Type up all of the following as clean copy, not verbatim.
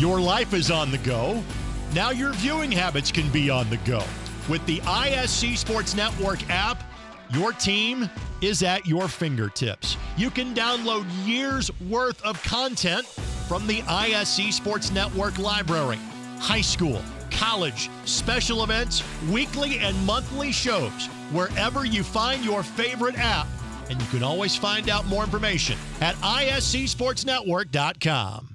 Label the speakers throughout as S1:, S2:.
S1: Your life is on the go. Now your viewing habits can be on the go. With the ISC Sports Network app, your team is at your fingertips. You can download years' worth of content from the ISC Sports Network library. High school, college, special events, weekly and monthly shows, wherever you find your favorite app. And you can always find out more information at iscsportsnetwork.com.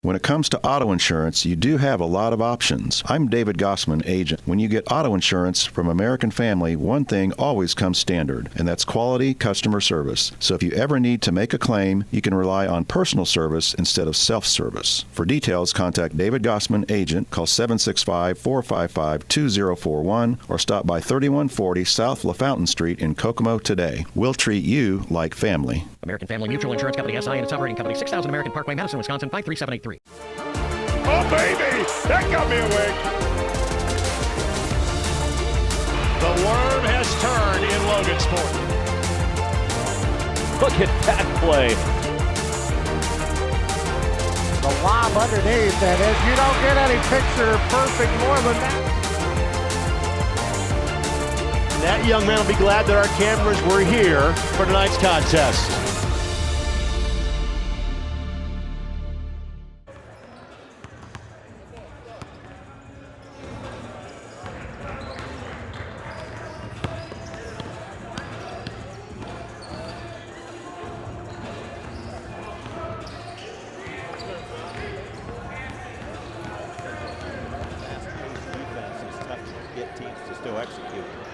S2: When it comes to auto insurance, you do have a lot of options. I'm David Gossman, agent. When you get auto insurance from American Family, one thing always comes standard, and that's quality customer service. So if you ever need to make a claim, you can rely on personal service instead of self-service. For details, contact David Gossman, agent. Call 765-455-2041 or stop by 3140 South LaFountain Street in Kokomo today. We'll treat you like family.
S3: American Family Mutual Insurance Company, SI, and its operating company, 6000 American Parkway, Madison, Wisconsin, 53783.
S4: Oh, baby! That got me awake!
S1: The worm has turned in Logansport.
S4: Look at that play.
S5: The lob underneath, and if you don't get any picture perfect more than that.
S4: That young man will be glad that our cameras were here for tonight's contest.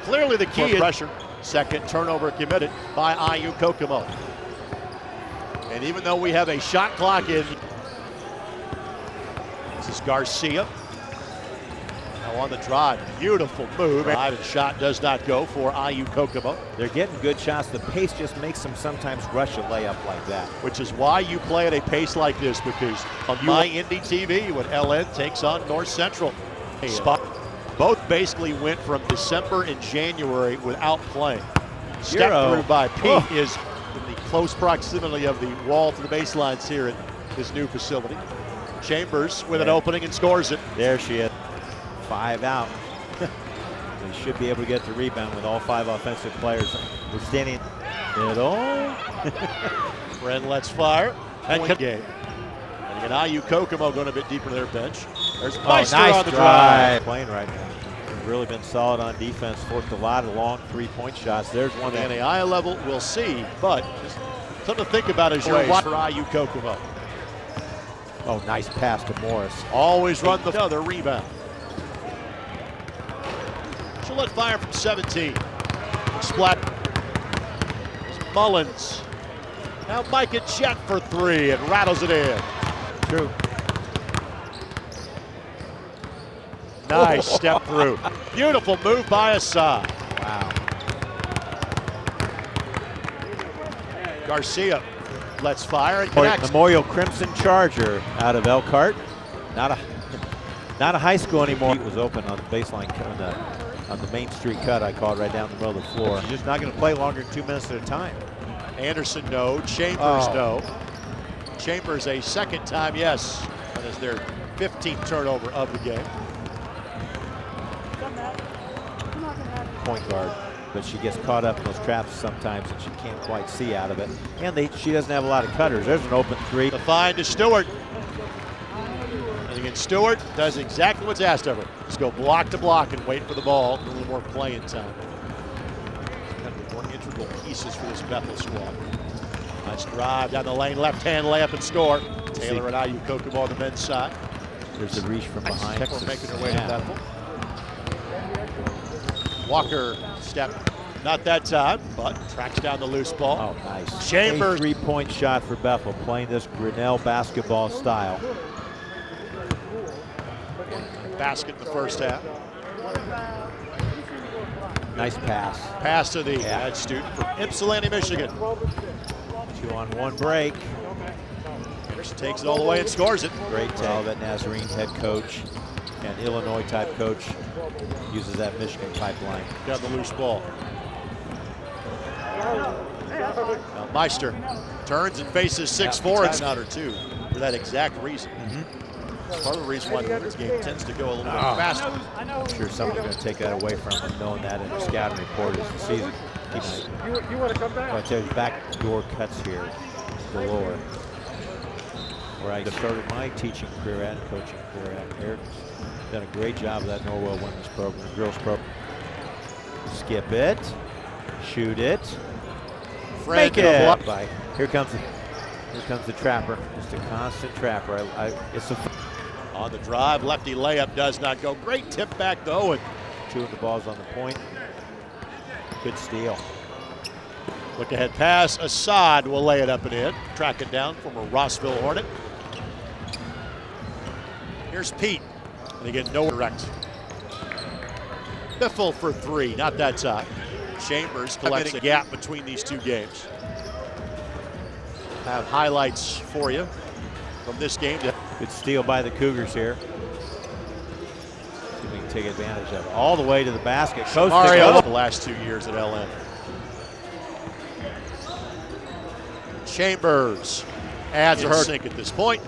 S4: Clearly the key is pressure. Second turnover committed by IU Kokomo. And even though we have a shot clock in, this is Garcia. Now on the drive, beautiful move. And shot does not go for IU Kokomo.
S6: They're getting good shots. The pace just makes them sometimes rush a layup like that.
S4: Which is why you play at a pace like this, because on my Indy TV when LN takes on North Central. Spot. Both basically went from December and January without playing. Step through by Pete is in the close proximity of the wall to the baselines here at this new facility. Chambers with an opening and scores it.
S6: There she is. 5 out. They should be able to get the rebound with all 5 offensive players. We're standing middle.
S4: Friend lets fire. And game. And again, IU Kokomo going a bit deeper to their bench. There's Meister
S6: nice
S4: on the drive.
S6: Playing right now. They've really been solid on defense. Forced a lot of long 3-point shots. There's one
S4: at the NAIA level. We'll see, but just something to think about as you're watching for IU Kokomo.
S6: Oh, nice pass to Morris.
S4: Always run the other rebound. She'll let fire from 17. Splat. Mullins. Now Micah Jet for 3 and rattles it in.
S6: True.
S4: Nice step through. Beautiful move by Assad.
S6: Wow.
S4: Garcia lets fire and connects.
S6: Memorial Crimson Charger out of Elkhart. Not a high school anymore. It was open on the baseline on the Main Street cut. I called right down the middle of the floor.
S4: She's just not going to play longer than 2 minutes at a time. Anderson no. Chambers no. Chambers a second time yes. That is their 15th turnover of the game.
S6: Point guard, but she gets caught up in those traps sometimes and she can't quite see out of it. And she doesn't have a lot of cutters. There's an open 3.
S4: The find to Stewart. And again, Stewart does exactly what's asked of her. Just go block to block and wait for the ball. A little more playing time. Kind of more integral pieces for this Bethel squad. Nice drive down the lane, left-hand layup and score. Taylor and IU Kokomo on the men's side.
S6: There's a reach from behind.
S4: Texas making her way to Bethel. Walker step, not that time, but tracks down the loose ball.
S6: Oh, nice.
S4: Chambers.
S6: A 3-point shot for Bethel, playing this Grinnell basketball style.
S4: Basket in the first half.
S6: Nice pass.
S4: Pass to the head student from Ypsilanti, Michigan.
S6: 2-on-1 break.
S4: Anderson takes it all the way and scores it.
S6: Great tell that Nazarene head coach and Illinois type coach uses that Michigan pipeline.
S4: Got the loose ball. Now Meister turns and faces 6'4" and out or 2 for that exact reason. Part of the reason why the women's game tends to go a little bit faster.
S6: I'm sure someone's going to take that away from him, knowing that in the scouting report as the season.
S5: You want to come back?
S6: I tell you, backdoor cuts here galore. Where I started my teaching career at and coaching career at. Eric's done a great job of that Norwell women's program, girls program. Skip it, shoot it, make it. Here comes the trapper. Just a constant trapper. It's a
S4: on the drive, lefty layup does not go. Great tip back though, and
S6: two of the balls on the point. Good steal.
S4: Look ahead pass. Assad will lay it up and in. Track it down from a Rossville Hornet. Here's Pete. And again, no direct. Biffle for three, not that time. Chambers collects a gap between these two games. Have highlights for you from this game.
S6: Good steal by the Cougars here. See if we can take advantage of it. All the way to the basket.
S4: Mario the last 2 years at LN. Chambers adds a sink at this point.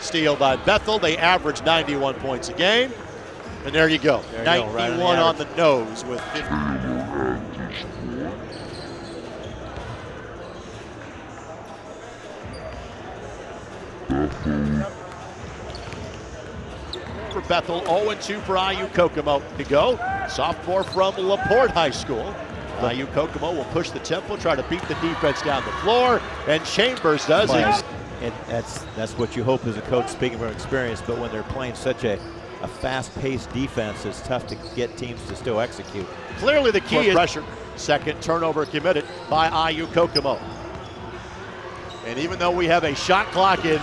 S4: Steal by Bethel. They average 91 points a game. And there you go. 91 on the nose with 50. For Bethel, 0-2 for IU-Kokomo to go. Sophomore from LaPorte High School. IU-Kokomo will push the tempo, try to beat the defense down the floor, and Chambers does it.
S6: And that's what you hope as a coach, speaking from experience, but when they're playing such a fast-paced defense, it's tough to get teams to still execute.
S4: Clearly the key is pressure. Second turnover committed by IU-Kokomo. And even though we have a shot clock in,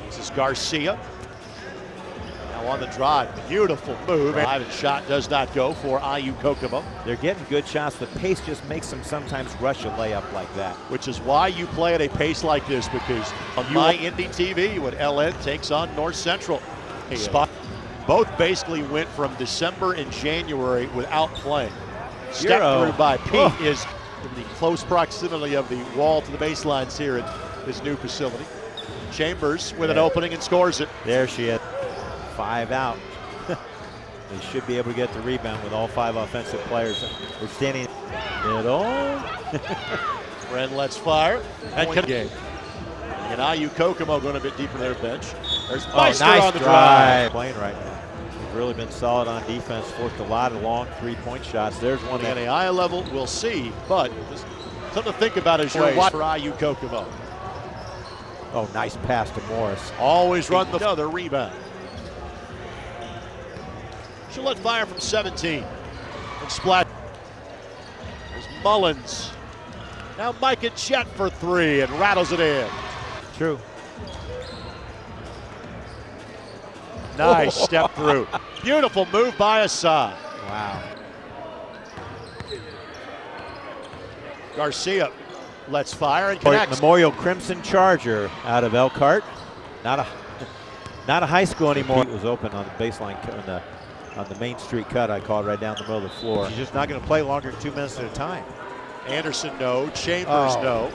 S4: this is Garcia. Now on the drive, beautiful move. And shot does not go for IU-Kokomo.
S6: They're getting good shots. The pace just makes them sometimes rush a layup like that.
S4: Which is why you play at a pace like this, because on my Indy TV, when LN takes on North Central. Both basically went from December and January without playing. Step through by Pete is in the close proximity of the wall to the baselines here at this new facility. Chambers with an opening and scores it.
S6: There she is. 5 out. They should be able to get the rebound with all 5 offensive players. They're standing middle.
S4: Wren lets fire. And game. And IU-Kokomo going a bit deeper in their bench. There's Meister on the drive.
S6: Playing right now. They've really been solid on defense. Forced a lot of long 3-point shots. There's one.
S4: At the NAIA level, we'll see. But something to think about as you're watching for IU-Kokomo.
S6: Oh, nice pass to Morris.
S4: Always run the other rebound. She'll let fire from 17. And splat. There's Mullins. Now Micah Chet for 3 and rattles it in.
S6: True.
S4: Nice step through. Beautiful move by Assad.
S6: Wow.
S4: Garcia lets fire and connects.
S6: Memorial Crimson Charger out of Elkhart. Not a high school anymore. It was open on the baseline on the Main Street cut. I called right down the middle of the floor.
S5: She's just not going to play longer than 2 minutes at a time.
S4: Anderson, no. Chambers, no.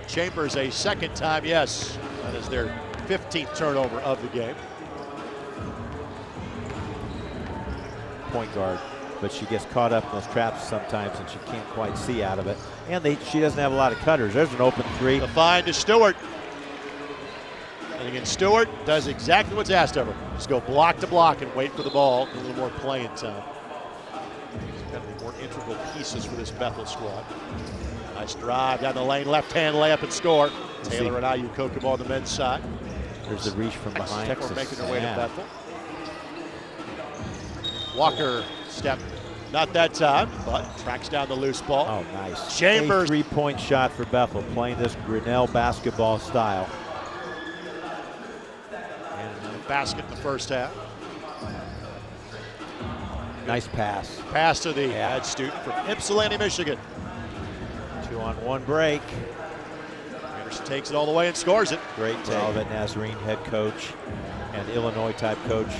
S4: Chambers a second time, yes. That is their 15th turnover of the game.
S6: Point guard, but she gets caught up in those traps sometimes and she can't quite see out of it. And she doesn't have a lot of cutters. There's an open 3.
S4: The find to Stewart. And again, Stewart does exactly what's asked of her. Just go block to block and wait for the ball. A little more playing time. Got the more integral pieces for this Bethel squad. Nice drive down the lane, left-hand layup and score. Taylor and IU-Kokomo on the men's side.
S6: There's the reach from behind.
S4: We're making their way to Bethel. Walker step, not that time, but tracks down the loose ball.
S6: Oh, nice.
S4: Chambers.
S6: A 3-point shot for Bethel, playing this Grinnell basketball style.
S4: And a basket in the first half.
S6: Nice pass.
S4: Pass to the head student from Ypsilanti, Michigan.
S6: 2-on-1 break.
S4: Anderson takes it all the way and scores it.
S6: Great take. Olivet Nazarene head coach and Illinois type coach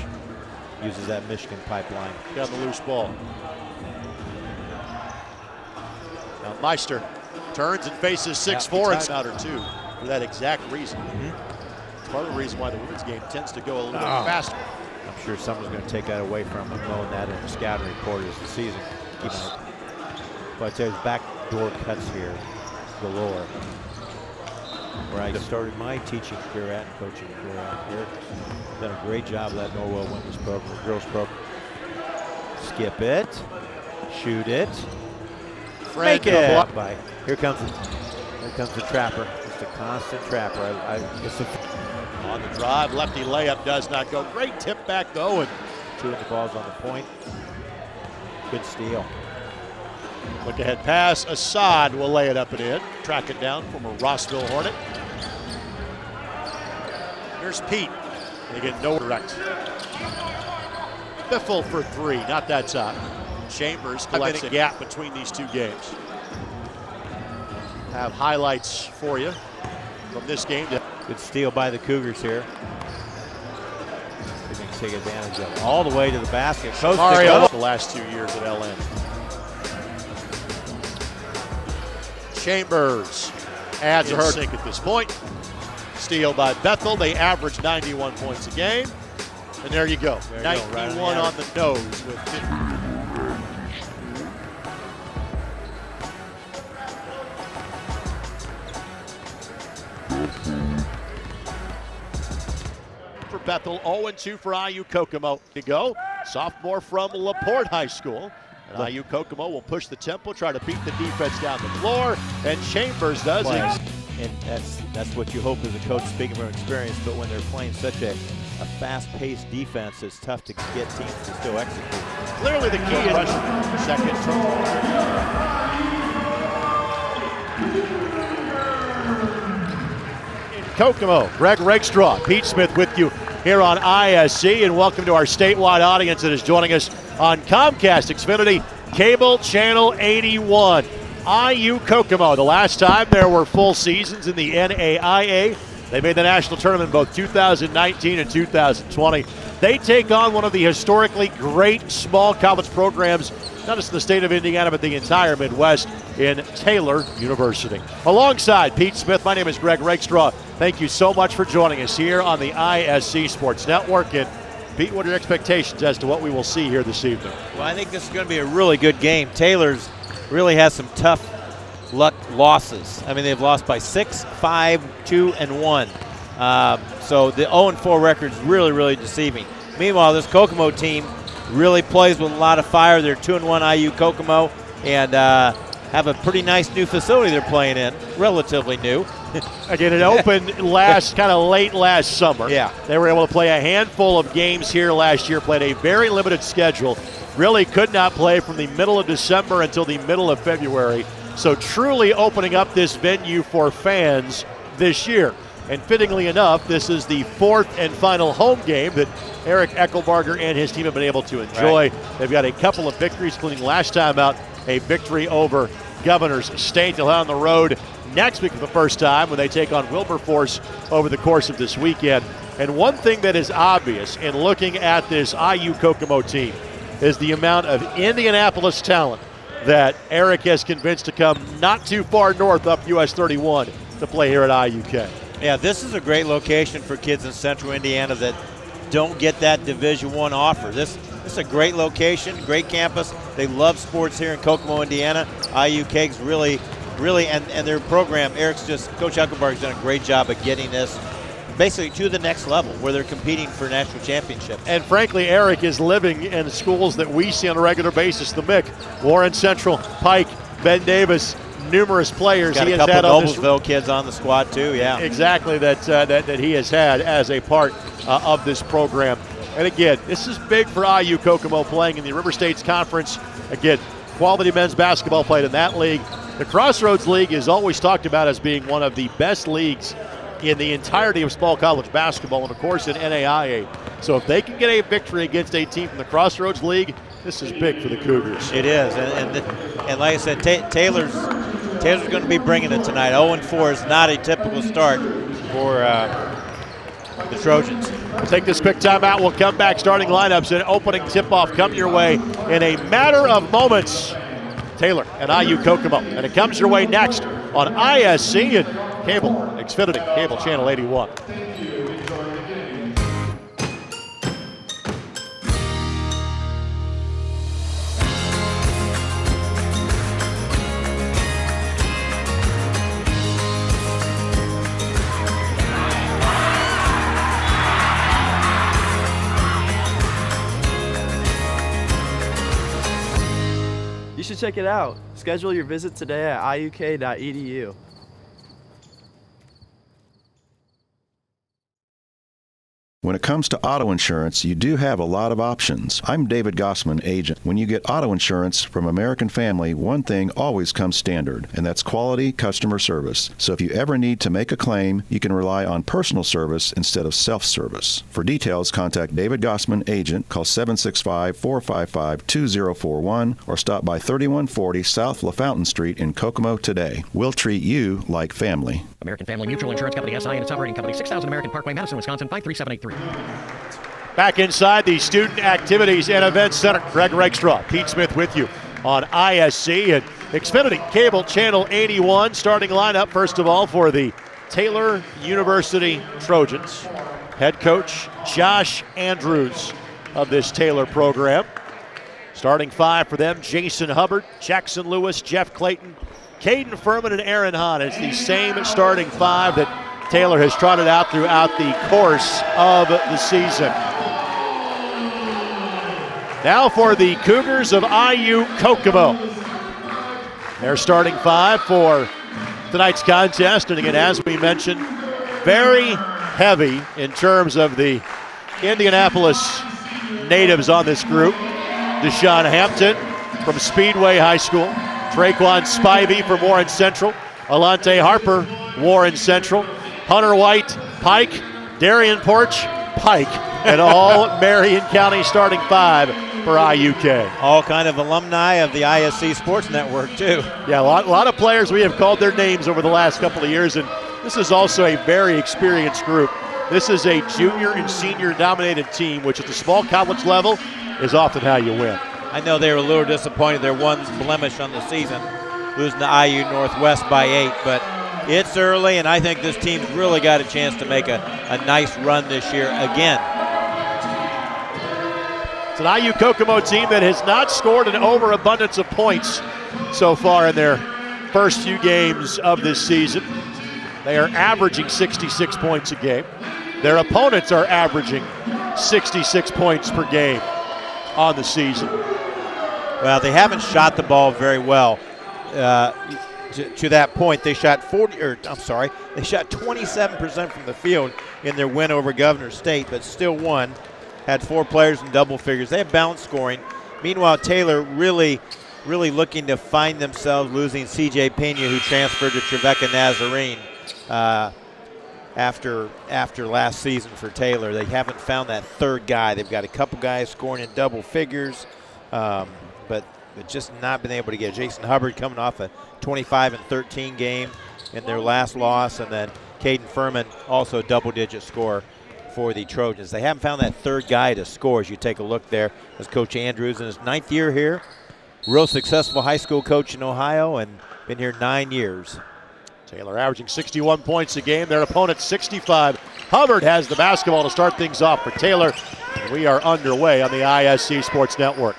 S6: uses that Michigan pipeline.
S4: Down the loose ball. Now Meister turns and faces 6'4" and out or 2 for that exact reason. Part of the reason why the women's game tends to go a little bit faster.
S6: I'm sure someone's going to take that away from him, knowing that in the scouting report as the season keeps. But I tell you, backdoor cuts here galore. Where I started my teaching career at and coaching career at here. Done a great job of that Norwell women's program, girls program. Skip it, shoot it, make it. Here comes the trapper. Just a constant trapper.
S4: On the drive, lefty layup does not go. Great tip back though, and
S6: two of the balls on the point. Good steal.
S4: Look ahead pass. Assad will lay it up and in. Track it down from a Rossville Hornet. Here's Pete. They get no direct. Biffle for three. Not that time. Chambers collects a gap between these two games. Have highlights for you from this game.
S6: Good steal by the Cougars here. They can take advantage of it. All the way to the basket.
S4: Mario the last 2 years at LN. Chambers adds a sink at this point. Steal by Bethel. They average 91 points a game. And there you go. 91 on the nose with 50. For Bethel, 0-2 for IU-Kokomo to go. Sophomore from LaPorte High School. And IU-Kokomo will push the tempo, try to beat the defense down the floor, and Chambers does it.
S6: And that's what you hope as a coach, speaking from experience, but when they're playing such a fast-paced defense, it's tough to get teams to still execute.
S4: Clearly the key is second in Kokomo. Greg Rakestraw, Pete Smith with you here on ISC, and welcome to our statewide audience that is joining us on Comcast Xfinity Cable Channel 81. IU-Kokomo, the last time there were full seasons in the NAIA. They made the national tournament both 2019 and 2020. They take on one of the historically great small college programs, not just in the state of Indiana, but the entire Midwest, in Taylor University. Alongside Pete Smith, my name is Greg Rakestraw. Thank you so much for joining us here on the ISC Sports Network. And Pete, what are your expectations as to what we will see here this evening?
S6: Well, I think this is going to be a really good game. Taylor's really has some tough luck losses. I mean, they've lost by 6, 5, 2, and 1. So the 0-4 record is really, really deceiving. Meanwhile, this Kokomo team really plays with a lot of fire. They're 2-1 IU-Kokomo and have a pretty nice new facility they're playing in, relatively new.
S4: Again, it opened kind of late last summer.
S6: Yeah.
S4: They were able to play a handful of games here last year, played a very limited schedule. Really could not play from the middle of December until the middle of February. So truly opening up this venue for fans this year. And fittingly enough, this is the fourth and final home game that Eric Eckelbarger and his team have been able to enjoy. Right. They've got a couple of victories, including last time out, a victory over Governors State. They'll have on the road next week for the first time when they take on Wilberforce over the course of this weekend. And one thing that is obvious in looking at this IU-Kokomo team is the amount of Indianapolis talent that Eric has convinced to come not too far north up US 31 to play here at IUK.
S6: Yeah, this is a great location for kids in central Indiana that don't get that Division I offer. This is a great location, great campus. They love sports here in Kokomo, Indiana. IUK's really, and their program, Coach Eckelbarger's done a great job of getting this basically to the next level where they're competing for national championships.
S4: And frankly, Eric is living in schools that we see on a regular basis, the MIC, Warren Central, Pike, Ben Davis, numerous players.
S6: Got a couple of Noblesville kids on the squad too, yeah.
S4: Exactly, that he has had as a part of this program. And again, this is big for IU-Kokomo playing in the River States Conference. Again, quality men's basketball played in that league. The Crossroads League is always talked about as being one of the best leagues in the entirety of small college basketball, and of course in NAIA. So if they can get a victory against a team from the Crossroads League, this is big for the Cougars.
S6: It is, and like I said, Taylor's going to be bringing it tonight. 0-4 is not a typical start for the Trojans.
S4: We'll take this quick timeout. We'll come back. Starting lineups and opening tip-off come your way in a matter of moments. Taylor and IU-Kokomo, and it comes your way next on ISC and Cable Xfinity, Cable Channel 81.
S7: should check it out. Schedule your visit today at iuk.edu.
S2: When it comes to auto insurance, you do have a lot of options. I'm David Gossman, agent. When you get auto insurance from American Family, one thing always comes standard, and that's quality customer service. So if you ever need to make a claim, you can rely on personal service instead of self-service. For details, contact David Gossman, agent. Call 765-455-2041 or stop by 3140 South LaFountain Street in Kokomo today. We'll treat you like family.
S3: American Family Mutual Insurance Company, SI, and its operating company, 6000 American Parkway, Madison, Wisconsin, 53783.
S4: Back inside the Student Activities and Events Center, Greg Rakestraw, Pete Smith with you on ISC and Xfinity Cable Channel 81. Starting lineup, first of all, for the Taylor University Trojans. Head coach Josh Andrews of this Taylor program. Starting five for them, Jason Hubbard, Jackson Lewis, Jeff Clayton, Caden Furman, and Aaron Hahn. It's the same starting five that Taylor has trotted out throughout the course of the season. Now for the Cougars of IU-Kokomo. Their starting five for tonight's contest, and again, as we mentioned, very heavy in terms of the Indianapolis natives on this group. Deshaun Hampton from Speedway High School, Traquan Spivey from Warren Central, Alante Harper, Warren Central, Hunter White, Pike, Darian Porch, Pike, and all Marion County starting five for IUK.
S6: All kind of alumni of the ISC Sports Network, too.
S4: Yeah, a lot of players we have called their names over the last couple of years, and this is also a very experienced group. This is a junior and senior dominated team, which at the small college level is often how you win.
S6: I know they were a little disappointed. Their one blemish on the season, losing to IU Northwest by 8, but it's early, and I think this team's really got a chance to make a nice run this year again.
S4: It's an IU-Kokomo team that has not scored an overabundance of points so far in their first few games of this season. They are averaging 66 points a game. Their opponents are averaging 66 points per game on the season.
S6: Well, they haven't shot the ball very well. To that point, they shot 27% from the field in their win over Governor State, but still won. Had 4 players in double figures. They have balanced scoring. Meanwhile, Taylor really looking to find themselves, losing C.J. Pena, who transferred to Trevecca Nazarene after last season for Taylor. They haven't found that third guy. They've got a couple guys scoring in double figures, but just not been able to get. Jason Hubbard coming off a 25-13 game in their last loss, and then Caden Furman also a double-digit score for the Trojans. They haven't found that third guy to score. As you take a look there, as Coach Andrews in his 9th year here, real successful high school coach in Ohio, and been here 9 years.
S4: Taylor averaging 61 points a game. Their opponent 65. Hubbard has the basketball to start things off for Taylor. We are underway on the ISC Sports Network.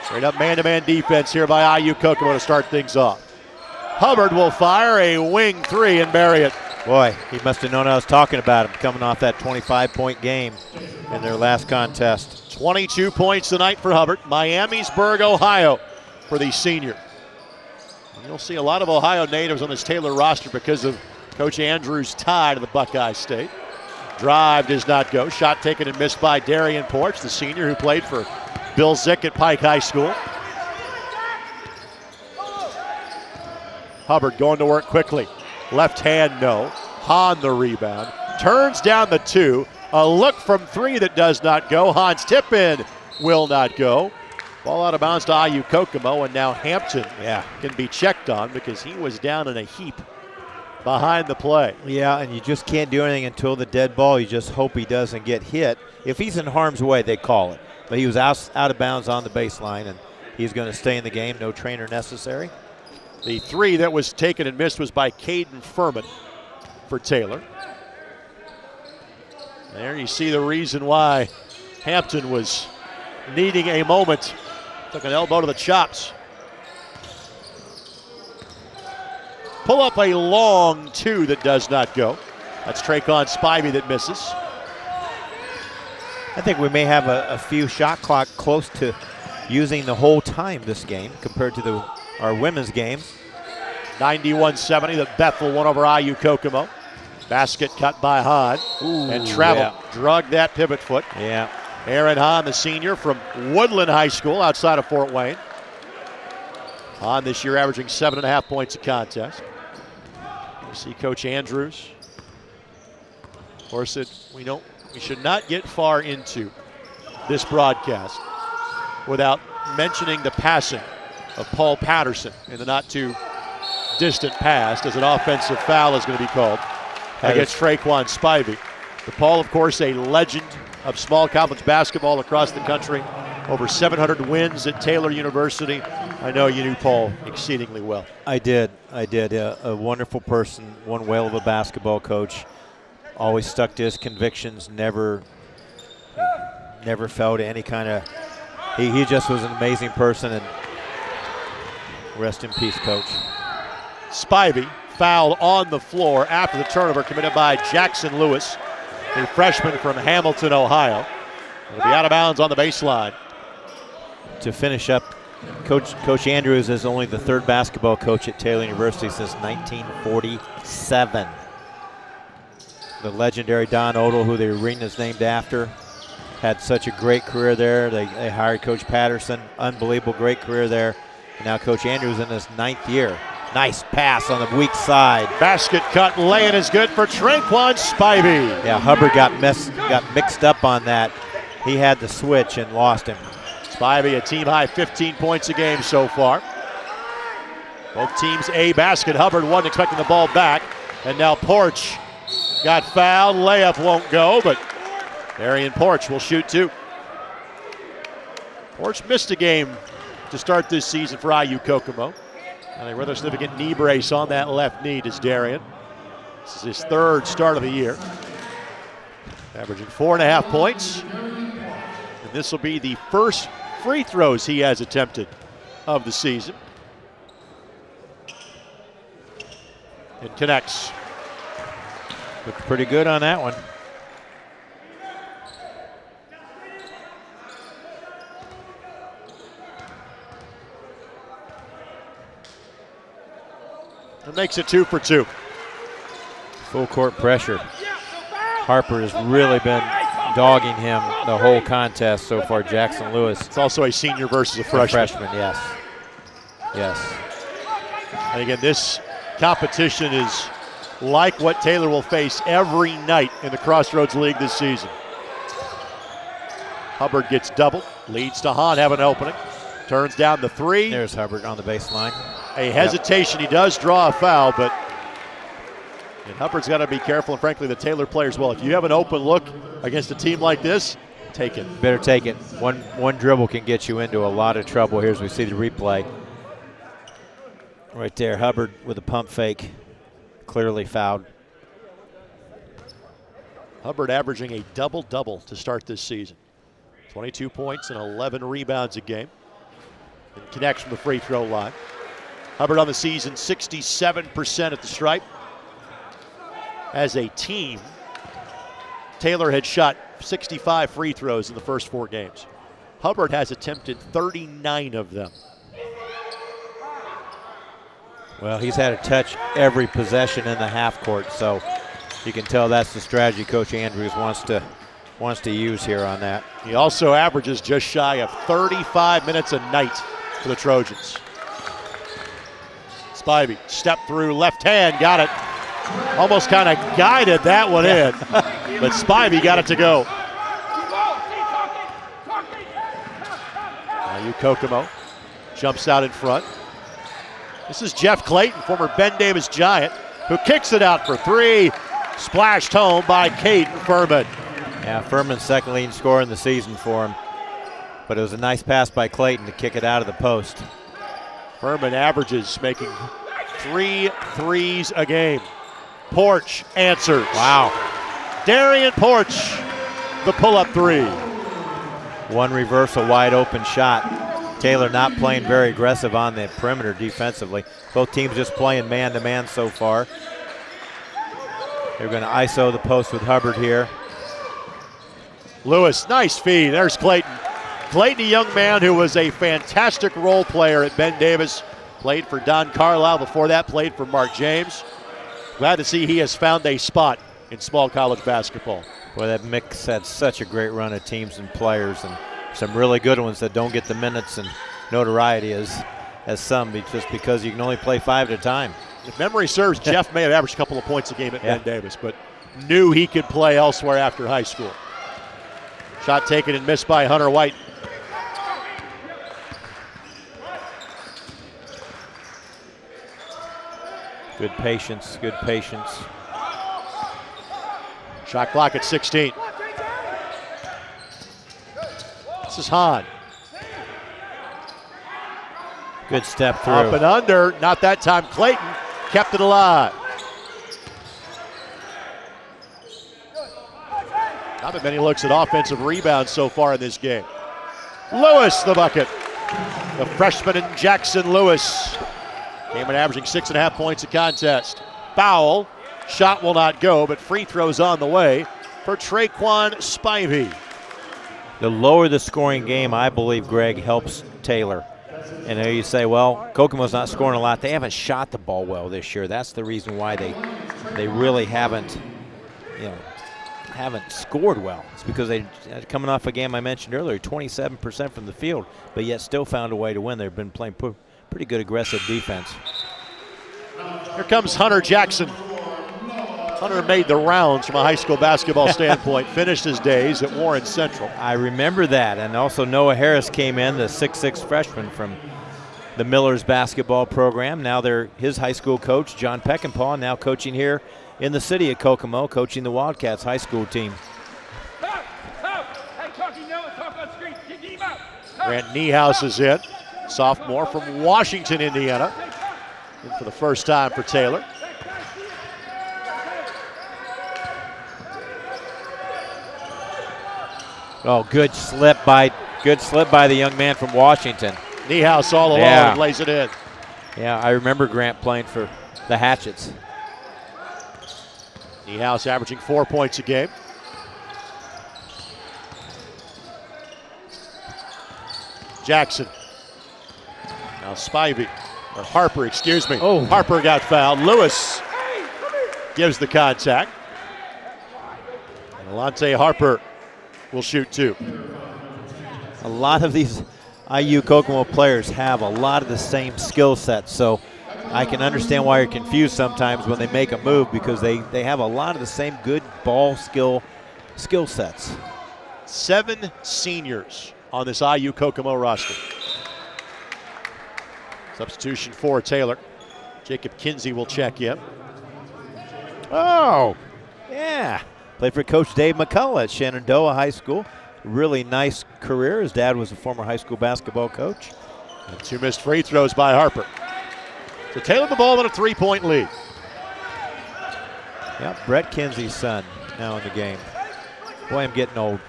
S4: Straight up man-to-man defense here by IU-Kokomo to start things off. Hubbard will fire a wing three and bury it.
S6: Boy, he must have known I was talking about him, coming off that 25-point game in their last contest.
S4: 22 points tonight for Hubbard. Miamisburg, Ohio for the senior. And you'll see a lot of Ohio natives on this Taylor roster because of Coach Andrews' tie to the Buckeye State. Drive does not go. Shot taken and missed by Darian Porch, the senior who played for Bill Zick at Pike High School. Hubbard going to work quickly. Left hand, no. Hahn the rebound. Turns down the 2. A look from 3 that does not go. Hahn's tip in will not go. Ball out of bounds to IU-Kokomo, and now Hampton can be checked on because he was down in a heap behind the play.
S6: Yeah, and you just can't do anything until the dead ball. You just hope he doesn't get hit. If he's in harm's way, they call it. But he was out of bounds on the baseline, and he's going to stay in the game. No trainer necessary.
S4: The 3 that was taken and missed was by Caden Furman for Taylor. There you see the reason why Hampton was needing a moment. Took an elbow to the chops. Pull up a long 2 that does not go. That's Traquan Spivey that misses.
S6: I think we may have a few shot clock close to using the whole time this game compared to our women's game.
S4: 91-70 that Bethel won over IU-Kokomo. Basket cut by Hahn. And Travel drug that pivot foot.
S6: Yeah.
S4: Aaron Hahn, the senior from Woodland High School outside of Fort Wayne. Hahn this year averaging 7.5 points a contest. You see Coach Andrews. Of course, we should not get far into this broadcast without mentioning the passing of Paul Patterson in the not too distant past, as an offensive foul is going to be called against Traquan Spivey. But Paul, of course, a legend of small college basketball across the country. Over 700 wins at Taylor University. I know you knew Paul exceedingly well.
S6: I did. A wonderful person, one whale of a basketball coach. Always stuck to his convictions, never fell to any kind of, he just was an amazing person, and rest in peace, Coach.
S4: Spivey fouled on the floor after the turnover committed by Jackson Lewis, a freshman from Hamilton, Ohio. It'll be out of bounds on the baseline.
S6: To finish up, Coach Andrews is only the third basketball coach at Taylor University since 1947. The legendary Don Odell, who the arena is named after, had such a great career there. They hired Coach Patterson, unbelievable, great career there. And now Coach Andrews in his 9th year. Nice pass on the weak side.
S4: Basket cut, laying is good for Traquan Spivey.
S6: Yeah, Hubbard got mixed up on that. He had the switch and lost him.
S4: Spivey, a team-high 15 points a game so far. Both teams a basket. Hubbard wasn't expecting the ball back. And now Porch got fouled. Layup won't go, but Darian Porch will shoot two. Porch missed a game to start this season for IU-Kokomo. And a rather significant knee brace on that left knee to Darian. This is his 3rd start of the year. Averaging 4.5 points. And this will be the first free throws he has attempted of the season. It connects.
S6: Looked pretty good on that one.
S4: It makes it 2 for 2.
S6: Full court pressure. Harper has really been dogging him the whole contest so far, Jackson Lewis.
S4: It's also a senior versus a freshman.
S6: Yes.
S4: And again, this competition is like what Taylor will face every night in the Crossroads League this season. Hubbard gets doubled, leads to Hahn having an opening. Turns down the three.
S6: There's Hubbard on the baseline.
S4: A hesitation. He does draw a foul, but Hubbard's got to be careful, and frankly, the Taylor players well. If you have an open look against a team like this, take it.
S6: Better take it. One dribble can get you into a lot of trouble here as we see the replay. Right there, Hubbard with a pump fake, clearly fouled.
S4: Hubbard averaging a double-double to start this season. 22 points and 11 rebounds a game. And connects from the free throw line. Hubbard on the season, 67% at the stripe. As a team, Taylor had shot 65 free throws in the first 4 games. Hubbard has attempted 39 of them.
S6: Well, he's had to touch every possession in the half court, so you can tell that's the strategy Coach Andrews wants to use here on that.
S4: He also averages just shy of 35 minutes a night for the Trojans. Spivey, step through, left hand, got it. Almost kind of guided that one in, but Spivey got it to go. IU-Kokomo jumps out in front. This is Jeff Clayton, former Ben Davis Giant, who kicks it out for 3. Splashed home by Caden Furman.
S6: Yeah, Furman's second leading scorer in the season for him, but it was a nice pass by Clayton to kick it out of the post.
S4: Furman averages making 3 threes a game. Porch answers.
S6: Wow.
S4: Darian Porch, the pull-up 3.
S6: One reversal, wide open shot. Taylor not playing very aggressive on the perimeter defensively. Both teams just playing man-to-man so far. They're going to ISO the post with Hubbard here.
S4: Lewis, nice feed. There's Clayton. Clayton, a young man who was a fantastic role player at Ben Davis, played for Don Carlisle. Before that, played for Mark James. Glad to see he has found a spot in small college basketball.
S6: Boy, that mix had such a great run of teams and players, and some really good ones that don't get the minutes and notoriety as some, just because you can only play 5 at a time.
S4: If memory serves, Jeff may have averaged a couple of points a game at Ben Davis, but knew he could play elsewhere after high school. Shot taken and missed by Hunter White.
S6: Good patience, good patience.
S4: Shot clock at 16. This is Hahn.
S6: Good step through.
S4: Up and under, not that time. Clayton kept it alive. Not that many looks at offensive rebounds so far in this game. Lewis, the bucket. The freshman in Jackson Lewis came in averaging 6.5 points a contest. Foul. Shot will not go, but free throws on the way for Traquan Spivey.
S6: The lower the scoring game, I believe, Greg, helps Taylor. And there you say, well, Kokomo's not scoring a lot. They haven't shot the ball well this year. That's the reason why they really haven't scored well. It's because they coming off a game I mentioned earlier, 27% from the field, but yet still found a way to win. They've been playing pretty good aggressive defense.
S4: Here comes Hunter Jackson. Hunter made the rounds from a high school basketball standpoint, finished his days at Warren Central.
S6: I remember that, and also Noah Harris came in, the 6'6" freshman from the Millers basketball program. Now they're his high school coach, John Peckinpah, now coaching here in the city of Kokomo, coaching the Wildcats high school team.
S4: Grant Niehaus is in, sophomore from Washington, Indiana. In for the first time for Taylor.
S6: Oh, good slip by the young man from Washington.
S4: Niehaus all alone, lays it in.
S6: Yeah, I remember Grant playing for the Hatchets.
S4: Niehaus averaging 4 points a game. Jackson. Now Spivey, or Harper, excuse me.
S6: Oh.
S4: Harper got fouled. Lewis gives the contact. And Alante Harper will shoot 2.
S6: A lot of these IU Kokomo players have a lot of the same skill sets, so I can understand why you're confused sometimes when they make a move, because they have a lot of the same good ball skill sets.
S4: 7 seniors on this IU Kokomo roster. Substitution for Taylor. Jacob Kinsey will check in.
S6: Oh, yeah. Played for Coach Dave McCullough at Shenandoah High School. Really nice career. His dad was a former high school basketball coach.
S4: And 2 missed free throws by Harper. So Taylor the ball with a 3-point lead.
S6: Yeah, Brett Kinsey's son now in the game. Boy, I'm getting old.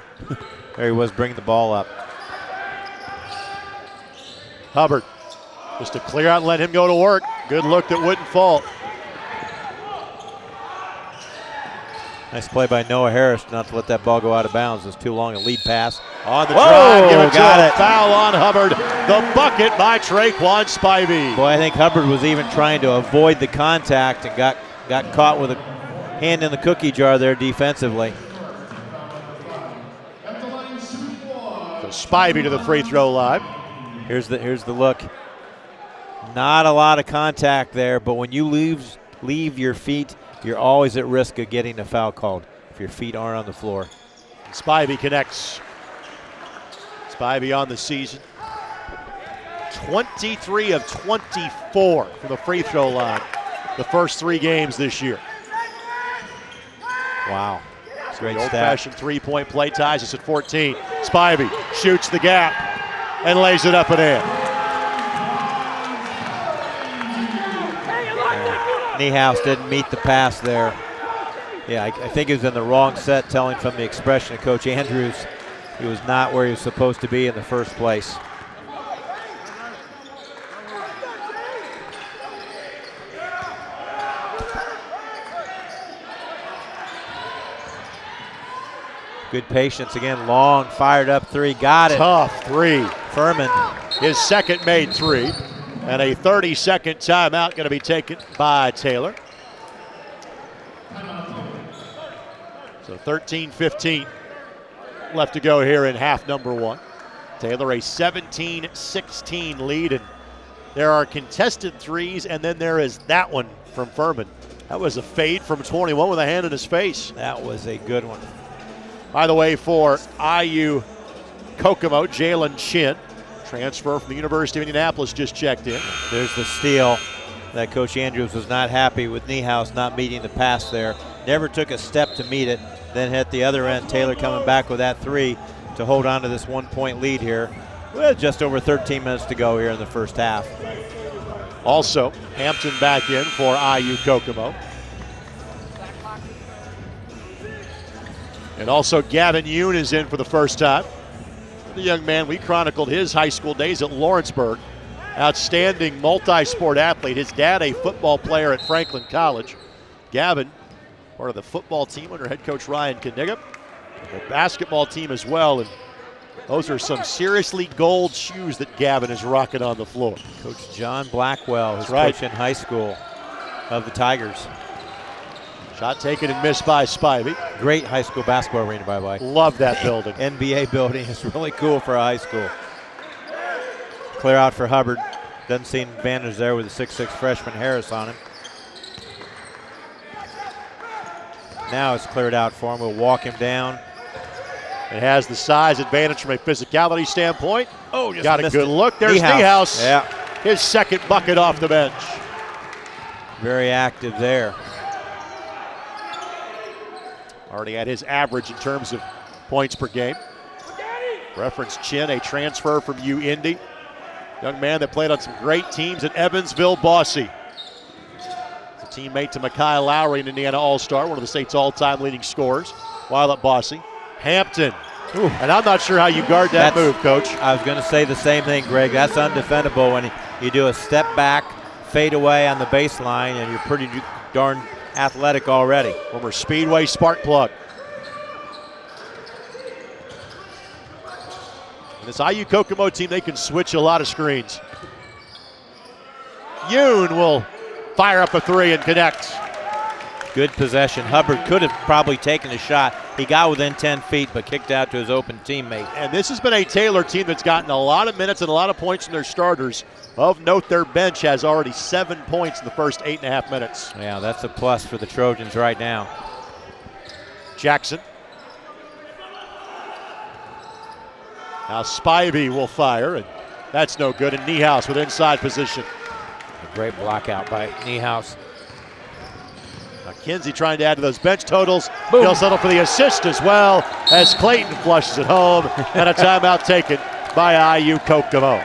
S6: There he was bringing the ball up.
S4: Hubbard just to clear out and let him go to work. Good look that wouldn't fall.
S6: Nice play by Noah Harris not to let that ball go out of bounds. It's too long a lead pass.
S4: On the drive, give it to him. Foul on Hubbard. The bucket by Traquan Spivey.
S6: Boy, I think Hubbard was even trying to avoid the contact and got caught with a hand in the cookie jar there defensively.
S4: So Spivey to the free throw line.
S6: Here's the look. Not a lot of contact there, but when you leave your feet, you're always at risk of getting a foul called if your feet aren't on the floor.
S4: And Spivey connects. Spivey on the season. 23 of 24 from the free throw line the first 3 games this year.
S6: Wow. Great
S4: the
S6: stat.
S4: old-fashioned three-point play ties us at 14. Spivey shoots the gap and lays it up and in.
S6: Niehaus didn't meet the pass there. Yeah, I think he was in the wrong set, telling from the expression of Coach Andrews he was not where he was supposed to be in the first place. Good patience again. Long, fired up three. Got it.
S4: Tough three.
S6: Furman.
S4: His second made three. And a 30-second timeout going to be taken by Taylor. So 13-15 left to go here in half number one. Taylor a 17-16 lead, and there are contested threes, and then there is that one from Furman. That was a fade from 21 with a hand in his face.
S6: That was a good one.
S4: By the way, for IU-Kokomo, Jalen Chin, transfer from the University of Indianapolis, just checked in.
S6: There's the steal that Coach Andrews was not happy with Niehaus not meeting the pass there. Never took a step to meet it, then hit the other end. Taylor coming back with that three to hold on to this 1-point lead here with just over 13 minutes to go here in the first half.
S4: Also, Hampton back in for IU-Kokomo. And also Gavin Yoon is in for the first time. The young man, we chronicled his high school days at Lawrenceburg. Outstanding multi-sport athlete. His dad, a football player at Franklin College. Gavin, part of the football team under head coach Ryan Kniggum. The basketball team as well. And those are some seriously gold shoes that Gavin is rocking on the floor.
S6: Coach John Blackwell, his
S4: right.
S6: coach in high school of the Tigers.
S4: Shot taken and missed by Spivey.
S6: Great high school basketball arena, by the way.
S4: Love that building.
S6: NBA building is really cool for a high school. Clear out for Hubbard. Doesn't see an advantage there with the 6'6" freshman Harris on him. Now it's cleared out for him. We'll walk him down.
S4: It has the size advantage from a physicality standpoint.
S6: Oh, just
S4: got a good
S6: it.
S4: look. There's Niehaus.
S6: Yeah.
S4: His second bucket off the bench.
S6: Very active there.
S4: Already at his average in terms of points per game. Reference Chin, a transfer from U-Indy. Young man that played on some great teams at Evansville, Bossy. A teammate to Mekhi Lowry, an Indiana All-Star, one of the state's all-time leading scorers, while at Bossy. Hampton. Ooh. And I'm not sure how you guard that move, Coach.
S6: I was going to say the same thing, Greg. That's undefendable when you do a step back, fade away on the baseline, and you're pretty darn athletic already.
S4: Former Speedway spark plug. And this IU-Kokomo team, they can switch a lot of screens. Yoon will fire up a three and connect.
S6: Good possession. Hubbard could have probably taken a shot. He got within 10 feet, but kicked out to his open teammate.
S4: And this has been a Taylor team that's gotten a lot of minutes and a lot of points from their starters. Of note, their bench has already 7 points in the first 8.5 minutes.
S6: Yeah, that's a plus for the Trojans right now.
S4: Jackson. Now Spivey will fire, and that's no good. And Niehaus with inside position.
S6: A great block out by Niehaus.
S4: Now Kinsey trying to add to those bench totals. Boom. He'll settle for the assist as well as Clayton flushes it home. And a timeout taken by IU-Kokomo.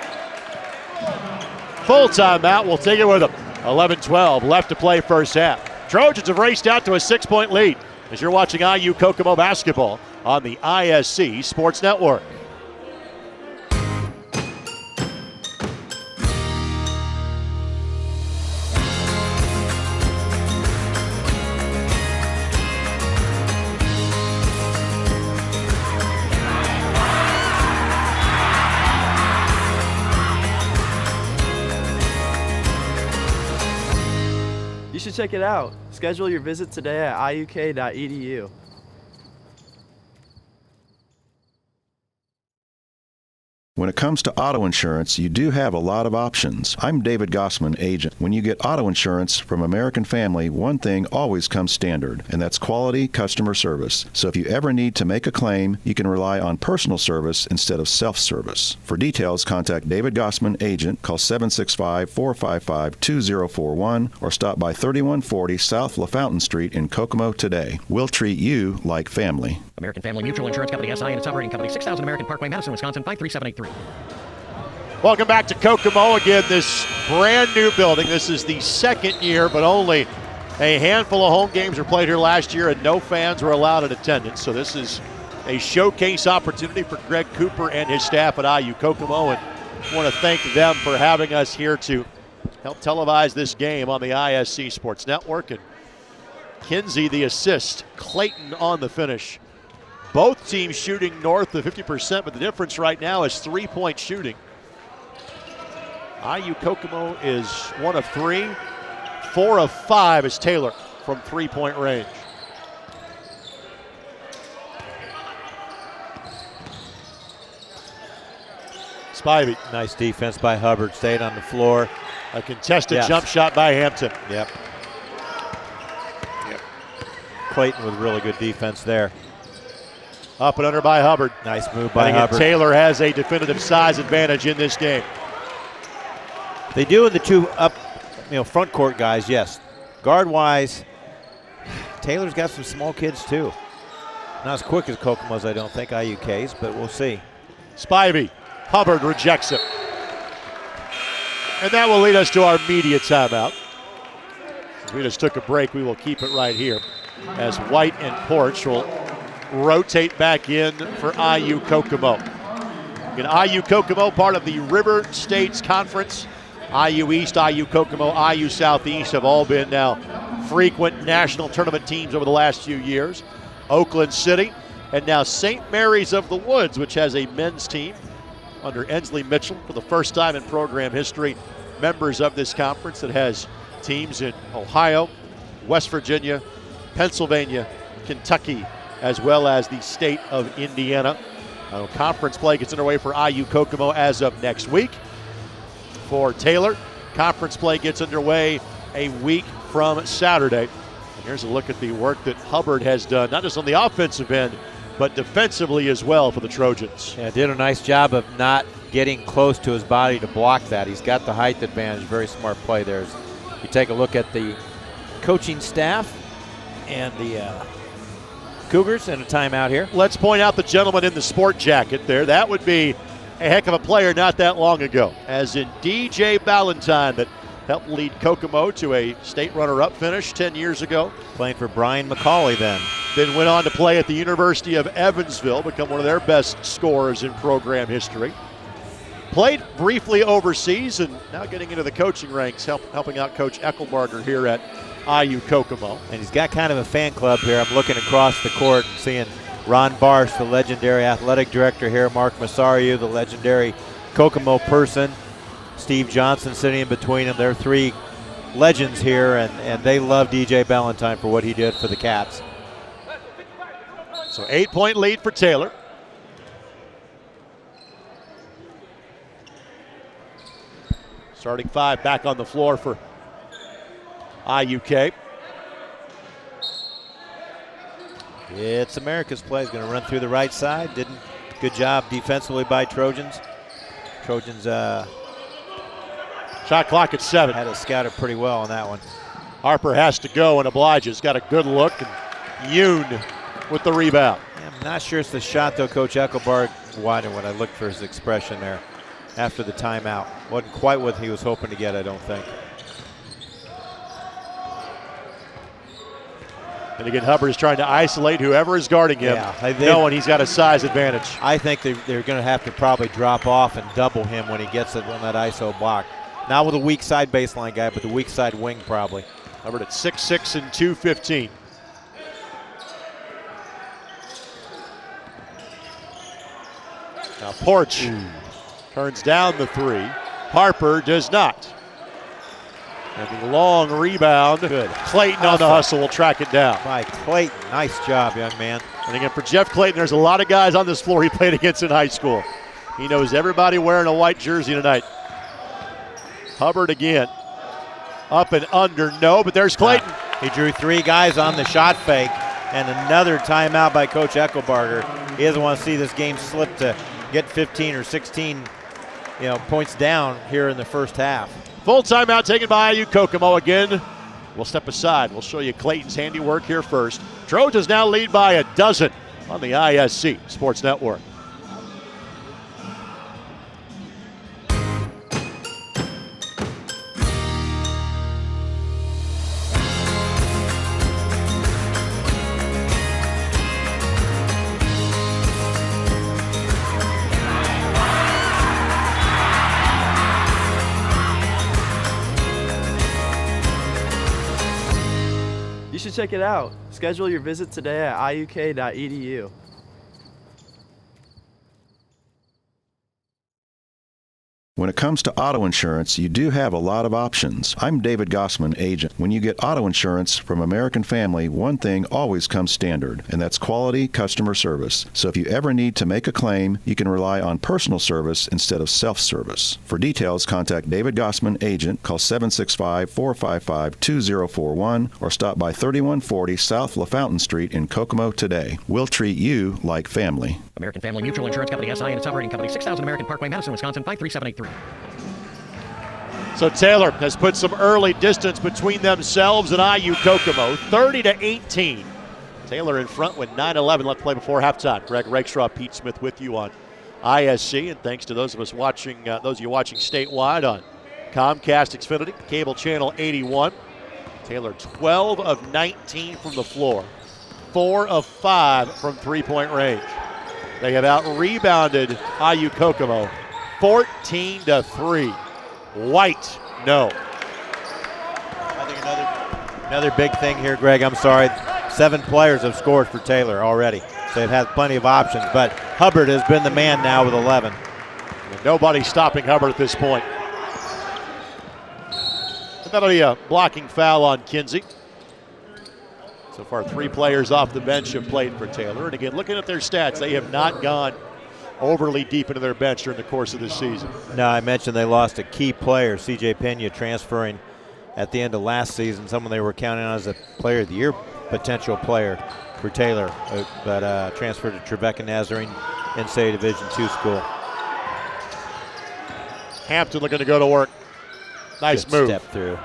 S4: Full timeout, we'll take it with them. 11-12 left to play first half. Trojans have raced out to a 6-point lead as you're watching IU-Kokomo basketball on the ISC Sports Network.
S7: You should check it out. Schedule your visit today at iuk.edu.
S2: When it comes to auto insurance, you do have a lot of options. I'm David Gossman, agent. When you get auto insurance from American Family, one thing always comes standard, and that's quality customer service. So if you ever need to make a claim, you can rely on personal service instead of self-service. For details, contact David Gossman, agent. Call 765-455-2041 or stop by 3140 South LaFountain Street in Kokomo today. We'll treat you like family.
S3: American Family Mutual Insurance Company, SI, and its operating company, 6000 American Parkway, Madison, Wisconsin, 53783.
S4: Welcome back to Kokomo. Again, this brand new building. This is the second year, but only a handful of home games were played here last year, and no fans were allowed in attendance. So this is a showcase opportunity for Greg Cooper and his staff at IU-Kokomo, and I want to thank them for having us here to help televise this game on the ISC Sports Network. And Kinsey the assist, Clayton on the finish. Both teams shooting north of 50%, but the difference right now is 3-point shooting. IU-Kokomo is 1 of 3. 4 of 5 is Taylor from 3-point range. Spivey.
S6: Nice defense by Hubbard. Stayed on the floor.
S4: A contested jump shot by Hampton.
S6: Yep. Clayton with really good defense there.
S4: Up and under by Hubbard.
S6: Nice move by Hubbard.
S4: Taylor has a definitive size advantage in this game.
S6: They do with the two up, front court guys, yes. Guard-wise, Taylor's got some small kids too. Not as quick as Kokomo's, I don't think, IUK's, but we'll see.
S4: Spivey. Hubbard rejects it. And that will lead us to our media timeout. As we just took a break, we will keep it right here as White and Porch will rotate back in for IU-Kokomo. Again, IU-Kokomo, part of the River States Conference. IU East, IU-Kokomo, IU Southeast have all been now frequent national tournament teams over the last few years. Oakland City, and now St. Mary's of the Woods, which has a men's team under Ensley Mitchell for the first time in program history. Members of this conference that has teams in Ohio, West Virginia, Pennsylvania, Kentucky, as well as the state of Indiana. Conference play gets underway for IU-Kokomo as of next week. For Taylor, conference play gets underway a week from Saturday. And here's a look at the work that Hubbard has done, not just on the offensive end, but defensively as well for the Trojans.
S6: Yeah, did a nice job of not getting close to his body to block that. He's got the height advantage. Very smart play there. You take a look at the coaching staff and the Cougars in a timeout here.
S4: Let's point out the gentleman in the sport jacket there. That would be a heck of a player not that long ago, as in DJ Ballantyne, that helped lead Kokomo to a state runner-up finish 10 years ago.
S6: Playing for Brian McCauley then.
S4: Then went on to play at the University of Evansville, become one of their best scorers in program history. Played briefly overseas and now getting into the coaching ranks, helping out Coach Eckelbarger here at IU-Kokomo.
S6: And he's got kind of a fan club here. I'm looking across the court and seeing Ron Barsh, the legendary athletic director here, Mark Masariu, the legendary Kokomo person, Steve Johnson sitting in between them. They're three legends here, and they love DJ Ballantyne for what he did for the Cats.
S4: So 8-point lead for Taylor. Starting five back on the floor for IUK.
S6: It's America's play. He's going to run through the right side. Good job defensively by Trojans. Trojans
S4: shot clock at 7.
S6: Had it scouted pretty well on that one.
S4: Harper has to go and obliges. Got a good look, and Yoon with the rebound.
S6: I'm not sure it's the shot though. Coach Eckelbarg wanted when I looked for his expression there after the timeout. Wasn't quite what he was hoping to get, I don't think.
S4: And again, Hubbard is trying to isolate whoever is guarding him, knowing he's got a size advantage.
S6: I think they're going to have to probably drop off and double him when he gets it on that ISO block. Not with a weak side baseline guy, but the weak side wing probably.
S4: Hubbard at 6'6" and 215. Now Porch turns down the three. Harper does not. And the long rebound.
S6: Good.
S4: Clayton on the hustle will track it down.
S6: By Clayton. Nice job, young man.
S4: And again, for Jeff Clayton, there's a lot of guys on this floor he played against in high school. He knows everybody wearing a white jersey tonight. Hubbard again. Up and under, no, but there's Clayton.
S6: He drew three guys on the shot fake, and another timeout by Coach Eckelbarger. He doesn't want to see this game slip to get 15 or 16 points down here in the first half.
S4: Full timeout taken by IU-Kokomo again. We'll step aside. We'll show you Clayton's handiwork here first. Trojans now lead by 12 on the ISC Sports Network.
S7: You should check it out. Schedule your visit today at iuk.edu.
S2: When it comes to auto insurance, you do have a lot of options. I'm David Gossman, agent. When you get auto insurance from American Family, one thing always comes standard, and that's quality customer service. So if you ever need to make a claim, you can rely on personal service instead of self-service. For details, contact David Gossman, agent. Call 765-455-2041 or stop by 3140 South LaFountain Street in Kokomo today. We'll treat you like family.
S3: American Family Mutual Insurance Company, SI, and its operating company, 6000 American Parkway, Madison, Wisconsin, 53783.
S4: So Taylor has put some early distance between themselves and IU-Kokomo, 30-18. Taylor in front with 9:11 left to play before halftime. Greg Rakestraw, Pete Smith with you on ISC, and thanks to those of us watching, those of you watching statewide on Comcast Xfinity, cable channel 81. Taylor 12 of 19 from the floor, 4 of 5 from three-point range. They have out-rebounded IU-Kokomo 14-3. White, no.
S6: I think another big thing here, Greg, I'm sorry. 7 players have scored for Taylor already. So they've had plenty of options, but Hubbard has been the man now with 11.
S4: And nobody's stopping Hubbard at this point. And that'll be a blocking foul on Kinsey. So far, 3 players off the bench have played for Taylor. And again, looking at their stats, they have not gone overly deep into their bench during the course of this season.
S6: No, I mentioned they lost a key player, C.J. Pena, transferring at the end of last season, someone they were counting on as a player of the year potential player for Taylor, but transferred to Trevecca Nazarene NCAA Division II school.
S4: Hampton looking to go to work. Nice move.
S6: Step through.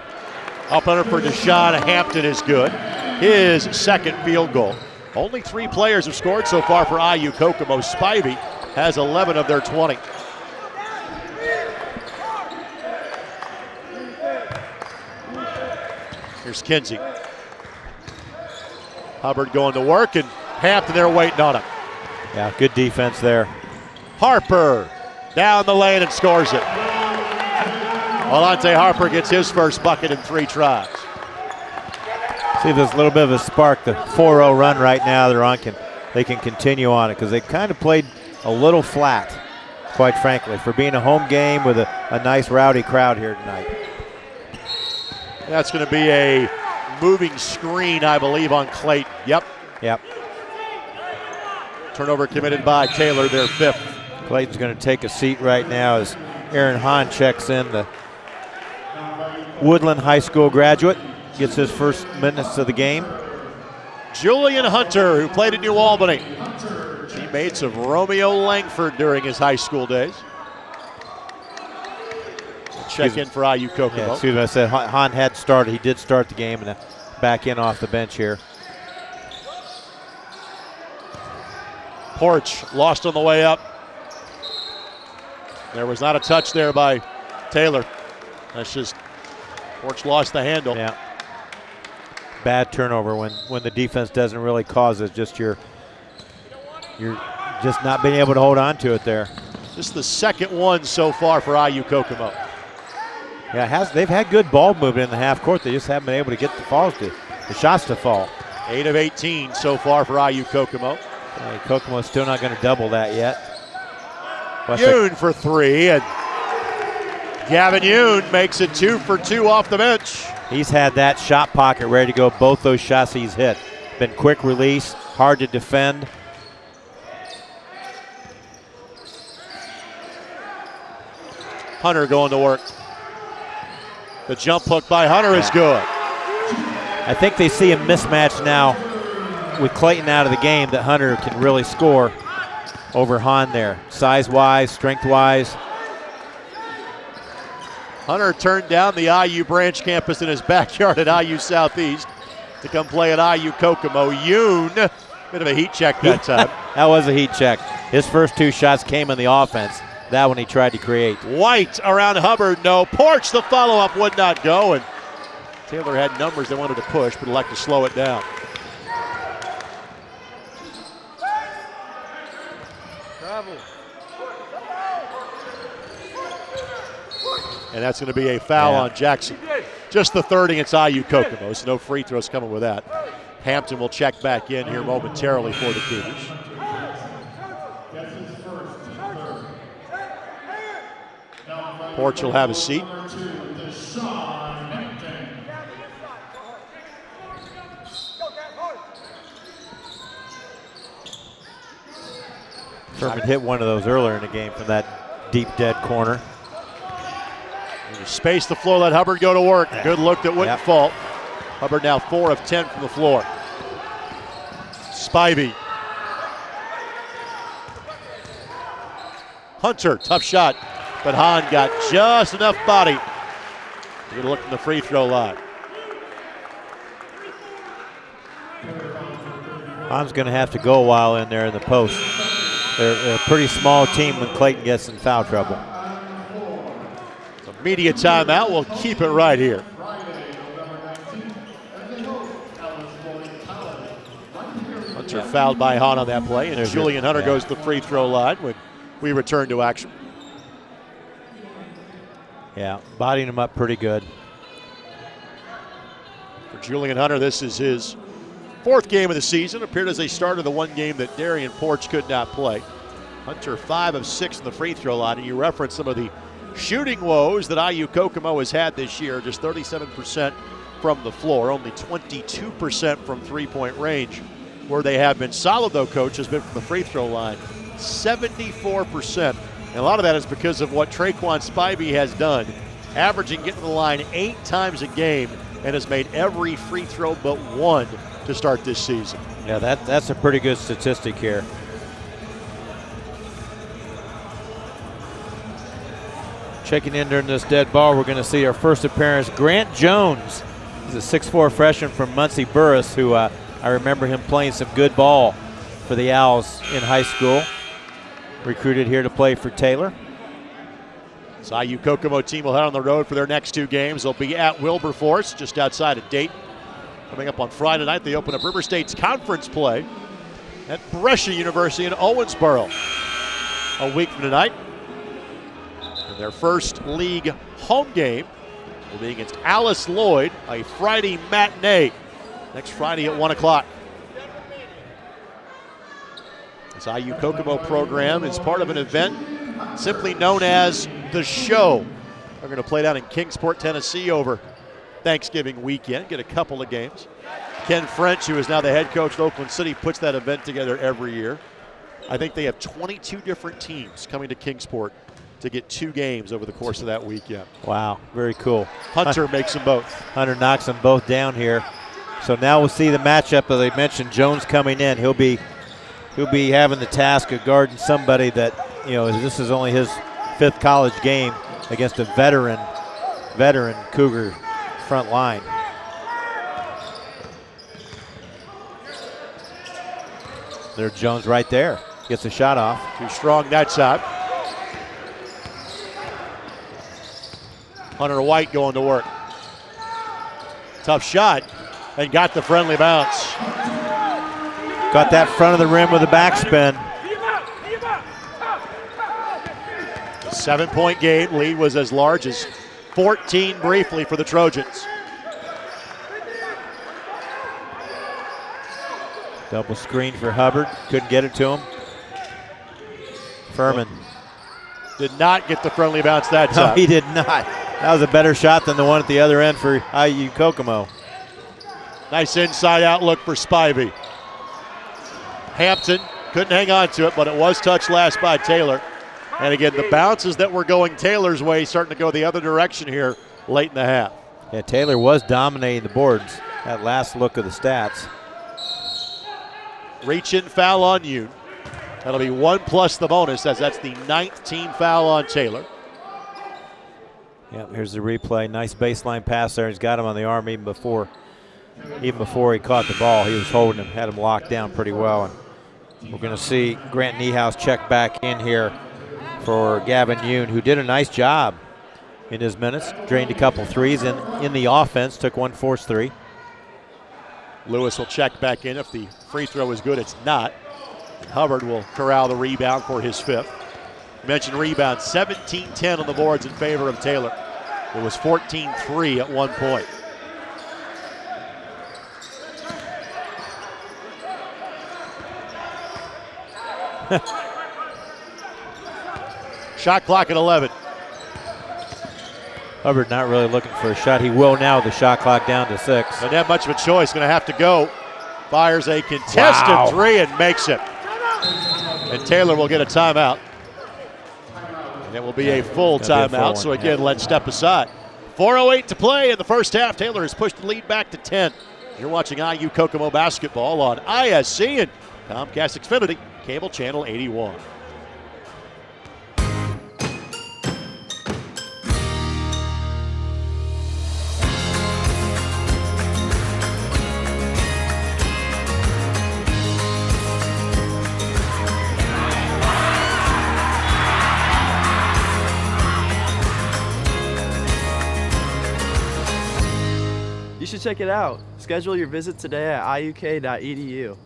S4: Up under for Deshaun Hampton is good. His second field goal. Only 3 players have scored so far for IU-Kokomo. Spivey has 11 of their 20. Here's Kinsey. Hubbard going to work, and Hampton there waiting on him.
S6: Yeah, good defense there.
S4: Harper down the lane and scores it. Alante Harper gets his first bucket in 3 tries.
S6: See if there's a little bit of a spark. The 4-0 run right now they're on, they can continue on it because they kind of played a little flat, quite frankly, for being a home game with a nice rowdy crowd here tonight.
S4: That's going to be a moving screen, I believe, on Clayton. Yep. Turnover committed by Taylor, their 5th.
S6: Clayton's going to take a seat right now as Aaron Hahn checks in, the Woodland High School graduate. Gets his first minutes of the game.
S4: Julian Hunter, who played at New Albany. Teammates of Romeo Langford during his high school days. Check in for IU-Kokomo.
S6: Yeah, excuse me, I said Hahn had started. He did start the game and back in off the bench here.
S4: Porch lost on the way up. There was not a touch there by Taylor. That's just Porch lost the handle.
S6: Yeah. Bad turnover when the defense doesn't really cause it. Just you're just not being able to hold on to it there.
S4: Just the second one so far for IU-Kokomo.
S6: Yeah, they've had good ball movement in the half court. They just haven't been able to get the shots to fall.
S4: 8 of 18 so far for IU-Kokomo.
S6: Kokomo's still not going to double that yet.
S4: Yoon for 3, and Gavin Yoon makes it 2 for 2 off the bench.
S6: He's had that shot pocket ready to go. Both those shots he's hit. Been quick release, hard to defend.
S4: Hunter going to work. The jump hook by Hunter is good.
S6: I think they see a mismatch now with Clayton out of the game that Hunter can really score over Hahn there. Size-wise, strength-wise.
S4: Hunter turned down the IU branch campus in his backyard at IU Southeast to come play at IU-Kokomo. Yoon, bit of a heat check that time.
S6: That was a heat check. His first 2 shots came in the offense. That one he tried to create.
S4: White around Hubbard, no. Porch, the follow-up would not go, and Taylor had numbers they wanted to push, but elected to slow it down.
S5: Travel.
S4: And that's going to be a foul on Jackson. Just the third against IU-Kokomo, so no free throws coming with that. Hampton will check back in here momentarily for the Cougars. Porch will have a seat.
S6: Furman hit one of those earlier in the game from that deep dead corner.
S4: Space the floor, let Hubbard go to work. Good look that wouldn't fall. Hubbard now 4 of 10 from the floor. Spivey. Hunter, tough shot, but Hahn got just enough body to get a look from the free throw line.
S6: Hahn's going to have to go a while in there in the post. They're a pretty small team when Clayton gets in foul trouble.
S4: So media timeout, we'll keep it right here. Hunter fouled by Hahn on that play, and Julian Hunter goes to the free throw line when we return to action.
S6: Yeah, bodying him up pretty good.
S4: For Julian Hunter, this is his 4th game of the season. Appeared as a starter the one game that Darian Porch could not play. Hunter 5 of 6 in the free throw line, and you referenced some of the shooting woes that IU-Kokomo has had this year. Just 37% from the floor, only 22% from three-point range. Where they have been solid, though, Coach, has been from the free throw line. 74%. And a lot of that is because of what Traquan Spivey has done, averaging getting to the line 8 times a game and has made every free throw but one to start this season.
S6: Yeah, that's a pretty good statistic here. Checking in during this dead ball, we're going to see our first appearance. Grant Jones is a 6'4" freshman from Muncie Burris, who I remember him playing some good ball for the Owls in high school. Recruited here to play for Taylor.
S4: This IU-Kokomo team will head on the road for their next 2 games. They'll be at Wilberforce, just outside of Dayton. Coming up on Friday night, they open up River State's conference play at Brescia University in Owensboro. A week from tonight. And their first league home game will be against Alice Lloyd, a Friday matinee. Next Friday at 1 o'clock. This IU-Kokomo program is part of an event simply known as The Show. They're going to play down in Kingsport, Tennessee over Thanksgiving weekend, get a couple of games. Ken French, who is now the head coach at Oakland City, puts that event together every year. I think they have 22 different teams coming to Kingsport to get 2 games over the course of that weekend.
S6: Wow, very cool.
S4: Hunter makes them both.
S6: Hunter knocks them both down here. So now we'll see the matchup, as I mentioned, Jones coming in. He'll be having the task of guarding somebody that, you know, this is only his 5th college game against a veteran Cougar front line. There's Jones right there. Gets a shot off.
S4: Too strong that side. Hunter White going to work. Tough shot, and got the friendly bounce.
S6: Got that front of the rim with a backspin.
S4: A 7-point game. Lead was as large as 14 briefly for the Trojans.
S6: Double screen for Hubbard. Couldn't get it to him. Furman.
S4: Did not get the friendly bounce that
S6: No,
S4: time.
S6: he did not. That was a better shot than the one at the other end for IU-Kokomo.
S4: Nice inside out look for Spivey. Hampton couldn't hang on to it, but it was touched last by Taylor. And again, the bounces that were going Taylor's way starting to go the other direction here late in the half.
S6: Yeah, Taylor was dominating the boards at last look of the stats.
S4: Reach in foul on Yoon. That'll be 1 plus the bonus, as that's the 9th team foul on Taylor.
S6: Yeah, here's the replay. Nice baseline pass there. He's got him on the arm even before he caught the ball. He was holding him, had him locked down pretty well. And we're going to see Grant Niehaus check back in here for Gavin Yoon, who did a nice job in his minutes. Drained a couple threes in the offense, took one forced three.
S4: Lewis will check back in. If the free throw is good, it's not. Hubbard will corral the rebound for his 5th. Mentioned rebound, 17-10 on the boards in favor of Taylor. It was 14-3 at one point. Shot clock at 11.
S6: Hubbard not really looking for a shot. He will now, the shot clock down to 6.
S4: Doesn't have much of a choice. Going to have to go. Fires a contested three and makes it. And Taylor will get a timeout. And it will be a full timeout. So again, let's step aside. 4:08 to play in the first half. Taylor has pushed the lead back to 10. You're watching IU-Kokomo basketball on ISC and Comcast Xfinity, cable channel 81.
S7: You should check it out. Schedule your visit today at iuk.edu.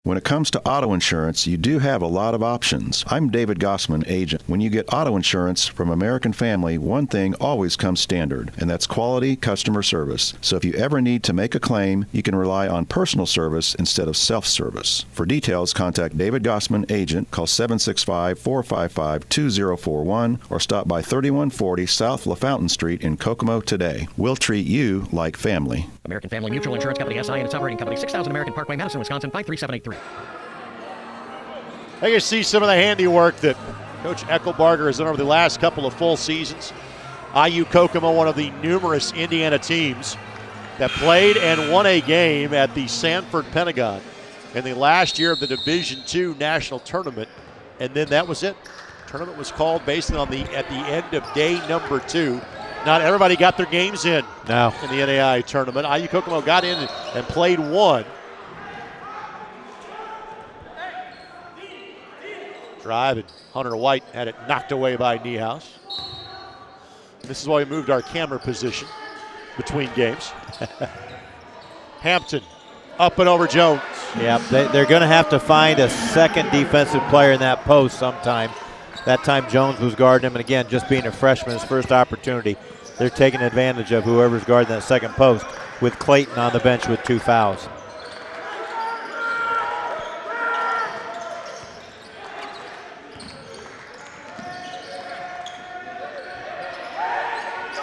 S2: When it comes to auto insurance, you do have a lot of options. I'm David Gossman, agent. When you get auto insurance from American Family, one thing always comes standard, and that's quality customer service. So if you ever need to make a claim, you can rely on personal service instead of self-service. For details, contact David Gossman, agent. Call 765-455-2041 or stop by 3140 South LaFountain Street in Kokomo today. We'll treat you like family.
S3: American Family Mutual Insurance Company, SI, and its operating company, 6000 American Parkway, Madison, Wisconsin, 53783.
S4: I can see some of the handiwork that Coach Eckelbarger has done over the last couple of full seasons. IU-Kokomo, one of the numerous Indiana teams that played and won a game at the Sanford Pentagon in the last year of the Division II National Tournament, and then that was it. The tournament was called based on at the end of day number 2. Not everybody got their games in the NAIA tournament. IU-Kokomo got in and played one. Drive, and Hunter White had it knocked away by Niehaus. This is why we moved our camera position between games. Hampton up and over Jones.
S6: Yeah, they're going to have to find a second defensive player in that post sometime. That time Jones was guarding him, and again, just being a freshman, his first opportunity, they're taking advantage of whoever's guarding that second post with Clayton on the bench with 2 fouls.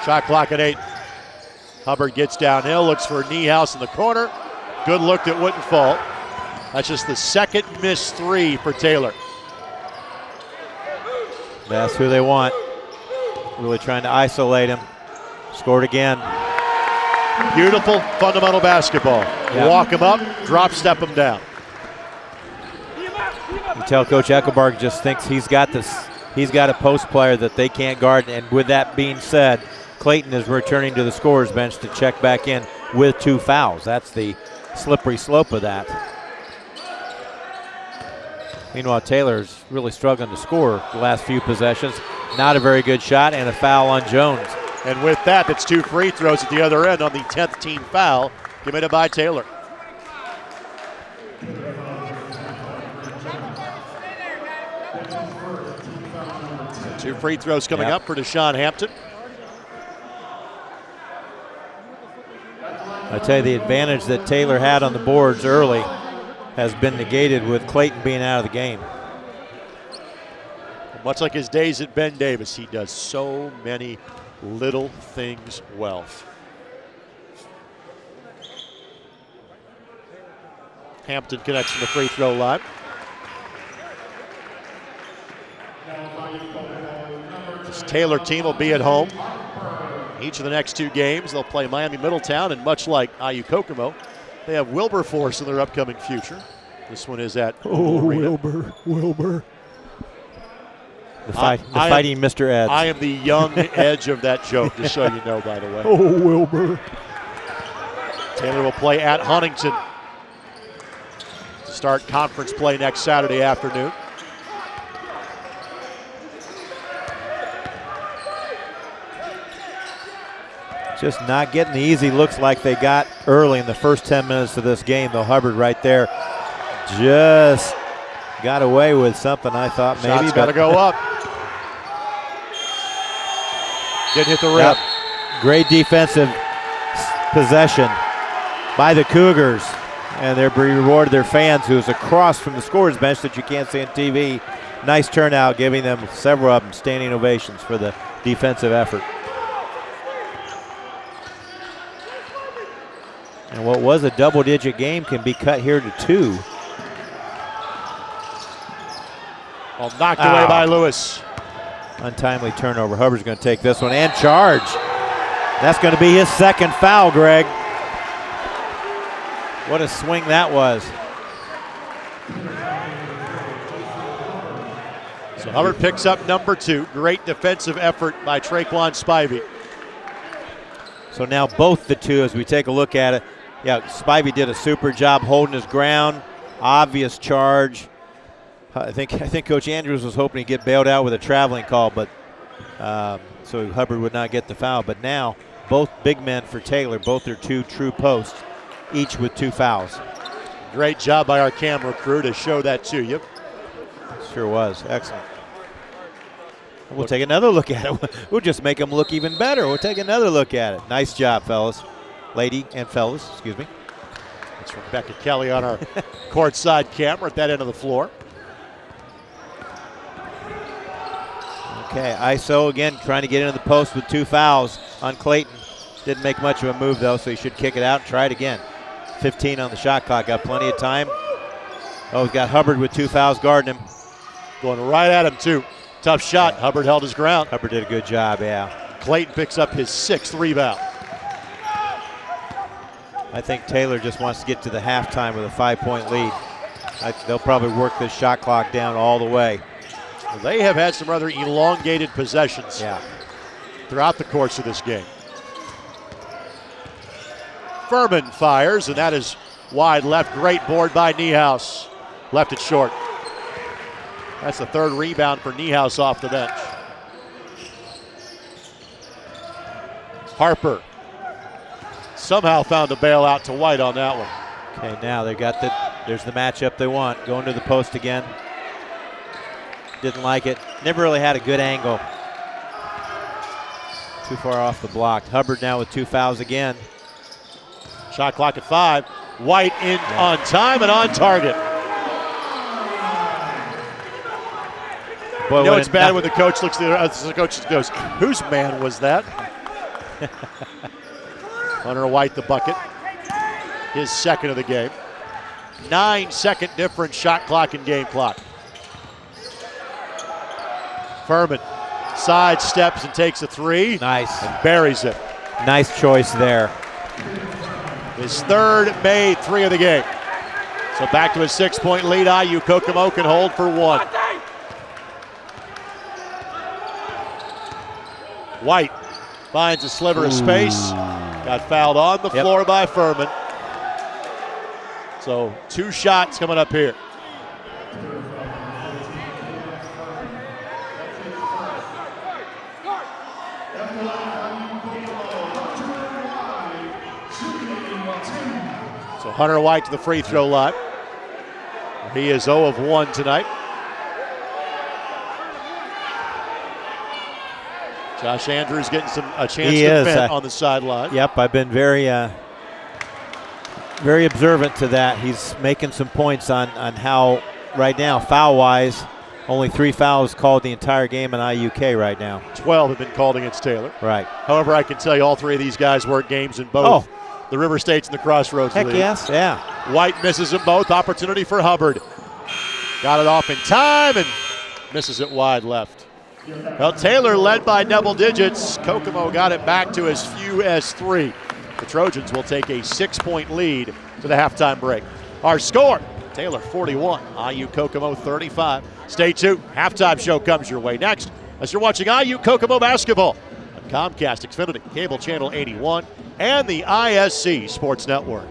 S4: Shot clock at 8. Hubbard gets downhill, looks for Niehaus in the corner. Good look that wouldn't fall. That's just the second missed 3 for Taylor.
S6: That's who they want. Really trying to isolate him. Scored again.
S4: Beautiful fundamental basketball.
S6: Yep.
S4: Walk him up, drop step him down.
S6: You tell Coach Eckelbarg just thinks he's got a post player that they can't guard, and with that being said, Clayton is returning to the scorer's bench to check back in with 2 fouls. That's the slippery slope of that. Meanwhile, Taylor's really struggling to score the last few possessions. Not a very good shot, and a foul on Jones.
S4: And with that, that's 2 free throws at the other end on the 10th team foul committed by Taylor. So 2 free throws coming up for Deshaun Hampton.
S6: I tell you, the advantage that Taylor had on the boards early has been negated with Clayton being out of the game.
S4: Much like his days at Ben Davis, he does so many little things well. Hampton connects from the free throw line. This Taylor team will be at home. Each of the next 2 games, they'll play Miami Middletown, and much like IU-Kokomo, they have Wilberforce in their upcoming future. This one is at
S6: Wilbur. The fighting Mr. Eds.
S4: I am the young edge of that joke, just so you know, by the way.
S6: Wilbur.
S4: Taylor will play at Huntington to start conference play next Saturday afternoon.
S6: Just not getting the easy looks like they got early in the first 10 minutes of this game, though. Hubbard right there just got away with something, I thought maybe.
S4: Shot's got to go up. Didn't hit the rim.
S6: Yep. Great defensive possession by the Cougars, and they're rewarded their fans, who's across from the scorer's bench that you can't see on TV, nice turnout, giving them several of them standing ovations for the defensive effort. And what was a double-digit game can be cut here to 2.
S4: Well, knocked away by Lewis.
S6: Untimely turnover. Hubbard's going to take this one and charge. That's going to be his second foul, Greg. What a swing that was.
S4: So Hubbard picks up number 2. Great defensive effort by Traquan Spivey.
S6: So now both the two, as we take a look at it, yeah, Spivey did a super job holding his ground. Obvious charge. I think Coach Andrews was hoping to get bailed out with a traveling call, but so Hubbard would not get the foul. But now both big men for Taylor, both their 2 true posts, each with 2 fouls.
S4: Great job by our camera crew to show that to you.
S6: Sure was. Excellent. We'll take another look at it. We'll just make them look even better. We'll take another look at it. Nice job, fellas. Lady and fellas, excuse me.
S4: That's from Becca Kelly on our courtside camera at that end of the floor.
S6: Okay, ISO again trying to get into the post with 2 fouls on Clayton. Didn't make much of a move though, so he should kick it out and try it again. 15 on the shot clock, got plenty of time. Oh, he's got Hubbard with 2 fouls guarding him.
S4: Going right at him too. Tough shot, Hubbard held his ground.
S6: Hubbard did a good job, yeah.
S4: Clayton picks up his 6th rebound.
S6: I think Taylor just wants to get to the halftime with a 5-point lead. They'll probably work this shot clock down all the way.
S4: Well, they have had some rather elongated possessions throughout the course of this game. Furman fires, and that is wide left. Great board by Niehaus. Left it short. That's the 3rd rebound for Niehaus off the bench. Harper somehow found a bailout to White on that one.
S6: Okay, now they got there's the matchup they want. Going to the post again. Didn't like it. Never really had a good angle. Too far off the block. Hubbard now with 2 fouls again.
S4: Shot clock at 5. White in on time and on target.
S6: Boy,
S4: you know it's bad when the coach looks at the coach and goes, whose man was that? Hunter White the bucket. His 2nd of the game. 9-second difference shot clock and game clock. Furman sidesteps and takes a 3.
S6: Nice.
S4: And buries it.
S6: Nice choice there.
S4: His 3rd made 3 of the game. So back to his 6-point lead. IU-Kokomo can hold for 1. White finds a sliver of space. Got fouled on the floor by Furman. So 2 shots coming up here. So Hunter White to the free throw line. He is 0 of 1 tonight. Josh Andrews getting a chance to vent on the sideline.
S6: Yep, I've been very observant to that. He's making some points on how right now, foul-wise, only 3 fouls called the entire game in IUK right now.
S4: 12 have been called against Taylor.
S6: Right.
S4: However, I can tell you all 3 of these guys work games in both the River States and the Crossroads
S6: Heck
S4: League.
S6: yes, yeah.
S4: White misses them both. Opportunity for Hubbard. Got it off in time and misses it wide left. Well, Taylor led by double digits. Kokomo got it back to as few as 3. The Trojans will take a 6-point lead to the halftime break. Our score, Taylor 41, IU-Kokomo 35. Stay tuned. Halftime show comes your way next as you're watching IU-Kokomo basketball on Comcast Xfinity, Cable Channel 81, and the ISC Sports Network.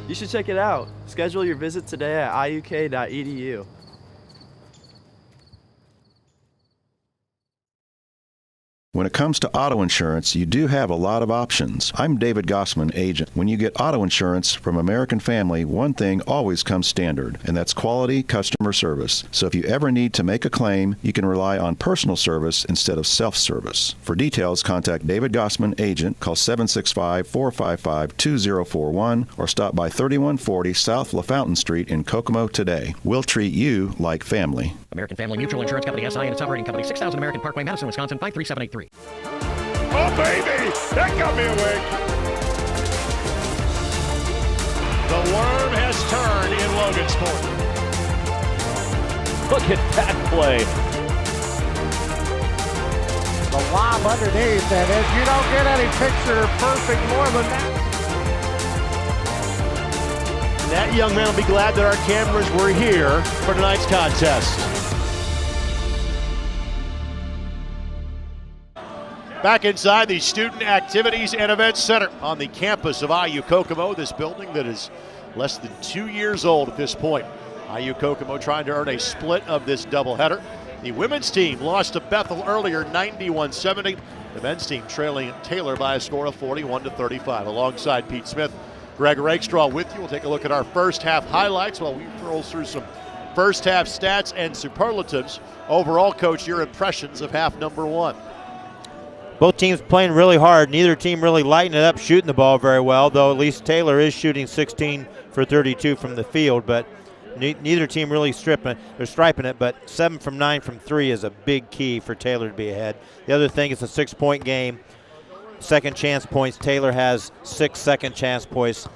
S7: You should check it out. Schedule your visit today at iuk.edu.
S2: When it comes to auto insurance, you do have a lot of options. I'm David Gossman, agent. When you get auto insurance from American Family, one thing always comes standard, and that's quality customer service. So if you ever need to make a claim, you can rely on personal service instead of self-service. For details, contact David Gossman, agent. Call 765-455-2041 or stop by 3140 South LaFountain Street in Kokomo today. We'll treat you like family.
S3: American Family Mutual Insurance Company, SI, and its operating company, 6000 American Parkway, Madison, Wisconsin, 53783.
S8: Oh, baby! That got me awake!
S1: The worm has turned in Logansport.
S4: Look at that play.
S5: The lob underneath, and if you don't get any picture perfect more than that.
S4: That young man will be glad that our cameras were here for tonight's contest. Back inside the Student Activities and Events Center on the campus of IU Kokomo, this building that is less than 2 years old at this point. IU Kokomo trying to earn a split of this doubleheader. The women's team lost to Bethel earlier, 91-70. The men's team trailing Taylor by a score of 41-35. Alongside Pete Smith, Greg Rakestraw with you. We'll take a look at our first half highlights while we roll through some first half stats and superlatives. Overall, Coach, your impressions of half number one.
S6: Both teams playing really hard. Neither team really lighting it up, shooting the ball very well, though at least Taylor is shooting 16 for 32 from the field, but neither team really striping it, but 7 from 9 from 3 is a big key for Taylor to be ahead. The other thing is a 6-point game. Second chance points, Taylor has 6 second chance points.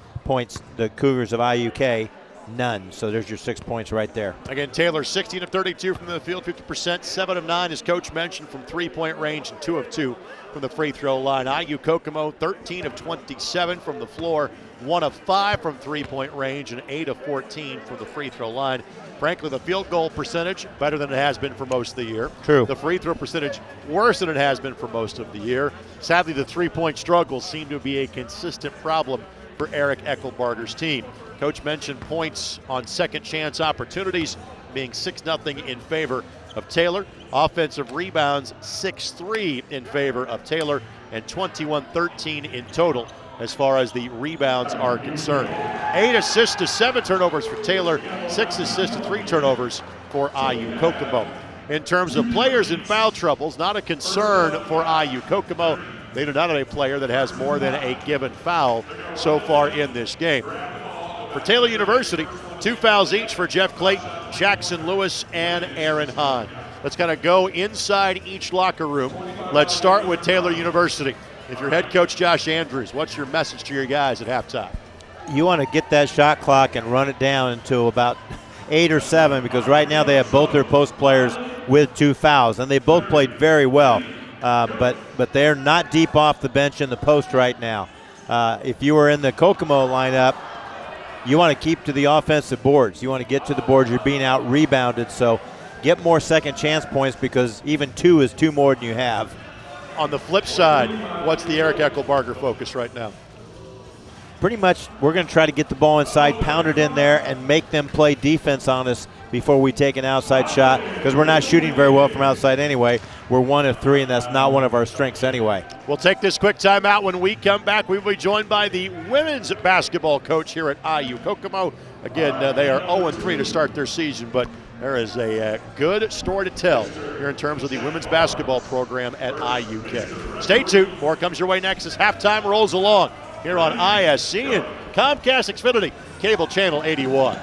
S6: The Cougars of IUK, none. So there's your 6 points right there.
S4: Again, Taylor 16 of 32 from the field, 50%, 7 of 9, as Coach mentioned, from three-point range, and 2 of 2 from the free throw line. IU Kokomo 13 of 27 from the floor, 1 of 5 from three-point range, and 8 of 14 from the free throw line. Frankly, the field goal percentage better than it has been for most of the year.
S6: True.
S4: The free throw percentage worse than it has been for most of the year. Sadly, the three-point struggles seem to be a consistent problem for Eric Eckelbarger's team. Coach mentioned points on second chance opportunities being 6-0 in favor of Taylor. Offensive rebounds 6-3 in favor of Taylor, and 21-13 in total as far as the rebounds are concerned. 8 assists to 7 turnovers for Taylor, 6 assists to 3 turnovers for IU Kokomo. In terms of players in foul troubles, not a concern for IU Kokomo. They do not have a player that has more than a given foul so far in this game. For Taylor University, 2 fouls each for Jeff Clayton, Jackson Lewis, and Aaron Hahn. Let's kind of go inside each locker room. Let's start with Taylor University. If you're head coach Josh Andrews, what's your message to your guys at halftime?
S6: You want to get that shot clock and run it down until about 8 or 7, because right now they have both their post players with 2 fouls, and they both played very well. But they're not deep off the bench in the post right now. If you were in the Kokomo lineup, you want to keep to the offensive boards. You want to get to the boards. You're being out rebounded, so get more second chance points, because even 2 is 2 more than you have.
S4: On the flip side, what's the Eric Eckelbarger focus right now?
S6: Pretty much we're going to try to get the ball inside, pound it in there, and make them play defense on us before we take an outside shot, because we're not shooting very well from outside anyway. We're 1 of 3, and that's not one of our strengths anyway.
S4: We'll take this quick timeout. When we come back, we will be joined by the women's basketball coach here at IU Kokomo. Again, they are 0-3 to start their season, but there is a good story to tell here in terms of the women's basketball program at IUK. Stay tuned. More comes your way next as halftime rolls along here on ISC and Comcast Xfinity, cable channel 81.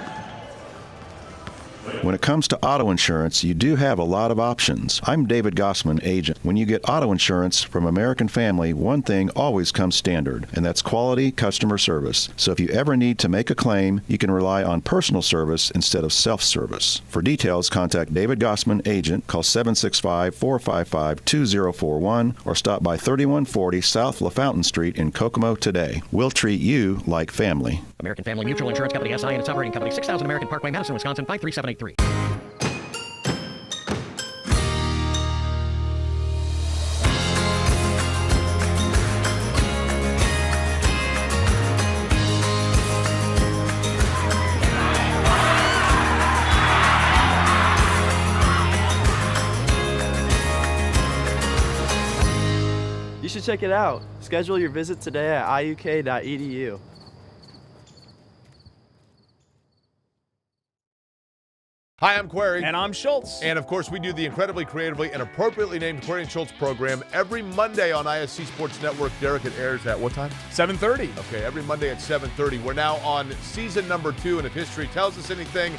S2: When it comes to auto insurance, you do have a lot of options. I'm David Gossman, agent. When you get auto insurance from American Family, one thing always comes standard, and that's quality customer service. So if you ever need to make a claim, you can rely on personal service instead of self-service. For details, contact David Gossman, agent. Call 765-455-2041 or stop by 3140 South LaFountain Street in Kokomo today. We'll treat you like family.
S3: American Family Mutual Insurance Company, SI, and its operating company, 6000 American Parkway, Madison, Wisconsin, 53783.
S7: should check it out. Schedule your visit today at iuk.edu.
S9: Hi, I'm Query.
S10: And I'm Schultz.
S9: And of course, we do the incredibly creatively and appropriately named Query and Schultz program every Monday on ISC Sports Network. Derek, it airs at what time?
S10: 7:30.
S9: Okay, every Monday at 7:30. We're now on season number 2, and if history tells us anything,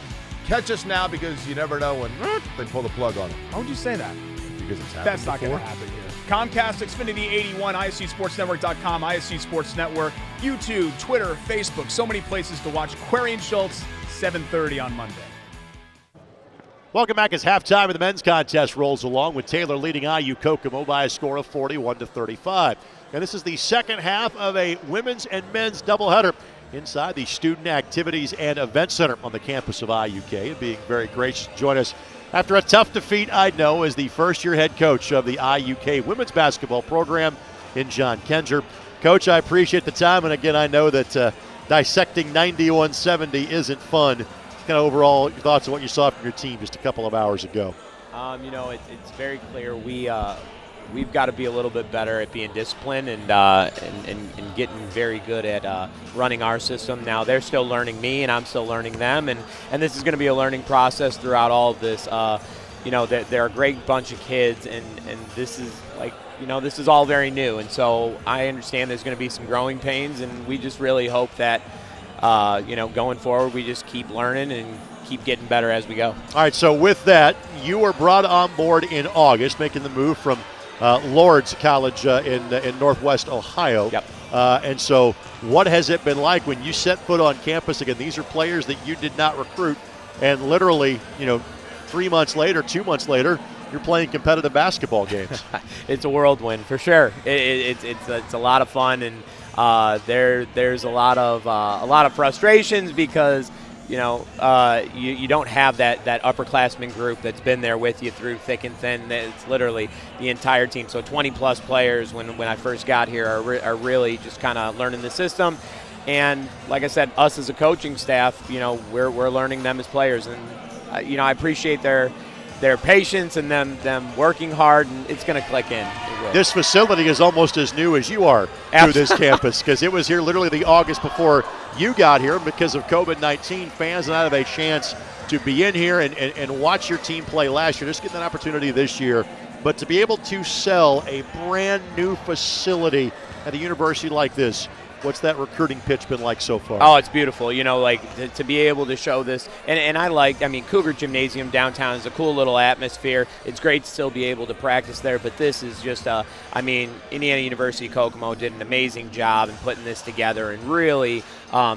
S9: catch us now because you never know when they pull the plug on it.
S10: Why would you say that?
S9: Because it's happened
S10: That's not going
S9: before.
S10: to happen here. Comcast, Xfinity 81, ISCSportsNetwork.com, ISC Sports Network, YouTube, Twitter, Facebook, so many places to watch Query and Schultz, 7:30 on Monday.
S4: Welcome back as halftime of the men's contest rolls along with Taylor leading IU-Kokomo by a score of 41-35. And this is the second half of a women's and men's doubleheader inside the Student Activities and Event Center on the campus of IUK. And being very gracious to join us after a tough defeat, I know, as the first-year head coach of the IUK women's basketball program in John Kenzer. Coach, I appreciate the time, and again, I know that dissecting 91-70 isn't fun. Kind of overall your thoughts on what you saw from your team just a couple of hours ago.
S11: It's very clear we've got to be a little bit better at being disciplined and getting very good at running our system. Now they're still learning me, and I'm still learning them, and this is going to be a learning process throughout all of this. They're a great bunch of kids, and this is this is all very new, and so I understand there's going to be some growing pains, and we just really hope that. Going forward, we just keep learning and keep getting better as we go.
S4: All right, so with that, you were brought on board in August, making the move from Lourdes College in Northwest Ohio.
S11: Yep.
S4: And so what has it been like when you set foot on campus again? These are players that you did not recruit, and literally, 3 months later, 2 months later, you're playing competitive basketball games.
S11: It's a whirlwind for sure. It's a lot of fun, and there's a lot of frustrations because you don't have that upperclassmen group that's been there with you through thick and thin. It's literally the entire team. So 20 plus players when I first got here are really just kind of learning the system. And like I said, us as a coaching staff, we're learning them as players, and I appreciate their patience and them working hard, and it's going to click in.
S4: This facility is almost as new as you are to this campus because it was here literally the August before you got here. Because of COVID-19, fans not have a chance to be in here and watch your team play last year. Just getting that opportunity this year. But to be able to sell a brand new facility at a university like this, what's that recruiting pitch been like so far?
S11: Oh, it's beautiful. To be able to show this. And Cougar Gymnasium downtown is a cool little atmosphere. It's great to still be able to practice there, but this is just, Indiana University-Kokomo did an amazing job in putting this together and really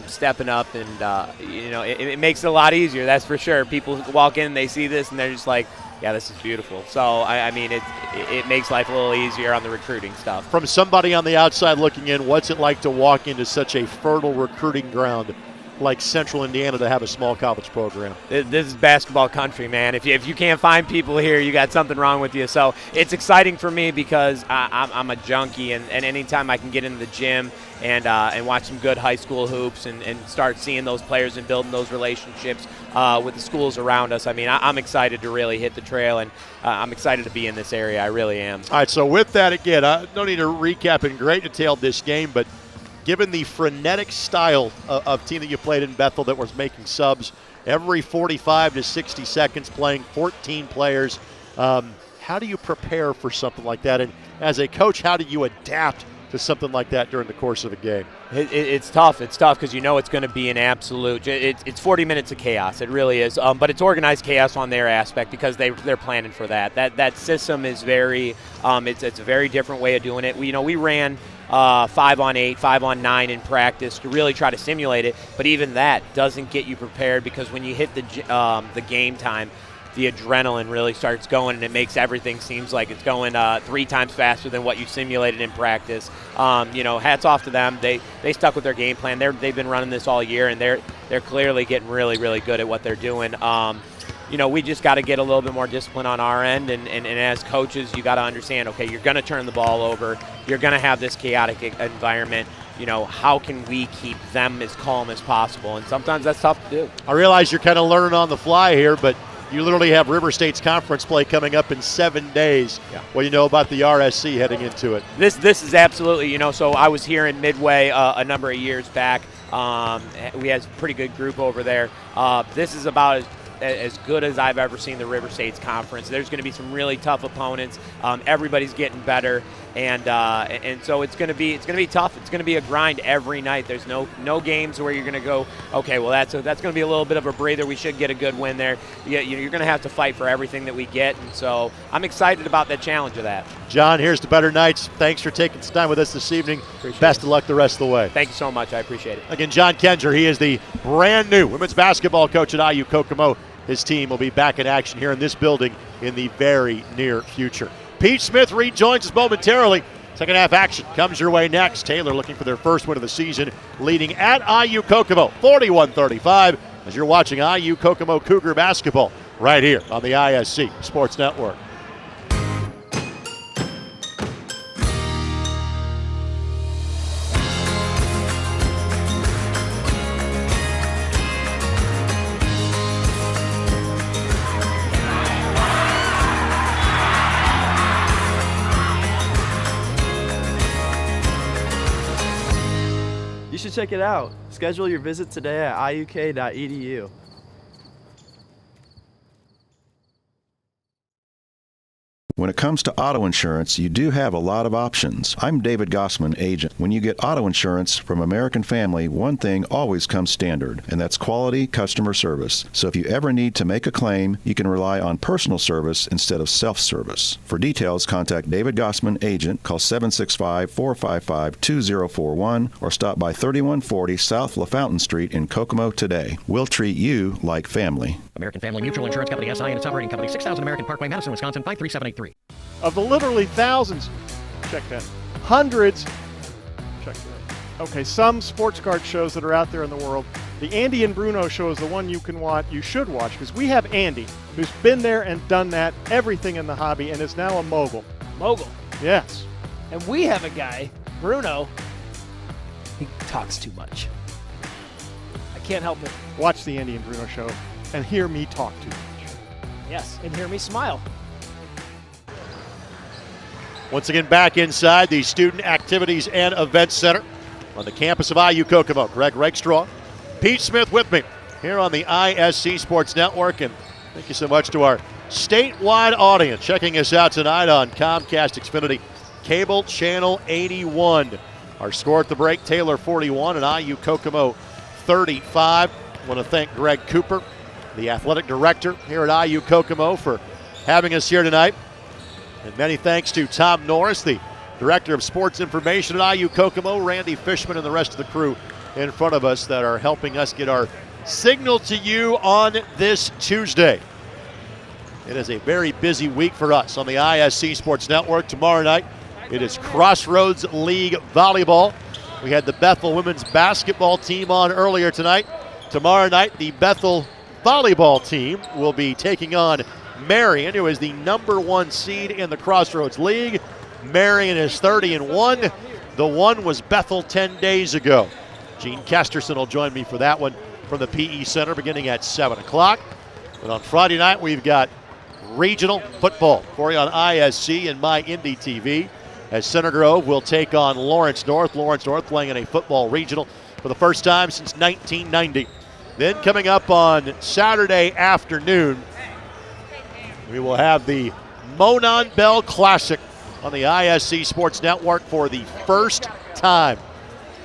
S11: stepping up. And, it makes it a lot easier, that's for sure. People walk in, they see this, and they're just like, yeah, this is beautiful. So, it makes life a little easier on the recruiting stuff.
S4: From somebody on the outside looking in, what's it like to walk into such a fertile recruiting ground like Central Indiana to have a small college program?
S11: This is basketball country, man. If you can't find people here, you got something wrong with you. So it's exciting for me because I'm a junkie, and anytime I can get into the gym and watch some good high school hoops and start seeing those players and building those relationships with the schools around us, I'm excited to really hit the trail, and I'm excited to be in this area. I really am.
S4: All right, so with that, again, I don't need to recap in great detail this game, but given the frenetic style of team that you played in Bethel that was making subs every 45 to 60 seconds, playing 14 players, how do you prepare for something like that? And as a coach, how do you adapt to something like that during the course of a game?
S11: It's tough. It's tough because it's going to be an absolute. It's 40 minutes of chaos. It really is. But it's organized chaos on their aspect because they're planning for that. That system is very. It's a very different way of doing it. We ran 5-on-8, 5-on-9 in practice to really try to simulate it. But even that doesn't get you prepared because when you hit the game time, the adrenaline really starts going, and it makes everything seems like it's going 3 times faster than what you simulated in practice. Hats off to them. They stuck with their game plan. They've been running this all year, and they're clearly getting really, really good at what they're doing. We just got to get a little bit more discipline on our end, and as coaches, you got to understand, okay, you're going to turn the ball over. You're going to have this chaotic environment. How can we keep them as calm as possible? And sometimes that's tough to do.
S4: I realize you're kind of learning on the fly here, but You literally have River State's conference play coming up in 7 days.
S11: Yeah.
S4: What do you know about the RSC heading into it?
S11: This is absolutely, so I was here in Midway a number of years back. We had a pretty good group over there. This is about as good as I've ever seen the River State's conference. There's going to be some really tough opponents. Everybody's getting better, and so it's going to be tough. It's going to be a grind every night. There's no games where you're going to go, okay, well that's going to be a little bit of a breather. We should get a good win there. You're going to have to fight for everything that we get, and so I'm excited about that challenge of that.
S4: John, here's to better nights. Thanks for taking some time with us this evening. Best of luck the rest of the way.
S11: Thank you so much. I appreciate it.
S4: Again, John Kenzer, he is the brand new women's basketball coach at IU-Kokomo. His team will be back in action here in this building in the very near future. Pete Smith rejoins us momentarily. Second half action comes your way next. Taylor looking for their first win of the season, leading at IU-Kokomo 41-35 as you're watching IU-Kokomo Cougar basketball right here on the ISC Sports Network.
S7: You should check it out. Schedule your visit today at iuk.edu.
S2: When it comes to auto insurance, you do have a lot of options. I'm David Gossman, agent. When you get auto insurance from American Family, one thing always comes standard, and that's quality customer service. So if you ever need to make a claim, you can rely on personal service instead of self-service. For details, contact David Gossman, agent. Call 765-455-2041 or stop by 3140 South LaFountain Street in Kokomo today. We'll treat you like family.
S3: American Family Mutual Insurance Company, SI, and its operating company, 6000 American Parkway, Madison, Wisconsin, 53783.
S5: Of the literally thousands, check that, hundreds, check that. Okay, some sports card shows that are out there in the world. The Andy and Bruno show is the one you should watch, because we have Andy, who's been there and done that, everything in the hobby, and is now a mogul.
S12: Mogul?
S5: Yes.
S12: And we have a guy, Bruno, he talks too much. I can't help it.
S5: Watch the Andy and Bruno show and hear me talk too much.
S12: Yes, and hear me smile.
S4: Once again, back inside the Student Activities and Events Center on the campus of IU-Kokomo. Greg Rakestraw, Pete Smith with me here on the ISC Sports Network. And thank you so much to our statewide audience checking us out tonight on Comcast Xfinity Cable Channel 81. Our score at the break, Taylor 41 and IU-Kokomo 35. I want to thank Greg Cooper, the athletic director here at IU-Kokomo, for having us here tonight. And many thanks to Tom Norris, the Director of Sports Information at IU-Kokomo, Randy Fishman, and the rest of the crew in front of us that are helping us get our signal to you on this Tuesday. It is a very busy week for us on the ISC Sports Network. Tomorrow night, it is Crossroads League Volleyball. We had the Bethel women's basketball team on earlier tonight. Tomorrow night, the Bethel volleyball team will be taking on Marion, who is the #1 seed in the Crossroads League. Marion is 30-1. The one was Bethel 10 days ago. Gene Kesterson will join me for that one from the PE Center beginning at 7 o'clock. And on Friday night, we've got regional football for you on ISC and My Indy TV as Center Grove will take on Lawrence North. Lawrence North playing in a football regional for the first time since 1990. Then coming up on Saturday afternoon, we will have the Monon Bell Classic on the ISC Sports Network for the first time.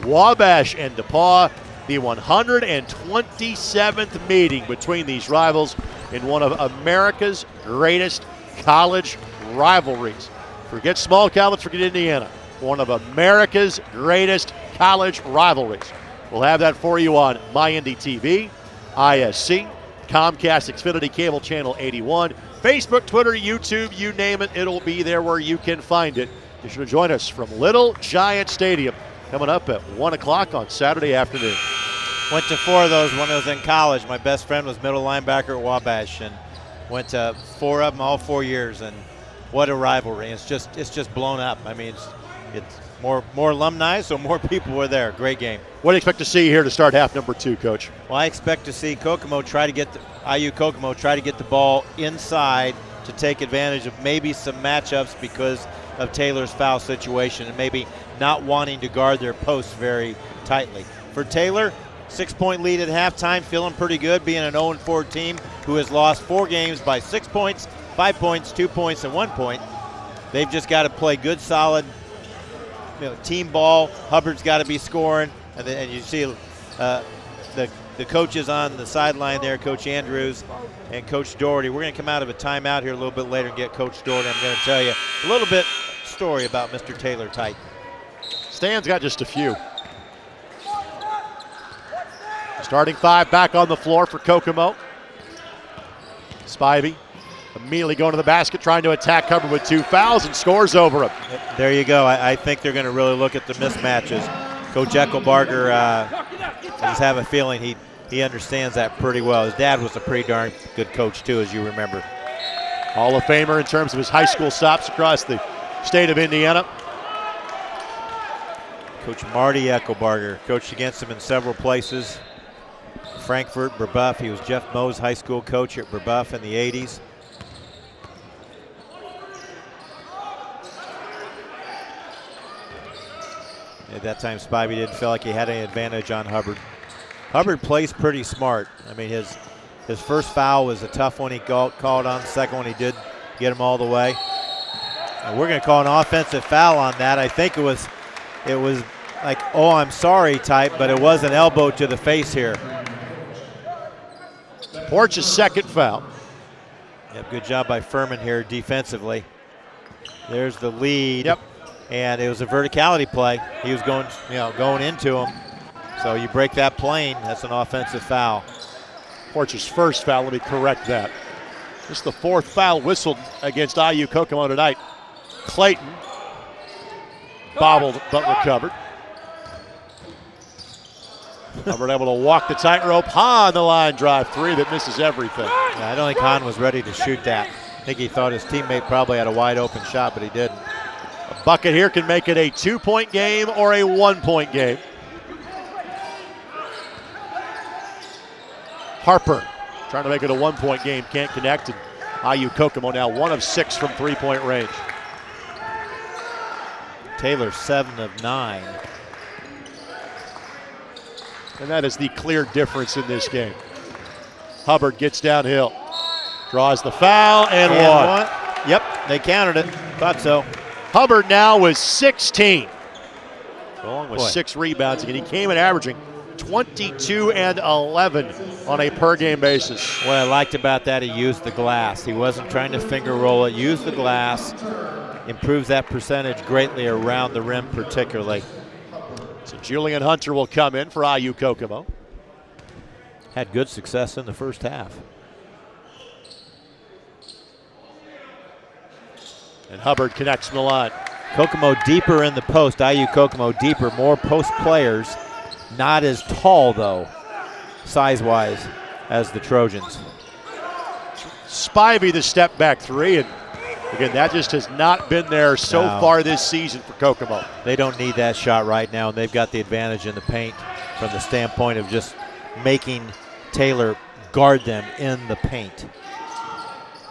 S4: Wabash and DePaul, the 127th meeting between these rivals in one of America's greatest college rivalries. Forget small college, forget Indiana. One of America's greatest college rivalries. We'll have that for you on My Indy TV, ISC, Comcast Xfinity Cable Channel 81, Facebook, Twitter, YouTube, you name it, it'll be there where you can find it. You should join us from Little Giant Stadium coming up at 1 o'clock on Saturday afternoon.
S6: Went to 4 of those when I was in college. My best friend was middle linebacker at Wabash, and went to 4 of them all 4 years. And what a rivalry! It's just blown up. I mean, it's More alumni, so more people were there. Great game.
S4: What do you expect to see here to start half number 2, Coach?
S6: Well, I expect to see Kokomo try to get IU Kokomo try to get the ball inside to take advantage of maybe some matchups because of Taylor's foul situation and maybe not wanting to guard their posts very tightly. For Taylor, 6-point lead at halftime, feeling pretty good, being an 0-4 team who has lost 4 games by 6 points, 5 points, 2 points, and 1 point. They've just got to play good, solid team ball. Hubbard's got to be scoring, and you see the coaches on the sideline there, Coach Andrews and Coach Doherty. We're going to come out of a timeout here a little bit later and get Coach Doherty. I'm going to tell you a little bit story about Mr. Taylor Tight.
S4: Stan's got just a few. Starting 5 back on the floor for Kokomo. Spivey immediately going to the basket, trying to attack Hubbard with 2 fouls and scores over him.
S6: There you go. I think they're going to really look at the mismatches. Coach Eckelbarger, I just have a feeling he understands that pretty well. His dad was a pretty darn good coach too, as you remember.
S4: Hall of Famer in terms of his high school stops across the state of Indiana.
S6: Coach Marty Eckelbarger coached against him in several places. Frankfurt, Brebeuf. He was Jeff Moe's high school coach at Brebeuf in the 80s. At that time, Spivey didn't feel like he had any advantage on Hubbard. Hubbard plays pretty smart. I mean, his first foul was a tough one he called on. The second one he did get him all the way. And we're going to call an offensive foul on that. I think it was like, oh, I'm sorry type, but it was an elbow to the face here.
S4: Porch's second foul.
S6: Yep, good job by Furman here defensively. There's the lead.
S4: Yep.
S6: And it was a verticality play. He was going into him. So you break that plane, that's an offensive foul.
S4: Porch's first foul, let me correct that. This is the 4th foul whistled against IU Kokomo tonight. Clayton bobbled but recovered. Hubbard able to walk the tightrope. Hahn the line drive 3 that misses everything.
S6: Yeah, I don't think Hahn was ready to shoot that. I think he thought his teammate probably had a wide open shot, but he didn't.
S4: A bucket here can make it a 2-point game or a 1-point game. Harper trying to make it a 1-point game, can't connect. And IU Kokomo now 1 of 6 from 3-point range.
S6: Taylor 7 of 9.
S4: And that is the clear difference in this game. Hubbard gets downhill, draws the foul, and one.
S6: Yep, they counted it. Thought so.
S4: Hubbard now with 16.
S6: Along
S4: with 6 rebounds, and he came in averaging 22 and 11 on a per game basis.
S6: What I liked about that, he used the glass. He wasn't trying to finger roll it, used the glass. Improves that percentage greatly around the rim particularly.
S4: So Julian Hunter will come in for IU Kokomo.
S6: Had good success in the first half.
S4: And Hubbard connects from the line.
S6: Kokomo deeper in the post. IU Kokomo deeper, more post players. Not as tall, though, size-wise, as the Trojans.
S4: Spivey the step back 3, and again, that just has not been there so far this season for Kokomo.
S6: They don't need that shot right now, and they've got the advantage in the paint from the standpoint of just making Taylor guard them in the paint.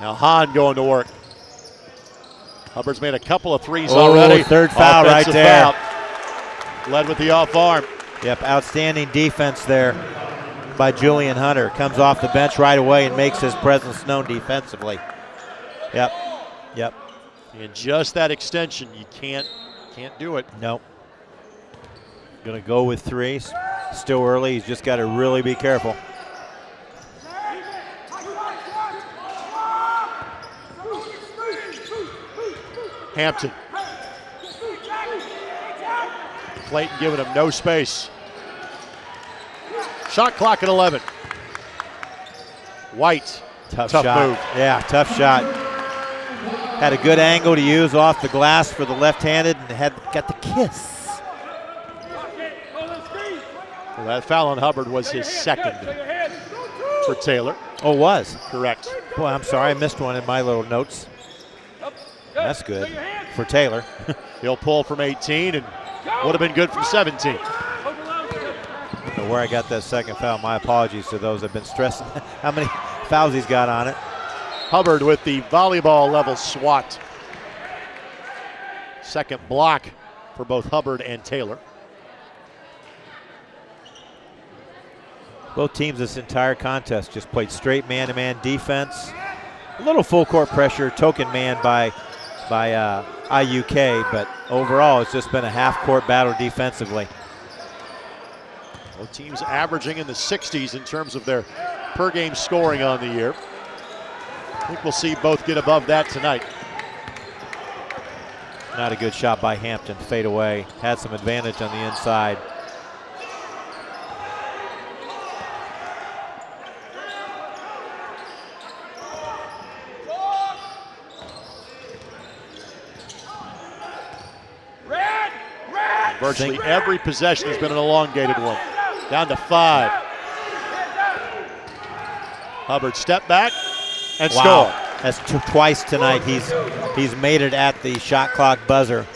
S4: Now Hahn going to work. Hubbard's made a couple of threes already.
S6: Third foul right there.
S4: Foul. Led with the off arm.
S6: Yep, outstanding defense there by Julian Hunter. Comes off the bench right away and makes his presence known defensively. Yep.
S4: And just that extension, you can't do it.
S6: Nope. Gonna go with 3. Still early. He's just got to really be careful.
S4: Hampton. Clayton giving him no space. Shot clock at 11. White.
S6: Tough
S4: shot. Move.
S6: Yeah, tough shot. Had a good angle to use off the glass for the left-handed and got the kiss.
S4: Well, that foul on Hubbard was his second for Taylor.
S6: Oh, it was?
S4: Correct.
S6: Boy, I'm sorry. I missed one in my little notes. That's good for Taylor.
S4: He'll pull from 18 and would have been good from 17.
S6: So where I got that second foul, my apologies to those that have been stressing how many fouls he's got on it.
S4: Hubbard with the volleyball level swat. Second block for both Hubbard and Taylor.
S6: Both teams this entire contest just played straight man-to-man defense. A little full court pressure, token man by IUK, but overall it's just been a half court battle defensively.
S4: Both teams averaging in the 60s in terms of their per game scoring on the year. I think we'll see both get above that tonight.
S6: Not a good shot by Hampton, fade away. Had some advantage on the inside.
S4: Virtually every possession has been an elongated one. Down to 5. Hubbard step back and score.
S6: That's twice tonight. He's made it at the shot clock buzzer.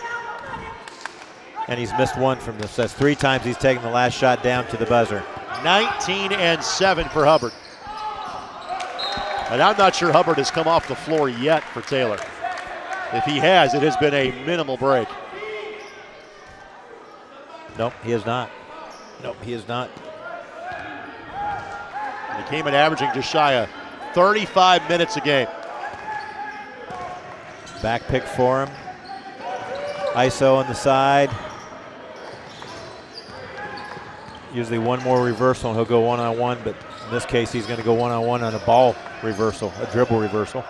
S6: And he's missed one from this. That's 3 times he's taken the last shot down to the buzzer.
S4: 19-7 for Hubbard. And I'm not sure Hubbard has come off the floor yet for Taylor. If he has, it has been a minimal break.
S6: Nope, he is not. Nope, he is not.
S4: He came in averaging just shy of 35 minutes a game.
S6: Back pick for him. ISO on the side. Usually one more reversal and he'll go one-on-one, but in this case he's going to go one-on-one on a ball reversal, a dribble reversal.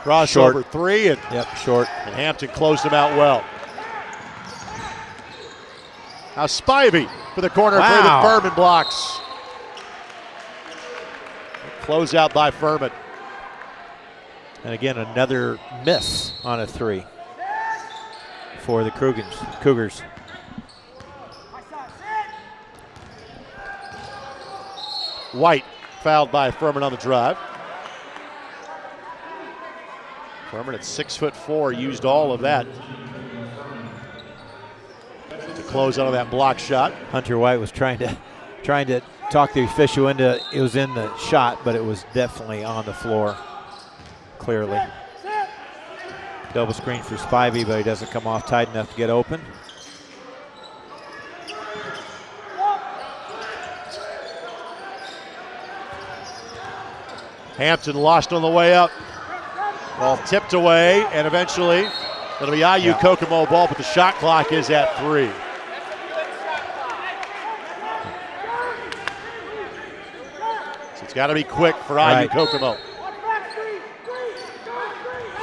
S4: Crossover 3 and
S6: short.
S4: And Hampton closed him out well. Now Spivey for the corner three that Furman blocks. Close out by Furman.
S6: And again, another miss on a 3 for the Cougars.
S4: White fouled by Furman on the drive. Furman at 6'4" used all of that to close out of that block shot.
S6: Hunter White was trying to talk the official into it was in the shot, but it was definitely on the floor, clearly. Double screen for Spivey, but he doesn't come off tight enough to get open.
S4: Hampton lost on the way up. Ball tipped away, and eventually it'll be IU-Kokomo ball, but the shot clock is at 3. So it's got to be quick for IU-Kokomo.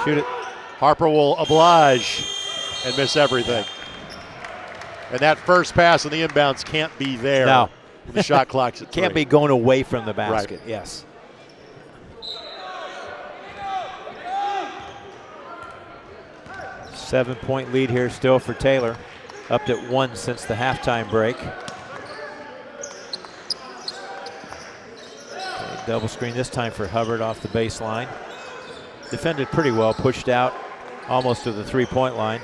S6: Shoot it.
S4: Harper will oblige and miss everything. And that first pass on the inbounds can't be there.
S6: No.
S4: The shot clock's at 3.
S6: Can't be going away from the basket,
S4: right.
S6: Yes. Seven-point lead here still for Taylor. Up at 1 since the halftime break. Okay, double screen this time for Hubbard off the baseline. Defended pretty well, pushed out almost to the 3-point line.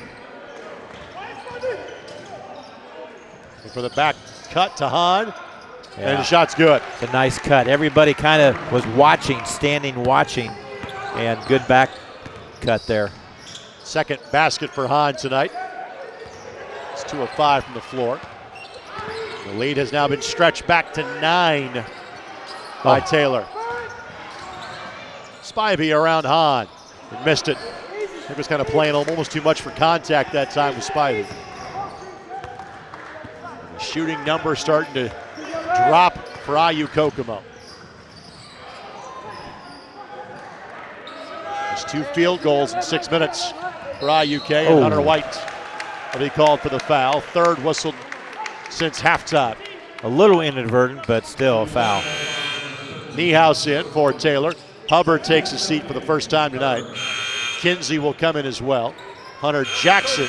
S4: And for the back cut to Hahn, and the shot's good.
S6: It's a nice cut. Everybody kind of was watching, standing watching, and good back cut there.
S4: Second basket for Hahn tonight. It's 2 of 5 from the floor. The lead has now been stretched back to 9 by Taylor. Spivey around Hahn and missed it. He was kind of playing almost too much for contact that time with Spivey. The shooting number starting to drop for IU-Kokomo. There's 2 field goals in 6 minutes for IUK, and Hunter White will be called for the foul. Third whistled since halftime.
S6: A little inadvertent, but still a foul.
S4: Niehaus in for Taylor. Hubbard takes a seat for the first time tonight. Kinsey will come in as well. Hunter Jackson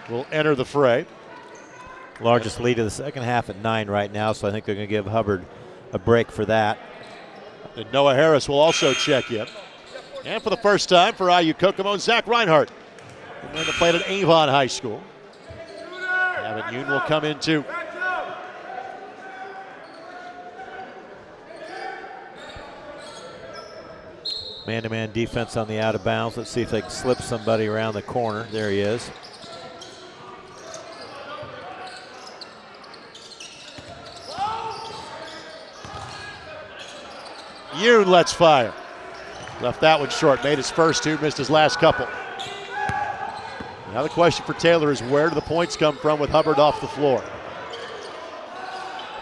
S4: will enter the fray.
S6: Largest lead of the second half at 9 right now, so I think they're going to give Hubbard a break for that.
S4: And Noah Harris will also check in. And for the first time for IU Kokomo, Zach Reinhardt. Going to play at Avon High School. Gavin Yoon will come in too.
S6: Man-to-man defense on the out of bounds. Let's see if they can slip somebody around the corner. There he is.
S4: Yoon lets fire. Left that one short. Made his first two, missed his last couple. Now the question for Taylor is, where do the points come from with Hubbard off the floor?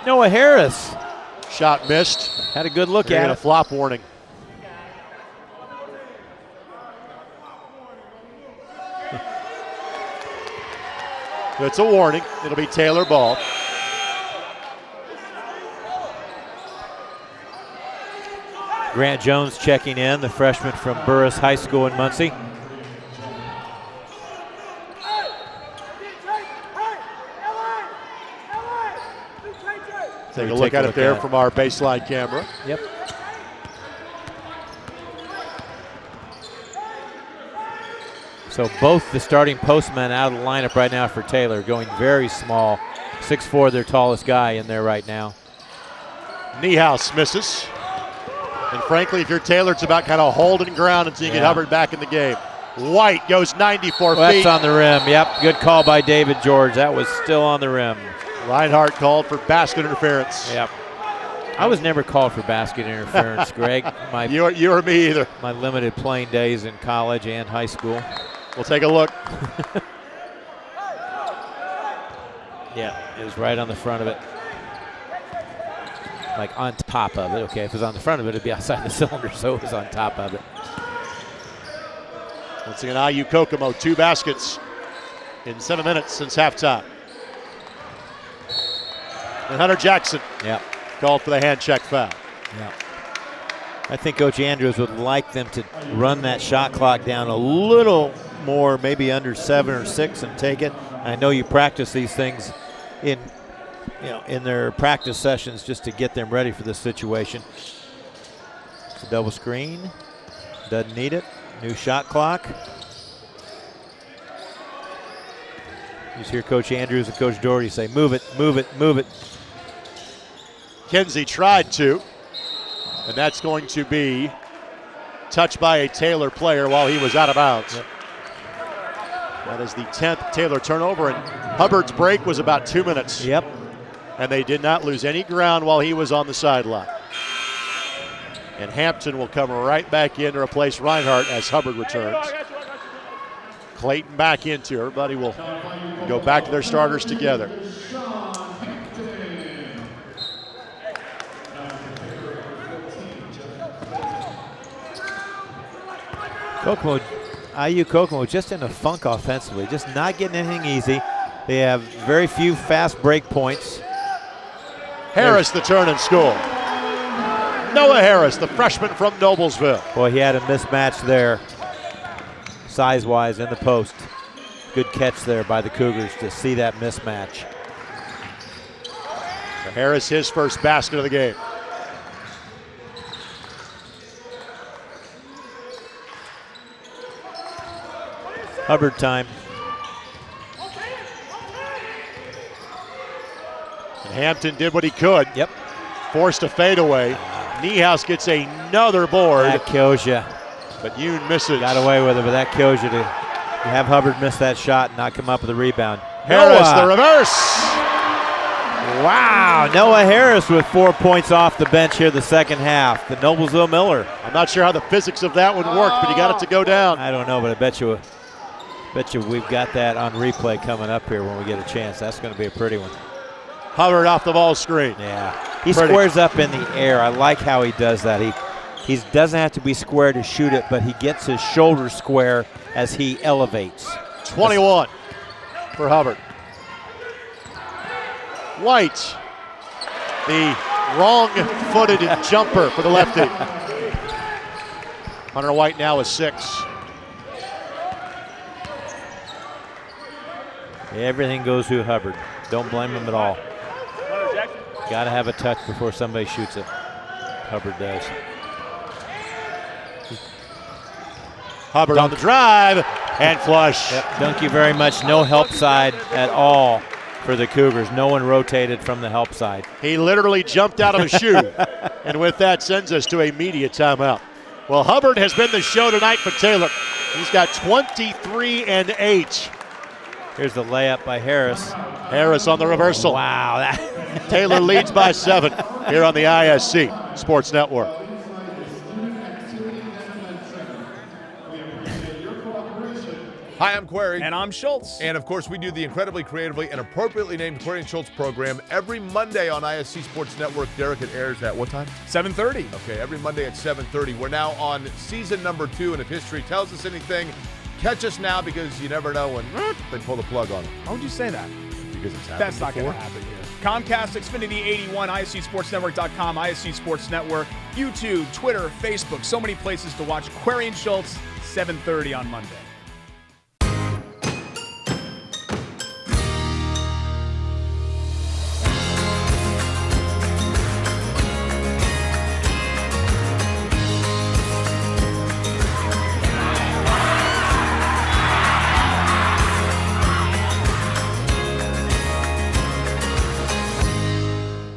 S6: Noah Harris.
S4: Shot missed.
S6: Had a good look
S4: They're
S6: at
S4: in
S6: it.
S4: A flop warning. It's a warning. It'll be Taylor ball.
S6: Grant Jones checking in, the freshman from Burris High School in Muncie.
S4: Take a look at it there from our baseline camera.
S6: Yep. So both the starting postmen out of the lineup right now for Taylor, going very small. 6'4", their tallest guy in there right now.
S4: Niehaus misses. And frankly, if you're Taylor, it's about kind of holding ground until you get Hubbard back in the game. White goes 94 feet.
S6: That's on the rim. Yep, good call by David George. That was still on the rim.
S4: Reinhardt called for basket interference.
S6: Yep. I was never called for basket interference, Greg.
S4: You or me either.
S6: My limited playing days in college and high school.
S4: We'll take a look.
S6: Yeah, it was right on the front of it. Like on top of it. Okay, if it was on the front of it, it'd be outside the cylinder, so it was on top of it.
S4: Once again, IU Kokomo, 2 baskets in 7 minutes since halftime. And Hunter Jackson called for the hand check foul.
S6: Yeah. I think Coach Andrews would like them to run that shot clock down a little more, maybe under 7 or 6, and take it. I know you practice these things in their practice sessions just to get them ready for this situation. It's a double screen. Doesn't need it. New shot clock. You just hear Coach Andrews and Coach Doherty say, move it, move it, move it.
S4: Kenzie tried to, and that's going to be touched by a Taylor player while he was out of bounds.
S6: Yep.
S4: That is the 10th Taylor turnover, and Hubbard's break was about 2 minutes.
S6: Yep.
S4: And they did not lose any ground while he was on the sideline. And Hampton will come right back in to replace Reinhardt as Hubbard returns. Clayton back into. Everybody will go back to their starters together.
S6: IU Kokomo just in a funk offensively, just not getting anything easy. They have very few fast break points.
S4: Harris the turn and score. Noah Harris, the freshman from Noblesville.
S6: Boy, he had a mismatch there, size-wise in the post. Good catch there by the Cougars to see that mismatch.
S4: Harris, his first basket of the game.
S6: Hubbard time.
S4: And Hampton did what he could.
S6: Yep.
S4: Forced a fadeaway. Niehaus gets another board.
S6: That kills you.
S4: But Yoon misses.
S6: Got away with it, but that kills you to have Hubbard miss that shot and not come up with a rebound.
S4: Harris, the reverse.
S6: Wow, Noah Harris with 4 points off the bench here the second half. The Noblesville Miller.
S4: I'm not sure how the physics of that would work, but he got it to go down.
S6: I don't know, but I bet you we've got that on replay coming up here when we get a chance. That's going to be a pretty one.
S4: Hubbard off the ball screen.
S6: Yeah, he squares up in the air. I like how he does that. He doesn't have to be square to shoot it, but he gets his shoulder square as he elevates.
S4: 21 for Hubbard. White, the wrong-footed jumper for the lefty. Hunter White now is 6.
S6: Everything goes through Hubbard. Don't blame him at all. Got to have a touch before somebody shoots it. Hubbard does.
S4: Hubbard on the drive and flush.
S6: Yep. Thank you very much. No help side at all for the Cougars. No one rotated from the help side.
S4: He literally jumped out of a shoe, and with that sends us to a media timeout. Well, Hubbard has been the show tonight for Taylor. He's got 23 and 8.
S6: Here's the layup by Harris.
S4: Harris on the reversal.
S6: Wow.
S4: Taylor leads by 7 here on the ISC Sports Network.
S9: Hi, I'm Query.
S10: And I'm Schultz.
S9: And of course, we do the incredibly creatively and appropriately named Query and Schultz program every Monday on ISC Sports Network. Derek, it airs at what time?
S10: 7:30.
S9: Okay, every Monday at 7:30. We're now on season number 2, and if history tells us anything, catch us now because you never know when they pull the plug on it.
S10: How would you say that?
S9: Because it's happened
S10: That's not going
S9: before.
S10: to happen here. Comcast, Xfinity 81, ISCSportsNetwork.com, ISC Sports Network, YouTube, Twitter, Facebook, so many places to watch Query and Schultz, 7:30 on Monday.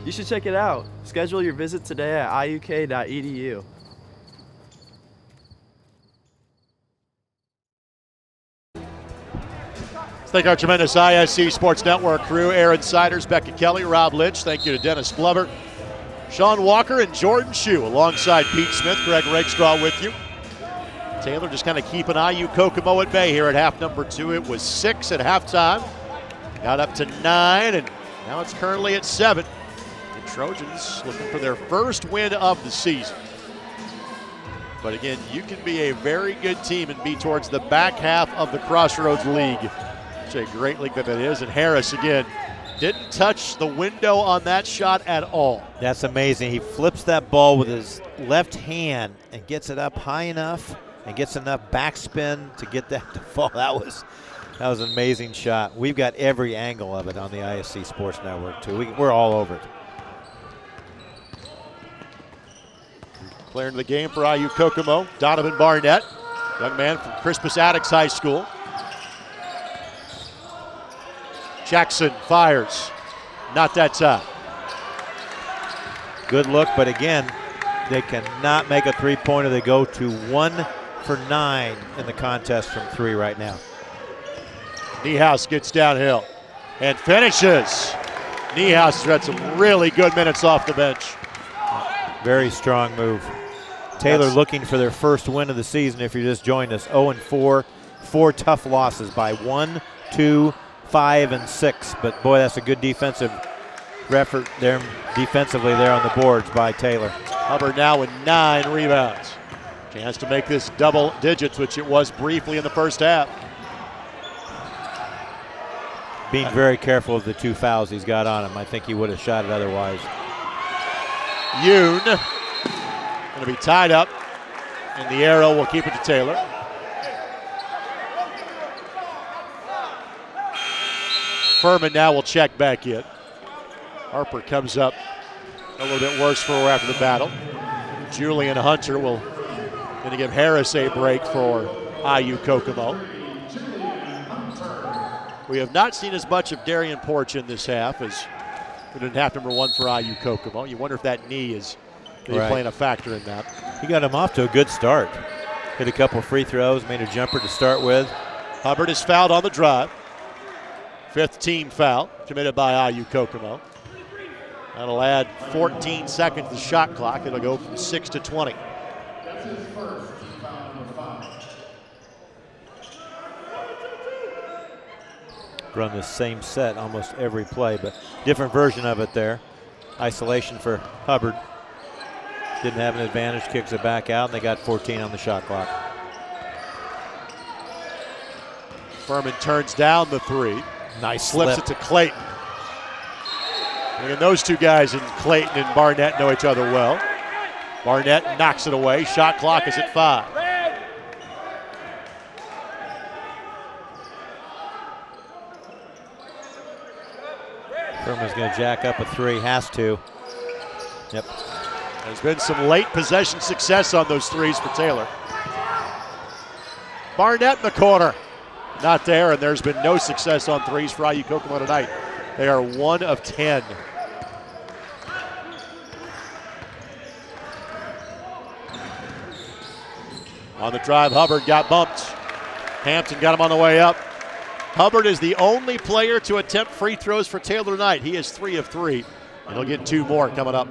S7: You should check it out. Schedule your visit today at iuk.edu.
S4: Thank our tremendous ISC Sports Network crew, Aaron Siders, Becca Kelly, Rob Lynch. Thank you to Dennis Glover, Sean Walker, and Jordan Shue, alongside Pete Smith, Greg Rakestraw with you. Taylor just kind of keeping IU-Kokomo at bay here at half number 2. It was 6 at halftime. Got up to 9, and now it's currently at 7. The Trojans looking for their first win of the season. But again, you can be a very good team and be towards the back half of the Crossroads League. It's a great league that it is. And Harris, again, didn't touch the window on that shot at all.
S6: That's amazing. He flips that ball with his left hand and gets it up high enough and gets enough backspin to get that to fall. That was an amazing shot. We've got every angle of it on the ISC Sports Network, too. We're all over it.
S4: Player in the game for IU-Kokomo, Donovan Barnett, young man from Crispus Attucks High School. Jackson fires, not that time.
S6: Good look, but again, they cannot make a three-pointer. They go to 1 for 9 in the contest from 3 right now.
S4: Niehaus gets downhill and finishes. Niehaus has had some really good minutes off the bench.
S6: Very strong move. Taylor looking for their first win of the season if you just joined us. 0-4, 4 tough losses by 1, 2, 5, and 6. But boy, that's a good defensive effort there defensively there on the boards by Taylor.
S4: Hubbard now with 9 rebounds. Chance to make this double digits, which it was briefly in the first half.
S6: Being very careful of the 2 fouls he's got on him. I think he would have shot it otherwise.
S4: Yoon going to be tied up, and the arrow will keep it to Taylor. Furman now will check back in. Harper comes up a little bit worse for her after the battle. Julian Hunter will going to give Harris a break for IU-Kokomo. We have not seen as much of Darian Porch in this half as we did in half number 1 for IU-Kokomo. You wonder if that knee is playing a factor in that.
S6: He got him off to a good start. Hit a couple free throws, made a jumper to start with.
S4: Hubbard is fouled on the drive. 5th team foul committed by IU-Kokomo. That'll add 14 seconds to the shot clock. It'll go from 6 to 20.
S6: Run the same set almost every play, but different version of it there. Isolation for Hubbard. Didn't have an advantage, kicks it back out, and they got 14 on the shot clock.
S4: Furman turns down the 3.
S6: Nice
S4: slips
S6: slip.
S4: it to Clayton. And those two guys in Clayton and Barnett know each other well. Barnett knocks it away. Shot clock is at 5.
S6: Furman's going to jack up a 3, has to. Yep.
S4: There's been some late possession success on those 3s for Taylor. Barnett in the corner. Not there, and there's been no success on threes for IU-Kokomo tonight. They are 1 of 10. On the drive, Hubbard got bumped. Hampton got him on the way up. Hubbard is the only player to attempt free throws for Taylor tonight. He is 3 of 3, and he'll get 2 more coming up.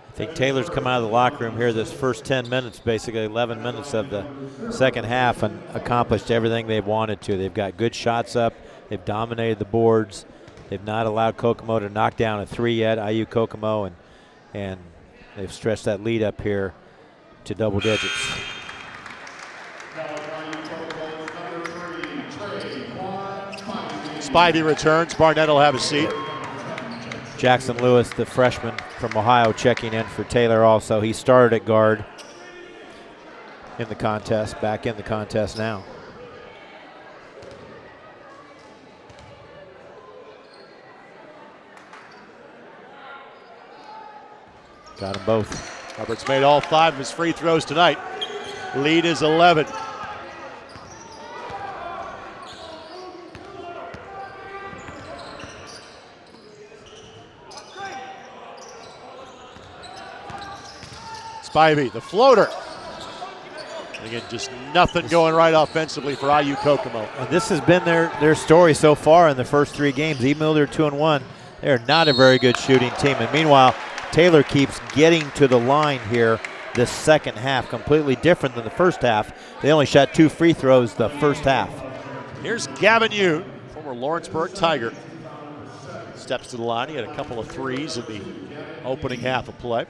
S6: I think Taylor's come out of the locker room here this first 10 minutes, basically 11 minutes of the second half, and accomplished everything they've wanted to. They've got good shots up. They've dominated the boards. They've not allowed Kokomo to knock down a 3 yet, IU-Kokomo, and they've stretched that lead up here to double digits.
S4: Spivey returns. Barnett will have a seat.
S6: Jackson Lewis, the freshman from Ohio, checking in for Taylor also. He started at guard in the contest, back in the contest now. Got them both.
S4: Hubbard's made all 5 of his free throws tonight. Lead is 11. Spivey, the floater. Again, just nothing going right offensively for IU-Kokomo.
S6: And this has been their story so far in the first 3 games. Even though they're 2-1, they're not a very good shooting team. And meanwhile, Taylor keeps getting to the line here this second half, completely different than the first half. They only shot 2 free throws the first half.
S4: Here's Gavin Yoon, former Lawrenceburg Tiger. Steps to the line. He had a couple of threes in the opening half of play.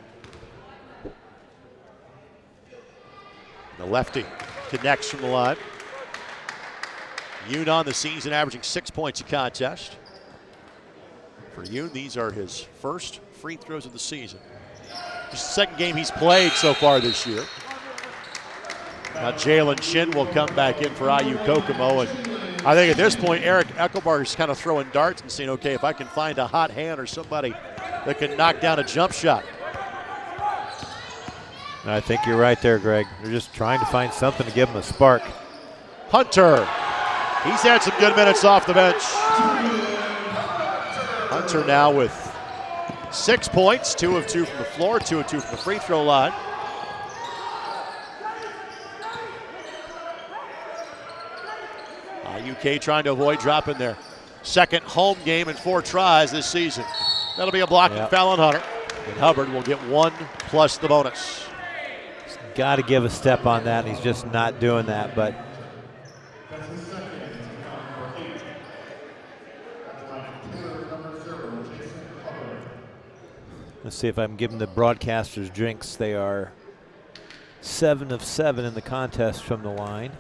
S4: The lefty connects from the line. Yoon on the season, averaging 6 points a contest. For Yoon, these are his first free throws of the season. This is the second game he's played so far this year. Now Jalen Shin will come back in for IU-Kokomo, and I think at this point Eric Eckelbarger is kind of throwing darts and saying, okay, if I can find a hot hand or somebody that can knock down a jump shot.
S6: I think you're right there, Greg. They're just trying to find something to give him a spark.
S4: Hunter, he's had some good minutes off the bench. Hunter now with 6 points, 2 of 2 from the floor, 2 of 2 from the free throw line. UK trying to avoid dropping their second home game in 4 tries this season. That'll be a blocking foul on Hunter. And Hubbard will get 1 plus the bonus.
S6: He's got to give a step on that, and he's just not doing that. But let's see if I'm giving the broadcasters drinks. They are 7 of 7 in the contest from the line,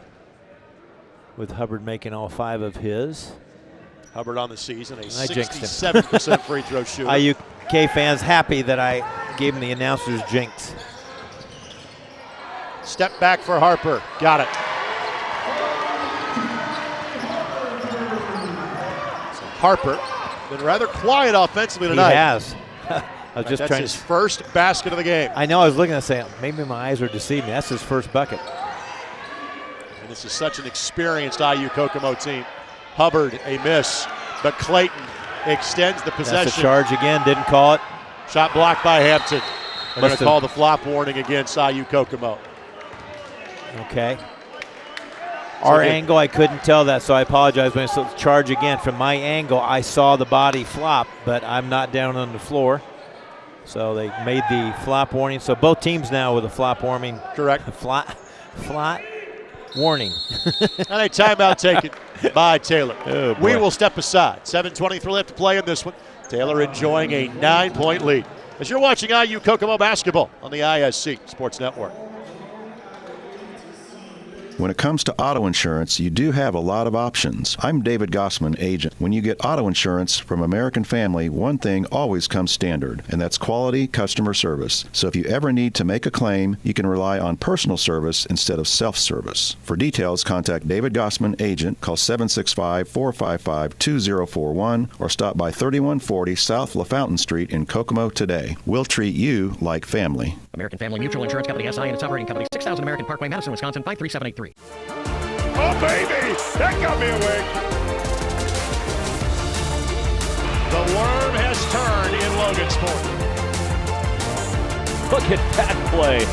S6: with Hubbard making all 5 of his.
S4: Hubbard on the season, a 67% free throw shooter.
S6: IUK fans happy that I gave him the announcer's jinx.
S4: Step back for Harper, got it. So Harper been rather quiet offensively tonight.
S6: He has. I was just
S4: that's
S6: trying
S4: his first basket of the game.
S6: I know, I was looking at saying, maybe my eyes are deceiving me. That's his first bucket.
S4: And this is such an experienced IU-Kokomo team. Hubbard, a miss, but Clayton extends the possession.
S6: That's a charge again, didn't call it.
S4: Shot blocked by Hampton. They're going to call the flop warning against IU-Kokomo.
S6: Okay. Our angle, I couldn't tell that, so I apologize when it's charge again. From my angle, I saw the body flop, but I'm not down on the floor. So they made the flop warning. So both teams now with a flop warning.
S4: Correct.
S6: Flat warning.
S4: And a timeout taken by Taylor.
S6: Oh, boy.
S4: We will step aside. 7:23 left to play in this one. Taylor enjoying a 9-point lead. As you're watching IU-Kokomo basketball on the ISC Sports Network.
S2: When it comes to auto insurance, you do have a lot of options. I'm David Gossman, agent. When you get auto insurance from American Family, one thing always comes standard, and that's quality customer service. So if you ever need to make a claim, you can rely on personal service instead of self-service. For details, contact David Gossman, agent. Call 765-455-2041 or stop by 3140 South LaFountain Street in Kokomo today. We'll treat you like family.
S3: American Family Mutual Insurance Company, SI, and its operating company, 6000 American Parkway, Madison, Wisconsin, 53783.
S8: Oh, baby! That got me awake!
S4: The worm has turned in Logansport.
S13: Look at that play.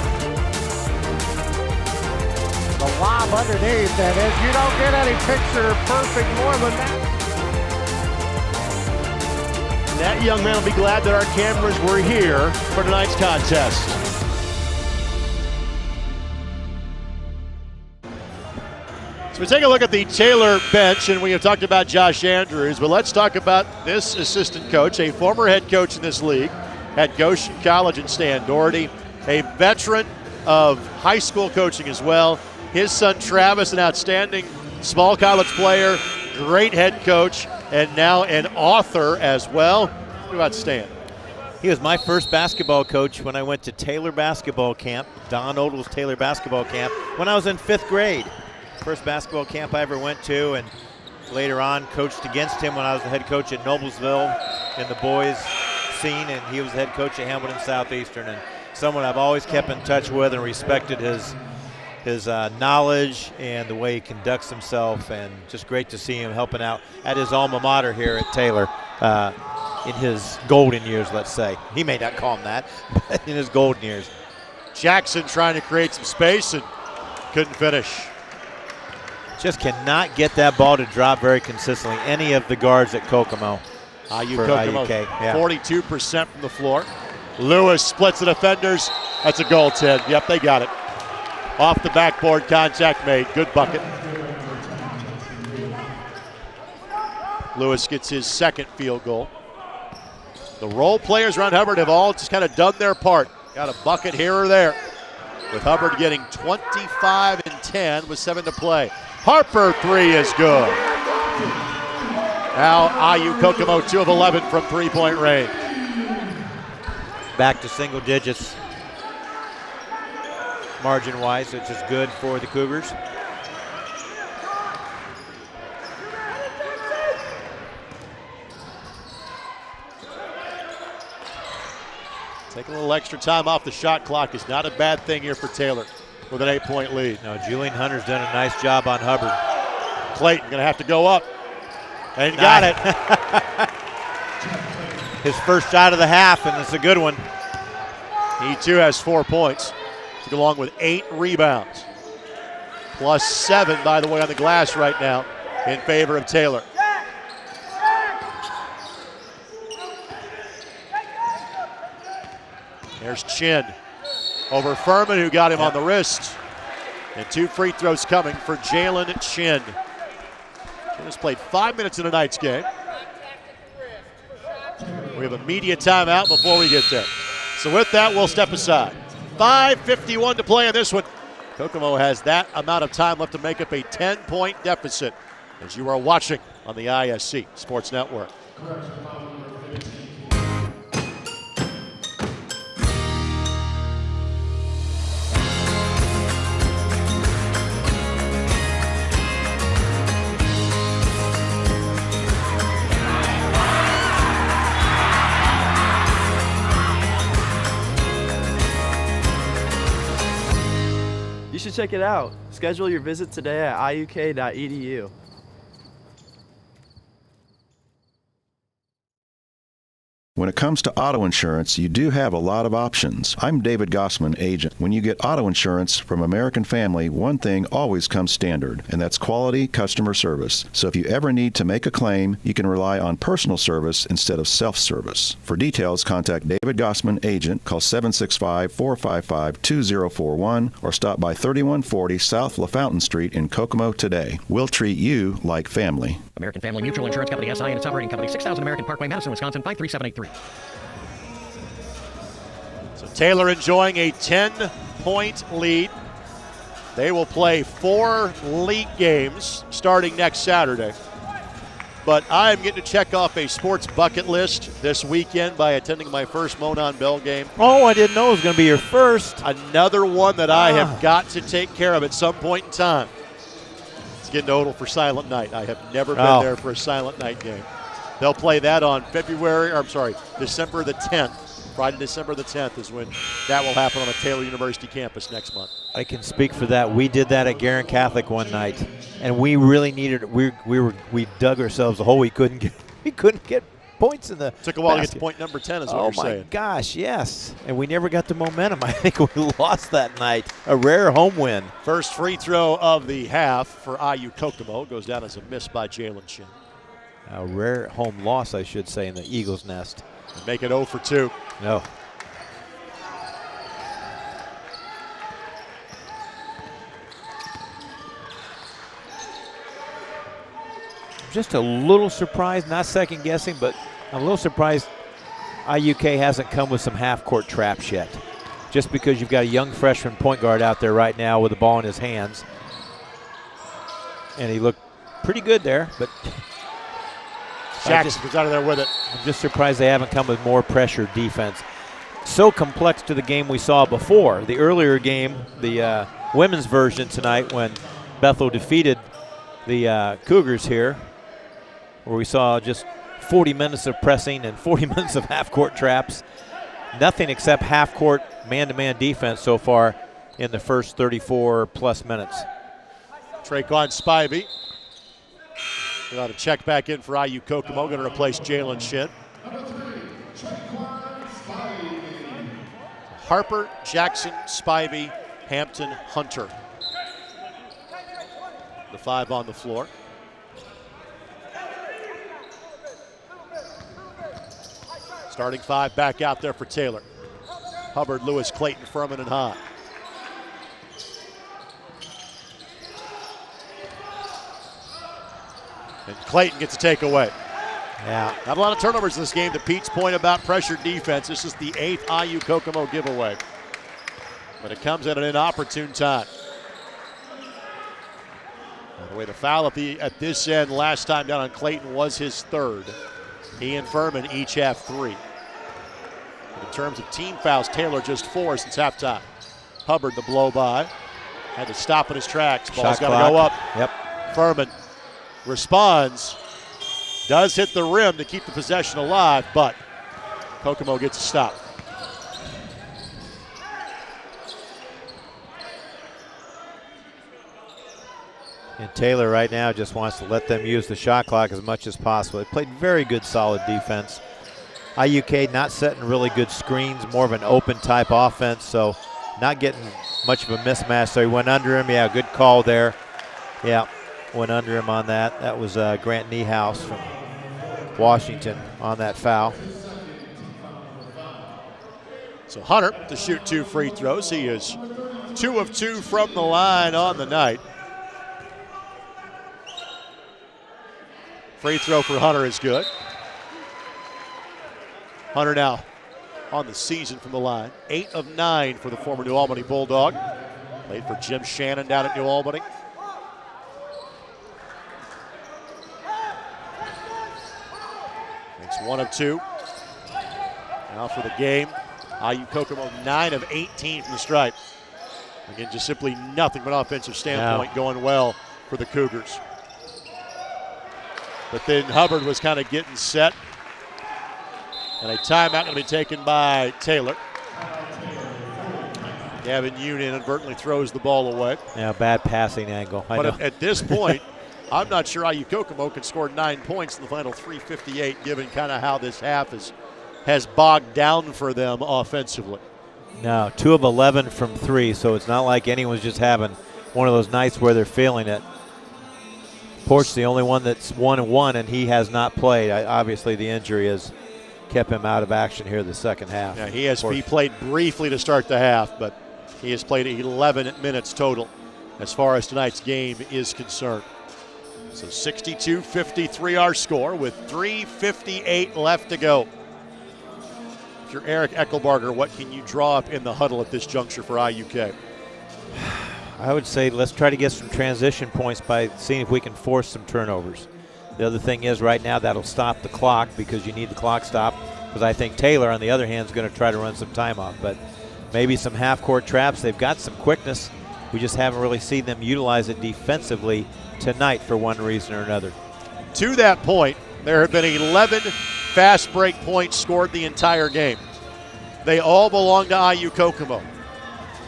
S14: The lob underneath, and if you don't get any picture perfect more than that.
S4: That young man will be glad that our cameras were here for tonight's contest. So we take a look at the Taylor bench, and we have talked about Josh Andrews, but let's talk about this assistant coach, a former head coach in this league at Goshen College in Stan Doherty, a veteran of high school coaching as well. His son Travis, an outstanding small college player, great head coach, and now an author as well. What about Stan?
S6: He was my first basketball coach when I went to Taylor basketball camp, Don Odell's Taylor basketball camp, when I was in 5th grade. First basketball camp I ever went to, and later on coached against him when I was the head coach at Noblesville in the boys scene, and he was the head coach at Hamilton Southeastern, and someone I've always kept in touch with and respected his knowledge and the way he conducts himself, and just great to see him helping out at his alma mater here at Taylor in his golden years, let's say. He may not call him that, but in his golden years.
S4: Jackson trying to create some space and couldn't finish.
S6: Just cannot get that ball to drop very consistently, any of the guards at Kokomo.
S4: Kokomo,
S6: yeah.
S4: 42% from the floor. Lewis splits the defenders. That's a goal, Ted. Yep, they got it. Off the backboard, contact made. Good bucket. Lewis gets his second field goal. The role players around Hubbard have all just kind of done their part. Got a bucket here or there. With Hubbard getting 25 and 10 with 7 to play. Harper, 3 is good. Now IU Kokomo 2 of 11 from three-point range.
S6: Back to single digits margin-wise, which is good for the Cougars.
S4: Take a little extra time off the shot clock is not a bad thing here for Taylor with an 8-point lead.
S6: No, Julian Hunter's done a nice job on Hubbard.
S4: Clayton going to have to go up. And got it.
S6: His first shot of the half, and it's a good one.
S4: He too has 4 points, along with 8 rebounds. Plus 7, by the way, on the glass right now in favor of Taylor. There's Chin over Furman, who got him on the wrist. And 2 free throws coming for Jalen Chin. Chin has played 5 minutes in tonight's game. We have a media timeout before we get there. So with that, we'll step aside. 5:51 to play in this one. Kokomo has that amount of time left to make up a 10-point deficit as you are watching on the ISC Sports Network.
S7: You should check it out. Schedule your visit today at iuk.edu.
S2: When it comes to auto insurance, you do have a lot of options. I'm David Gossman, agent. When you get auto insurance from American Family, one thing always comes standard, and that's quality customer service. So if you ever need to make a claim, you can rely on personal service instead of self-service. For details, contact David Gossman, agent. Call 765-455-2041 or stop by 3140 South LaFountain Street in Kokomo today. We'll treat you like family.
S3: American Family Mutual Insurance Company, SI, and its operating company, 6000 American Parkway, Madison, Wisconsin, 53783.
S4: So Taylor enjoying a 10-point lead. They will play 4 league games starting next Saturday. But I'm getting to check off a sports bucket list this weekend by attending my first Monon Bell game.
S6: Oh, I didn't know it was going to be your first.
S4: Another one that I have got to take care of at some point in time. It's getting Odell for Silent Night. I have never been there for a Silent Night game. They'll play that on December the 10th Friday, December the 10th is when that will happen on a Taylor University campus next month.
S6: I can speak for that. We did that at Guerin Catholic one night, and we really needed. We dug ourselves a hole. We couldn't get points in the
S4: Took a while
S6: basket.
S4: to get to point number 10 is what you're saying.
S6: Oh my gosh, yes. And we never got the momentum. I think we lost that night. A rare home win.
S4: First free throw of the half for IU-Kokomo goes down as a miss by Jalen Shin.
S6: A rare home loss, I should say, in the Eagles' nest.
S4: And make it 0 for 2.
S6: No. Just a little surprised, not second guessing, but I'm a little surprised IUK hasn't come with some half-court traps yet. Just because you've got a young freshman point guard out there right now with the ball in his hands. And he looked pretty good there, but
S4: Jackson was out of there with it.
S6: I'm just surprised they haven't come with more pressure defense. So complex to the game we saw before. The earlier game, the women's version tonight when Bethel defeated the Cougars here, where we saw just 40 minutes of pressing and 40 minutes of half-court traps. Nothing except half-court man-to-man defense so far in the first 34-plus minutes.
S4: Traquan Spivey. Got to check back in for IU-Kokomo. Going to replace Jalen Shin. Harper, Jackson, Spivey, Hampton, Hunter. The 5 on the floor. Starting 5 back out there for Taylor. Hubbard, Lewis, Clayton, Furman, and Hahn. And Clayton gets a takeaway.
S6: Yeah.
S4: Not a lot of turnovers in this game. To Pete's point about pressure defense, this is the 8th IU-Kokomo giveaway. But it comes at an inopportune time. By the way, the foul at this end last time down on Clayton was his 3rd. He and Furman each have 3. In terms of team fouls, Taylor just 4 since halftime. Hubbard, the blow by. Had to stop in his tracks. Ball's got to go up.
S6: Yep.
S4: Furman responds. Does hit the rim to keep the possession alive, but Kokomo gets a stop.
S6: And Taylor right now just wants to let them use the shot clock as much as possible. They played very good, solid defense. IUK not setting really good screens, more of an open type offense, so not getting much of a mismatch. So he went under him. Yeah, good call there. Yeah, went under him on that. That was Grant Niehaus from Washington on that foul.
S4: So Hunter to shoot 2 free throws. He is 2 of 2 from the line on the night. Free throw for Hunter is good. Hunter now on the season from the line. 8 of 9 for the former New Albany Bulldog. Played for Jim Shannon down at New Albany. Makes 1 of 2. Now for the game. IU-Kokomo 9 of 18 from the stripe. Again, just simply nothing from an offensive standpoint going well for the Cougars. But then Hubbard was kind of getting set. And a timeout going to be taken by Taylor. Gavin Yoon inadvertently throws the ball away.
S6: Yeah, bad passing angle.
S4: But at this point, I'm not sure IU-Kokomo can score 9 points in the final 3:58, given kind of how this half has bogged down for them offensively.
S6: No, 2 of 11 from 3, so it's not like anyone's just having one of those nights where they're feeling it. Port's the only one that's 1-1, and he has not played. Obviously, the injury has kept him out of action here the second half.
S4: Yeah, he played briefly to start the half, but he has played 11 minutes total as far as tonight's game is concerned. So 62-53 our score with 3:58 left to go. If you're Eric Eckelbarger, what can you draw up in the huddle at this juncture for IUK?
S6: I would say let's try to get some transition points by seeing if we can force some turnovers. The other thing is right now that'll stop the clock because you need the clock stopped, because I think Taylor, on the other hand, is going to try to run some time off. But maybe some half-court traps. They've got some quickness. We just haven't really seen them utilize it defensively tonight for one reason or another.
S4: To that point, there have been 11 fast break points scored the entire game. They all belong to IU-Kokomo.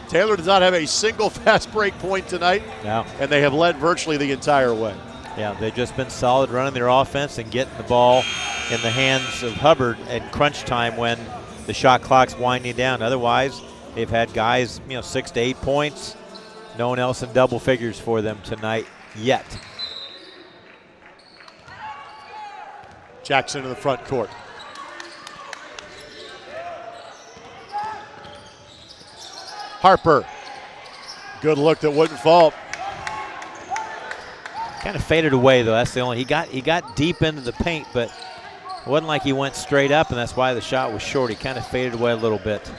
S4: Taylor does not have a single fast break point tonight, and they have led virtually the entire way.
S6: Yeah, they've just been solid running their offense and getting the ball in the hands of Hubbard at crunch time when the shot clock's winding down. Otherwise, they've had guys, 6 to 8 points. No one else in double figures for them tonight yet.
S4: Jackson in the front court. Harper. Good look that wouldn't fall.
S6: Kind of faded away though. That's the only. He got deep into the paint, but it wasn't like he went straight up, and that's why the shot was short. He kind of faded away a little bit.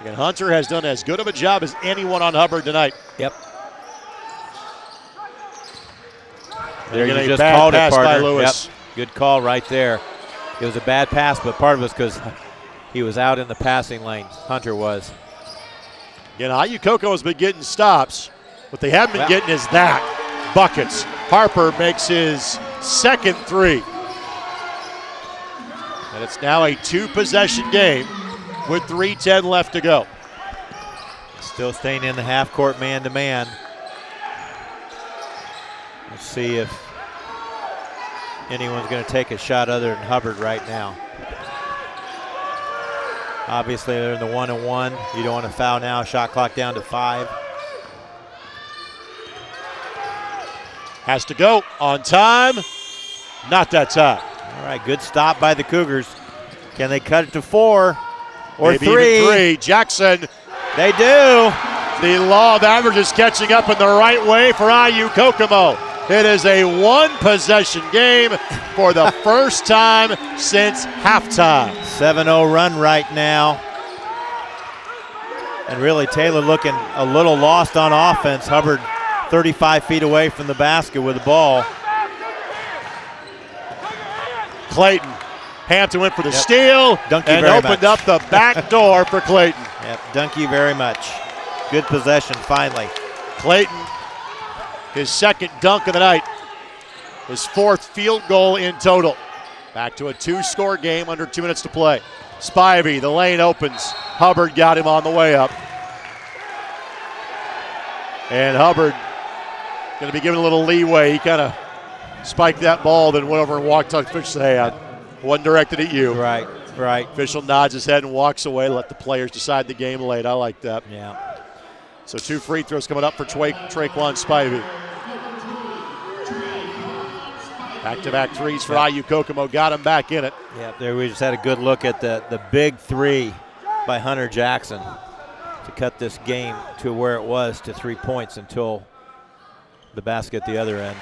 S4: And Hunter has done as good of a job as anyone on Hubbard tonight.
S6: Yep. There you just
S4: bad
S6: called it,
S4: pass
S6: partner.
S4: by Lewis.
S6: Yep. Good call right there. It was a bad pass, but part of it was because he was out in the passing lane. Hunter was.
S4: IU-Kokomo has been getting stops. What they haven't been getting is that. Buckets. Harper makes his second three. And it's now a 2-possession game with 3:10 left to go.
S6: Still staying in the half-court man-to-man. Let's see if anyone's going to take a shot other than Hubbard right now. Obviously, they're in the 1-on-1. You don't want to foul now. Shot clock down to 5.
S4: Has to go on time. Not that time.
S6: All right, good stop by the Cougars. Can they cut it to 4 or
S4: Maybe
S6: 3?
S4: Even 3. Jackson.
S6: They do.
S4: The law of averages catching up in the right way for IU-Kokomo. It is a 1-possession game for the first time since halftime.
S6: 7-0 run right now. And really Taylor looking a little lost on offense. Hubbard 35 feet away from the basket with the ball.
S4: Clayton. Hampton went for the steal and opened up the back door for Clayton.
S6: Yep, thank you very much. Good possession finally.
S4: Clayton, his second dunk of the night. His 4th field goal in total. Back to a 2-score game under 2 minutes to play. Spivey, the lane opens. Hubbard got him on the way up. And Hubbard going to be given a little leeway. He kind of spiked that ball, then went over and walked up. Official say, wasn't directed at you.
S6: Right.
S4: Official nods his head and walks away. Let the players decide the game late. I like that.
S6: Yeah.
S4: So 2 free throws coming up for Traquan Spivey. Back-to-back threes for IU-Kokomo. Got him back in it.
S6: Yeah, there we just had a good look at the big 3 by Hunter Jackson to cut this game to where it was to 3 points until the basket at the other end.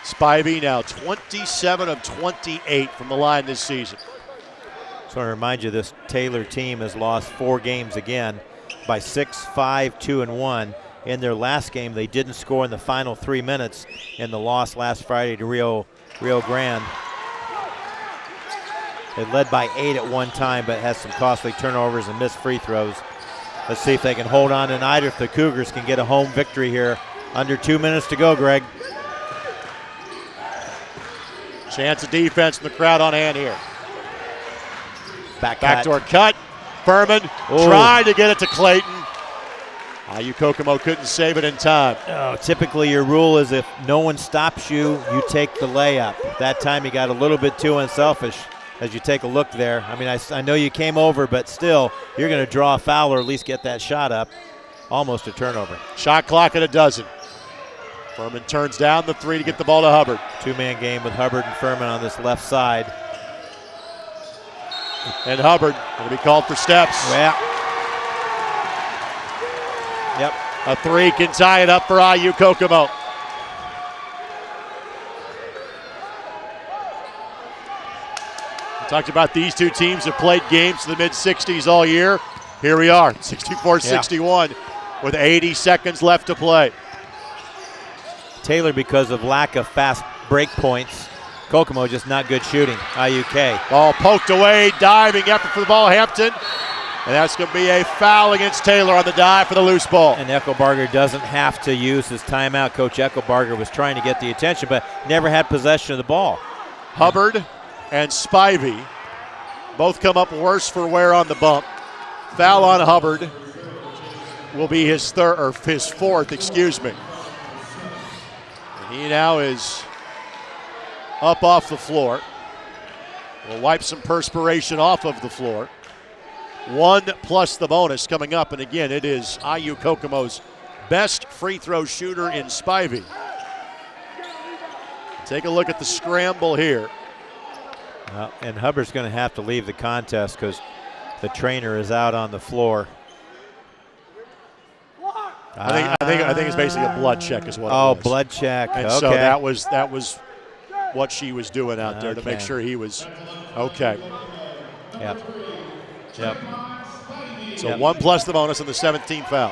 S4: Spivey now 27 of 28 from the line this season.
S6: Just want to remind you, this Taylor team has lost 4 games again by 6, 5, 2, and 1. In their last game, they didn't score in the final 3 minutes in the loss last Friday to Rio Grande. They led by 8 at one time, but has some costly turnovers and missed free throws. Let's see if they can hold on tonight, or if the Cougars can get a home victory here. Under 2 minutes to go, Greg.
S4: Chance of defense from the crowd on hand here.
S6: Backdoor
S4: cut. Furman tried to get it to Clayton. IU-Kokomo couldn't save it in time.
S6: Oh, typically your rule is if no one stops you, you take the layup. That time he got a little bit too unselfish as you take a look there. I mean, I know you came over, but still, you're going to draw a foul or at least get that shot up. Almost a turnover.
S4: Shot clock at 12. Furman turns down the 3 to get the ball to Hubbard.
S6: 2-man game with Hubbard and Furman on this left side.
S4: And Hubbard going to be called for steps.
S6: Yeah. Yep.
S4: A 3 can tie it up for IU-Kokomo. We talked about these two teams have played games to the mid-60s all year. Here we are, 64-61 with 80 seconds left to play.
S6: Taylor, because of lack of fast break points, Kokomo just not good shooting. IUK.
S4: Ball poked away, diving effort for the ball, Hampton. And that's going to be a foul against Taylor on the dive for the loose ball.
S6: And Eckelbarger doesn't have to use his timeout. Coach Eckelbarger was trying to get the attention, but never had possession of the ball.
S4: Hubbard and Spivey both come up worse for wear on the bump. Foul on Hubbard will be his fourth, excuse me. And he now is up off the floor. Will wipe some perspiration off of the floor. 1 plus the bonus coming up, and again, it is IU-Kokomo's best free throw shooter in Spivey. Take a look at the scramble here.
S6: And Hubbard's going to have to leave the contest because the trainer is out on the floor.
S4: I think it's basically a blood check is what it was.
S6: Blood check.
S4: And
S6: okay.
S4: so that was what she was doing out there to make sure he was okay.
S6: Yep.
S4: So 1 plus the bonus on the 17th foul.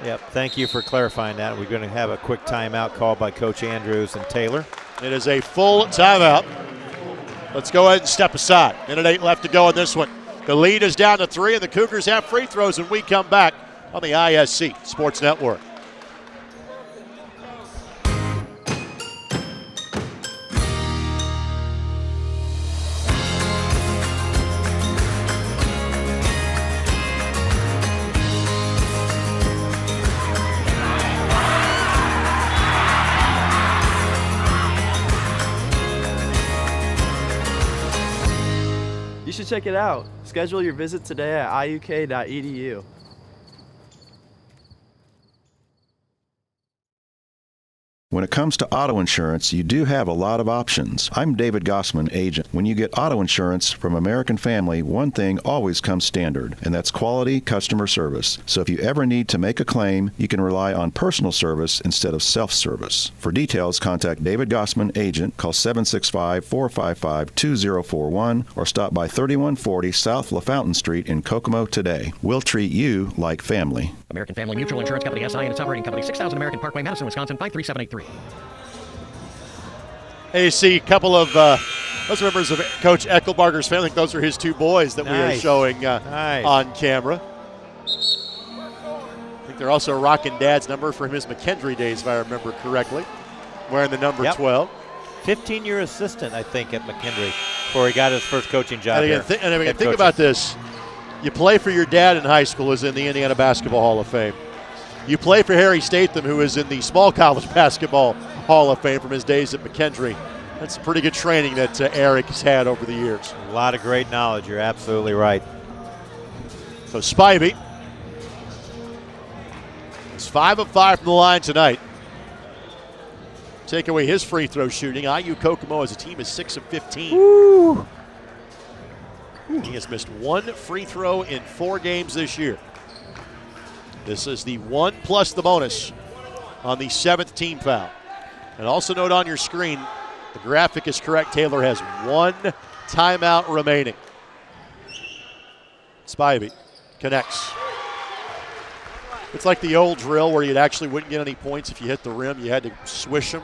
S6: Yep, thank you for clarifying that. We're going to have a quick timeout called by Coach Andrews and Taylor.
S4: It is a full timeout. Let's go ahead and step aside. 1:08 left to go in this one. The lead is down to 3, and the Cougars have free throws when we come back on the ISC Sports Network.
S7: You should check it out. Schedule your visit today at iuk.edu.
S2: When it comes to auto insurance, you do have a lot of options. I'm David Gossman, agent. When you get auto insurance from American Family, one thing always comes standard, and that's quality customer service. So if you ever need to make a claim, you can rely on personal service instead of self-service. For details, contact David Gossman, agent. Call 765-455-2041 or stop by 3140 South LaFountain Street in Kokomo today. We'll treat you like family.
S3: American Family Mutual Insurance Company, SI, and its operating company, 6000 American Parkway, Madison, Wisconsin, 53783.
S4: Hey, you see a couple of those members of Coach Eckelbarger's family. I think those are his two boys that we are showing on camera. I think they're also rocking Dad's number from his McKendree days, if I remember correctly, wearing the number 12.
S6: 15-year assistant, I think, at McKendree before he got his first coaching job here.
S4: Think about this. You play for your dad in high school, who's in the Indiana Basketball Hall of Fame. You play for Harry Statham, who is in the Small College Basketball Hall of Fame from his days at McKendree. That's pretty good training that Eric has had over the years.
S6: A lot of great knowledge. You're absolutely right.
S4: So Spivey is 5 of 5 from the line tonight. Take away his free throw shooting. IU-Kokomo as a team is 6 of 15.
S6: Woo.
S4: He has missed 1 free throw in 4 games this year. This is the 1 plus the bonus on the 7th team foul. And also note on your screen, the graphic is correct. Taylor has 1 timeout remaining. Spivey connects. It's like the old drill where you actually wouldn't get any points if you hit the rim. You had to swish them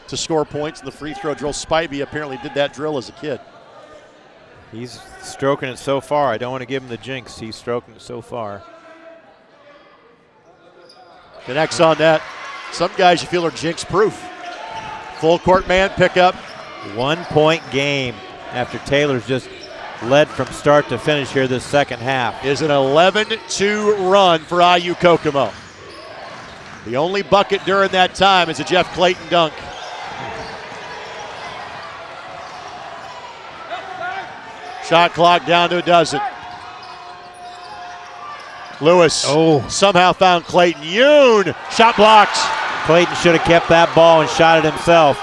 S4: to score points in the free throw drill. Spivey apparently did that drill as a kid.
S6: He's stroking it so far. I don't want to give him the jinx. He's stroking it so far.
S4: Connects on that. Some guys you feel are jinx proof. Full court man pickup.
S6: 1-point game after Taylor's just led from start to finish here this second half.
S4: Is an 11-2 run for IU-Kokomo. The only bucket during that time is a Jeff Clayton dunk. Shot clock down to a dozen. Lewis somehow found Clayton. Yoon, shot blocked.
S6: Clayton should have kept that ball and shot it himself.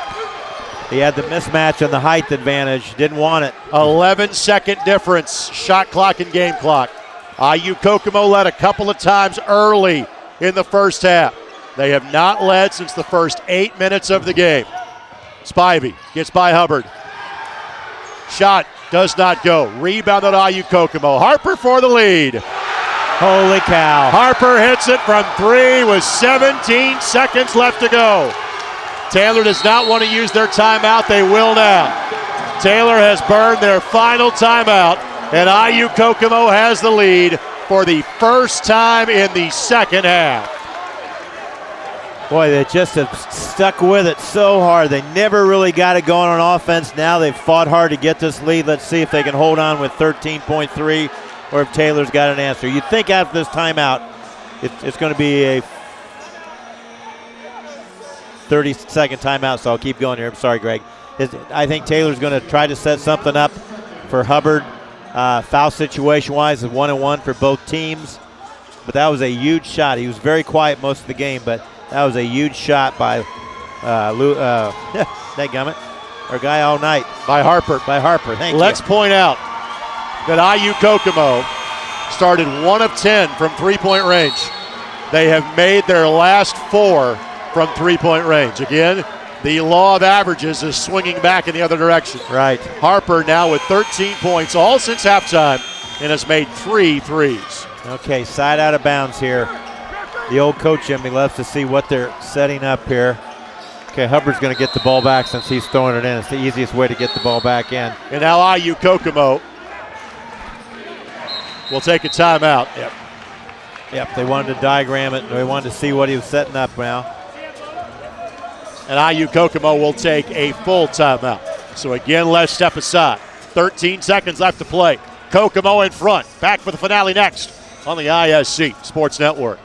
S6: He had the mismatch and the height advantage. Didn't want it.
S4: 11-second difference. Shot clock and game clock. IU-Kokomo led a couple of times early in the first half. They have not led since the first 8 minutes of the game. Spivey gets by Hubbard. Shot does not go. Rebound on IU-Kokomo. Harper for the lead.
S6: Holy cow.
S4: Harper hits it from 3 with 17 seconds left to go. Taylor does not want to use their timeout. They will now. Taylor has burned their final timeout, and IU-Kokomo has the lead for the first time in the second half.
S6: Boy, they just have stuck with it so hard. They never really got it going on offense. Now they've fought hard to get this lead. Let's see if they can hold on with 13.3 or if Taylor's got an answer. You'd think after this timeout, it's going to be a 30-second timeout, so I'll keep going here. I'm sorry, Greg. I think Taylor's going to try to set something up for Hubbard. Foul situation-wise is 1-1 for both teams. But that was a huge shot. He was very quiet most of the game, but that was a huge shot by dadgummit, our guy all night.
S4: By Harper.
S6: Thank you.
S4: Let's point out that IU-Kokomo started 1 of 10 from three-point range. They have made their last 4 from three-point range. Again, the law of averages is swinging back in the other direction.
S6: Right.
S4: Harper now with 13 points all since halftime and has made 3 threes.
S6: Okay, side out of bounds here. The old coach Jimmy loves to see what they're setting up here. Okay, Hubbard's going to get the ball back since he's throwing it in. It's the easiest way to get the ball back in.
S4: And now IU-Kokomo will take a timeout.
S6: Yep, they wanted to diagram it. They wanted to see what he was setting up now.
S4: And IU-Kokomo will take a full timeout. So again, let's step aside. 13 seconds left to play. Kokomo in front. Back for the finale next on the ISC Sports Network.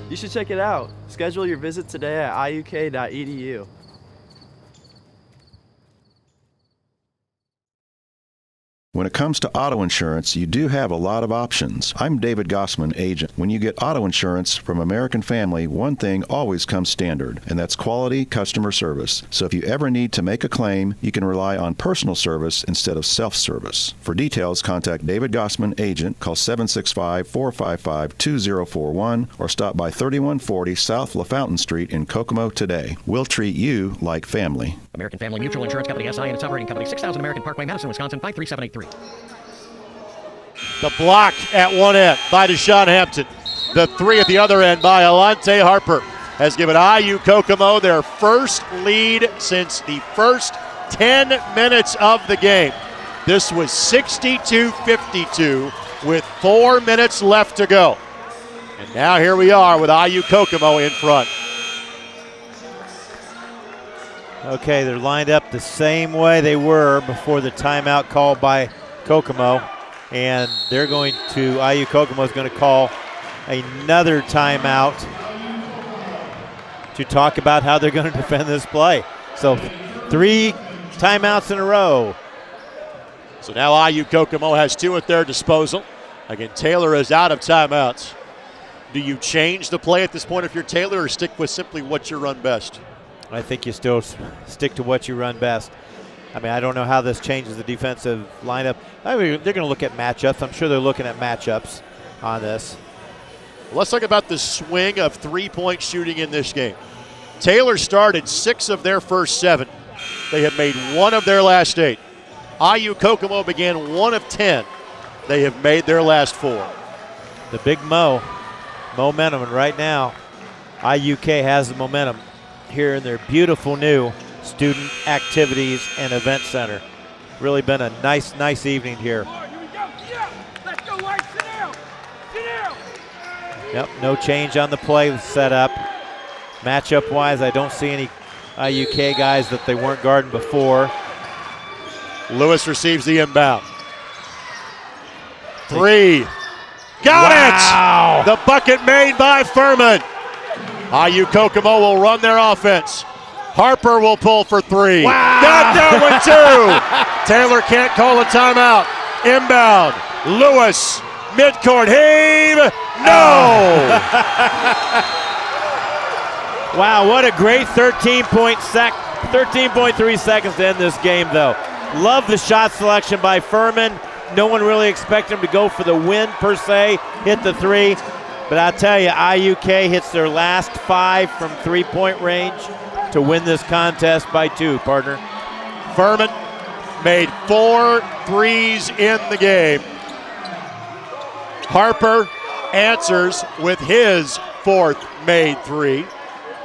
S7: You should check it out. Schedule your visit today at iuk.edu.
S2: When it comes to auto insurance, you do have a lot of options. I'm David Gossman, agent. When you get auto insurance from American Family, one thing always comes standard, and that's quality customer service. So if you ever need to make a claim, you can rely on personal service instead of self-service. For details, contact David Gossman, agent. Call 765-455-2041 or stop by 3140 South LaFountain Street in Kokomo today. We'll treat you like family.
S3: American Family Mutual Insurance Company, SI, and its operating company, 6000 American Parkway, Madison, Wisconsin, 53783.
S4: The block at one end by Deshaun Hampton. The 3 at the other end by Alante Harper has given IU-Kokomo their first lead since the first 10 minutes of the game. This was 62-52 with 4 minutes left to go. And now here we are with IU-Kokomo in front.
S6: Okay, they're lined up the same way they were before the timeout called by Kokomo, and they're going to, IU-Kokomo is going to call another timeout to talk about how they're going to defend this play. So 3 timeouts in a row.
S4: So now IU-Kokomo has 2 at their disposal. Again, Taylor is out of timeouts. Do you change the play at this point if you're Taylor, or stick with simply what you run best?
S6: I think you still stick to what you run best. I mean, I don't know how this changes the defensive lineup. I mean, they're going to look at matchups. I'm sure they're looking at matchups on this.
S4: Let's talk about the swing of three-point shooting in this game. Taylor started 6 of their first 7. They have made 1 of their last 8. IU-Kokomo began 1 of 10. They have made their last 4.
S6: The big momentum, and right now, IUK has the momentum here in their beautiful new Student Activities and Event Center. Really been a nice evening here. Yep, no change on the play setup. Matchup-wise, I don't see any IUK guys that they weren't guarding before.
S4: Lewis receives the inbound. 3. Got it! The bucket made by Furman. IU-Kokomo will run their offense. Harper will pull for 3. Got down with 2. Taylor can't call a timeout. Inbound. Lewis, midcourt heave. No!
S6: Wow, what a great 13.3 seconds to end this game, though. Love the shot selection by Furman. No one really expected him to go for the win, per se, hit the 3. But I'll tell you, IUK hits their last 5 from three-point range to win this contest by 2, partner.
S4: Furman made 4 threes in the game. Harper answers with his 4th made 3.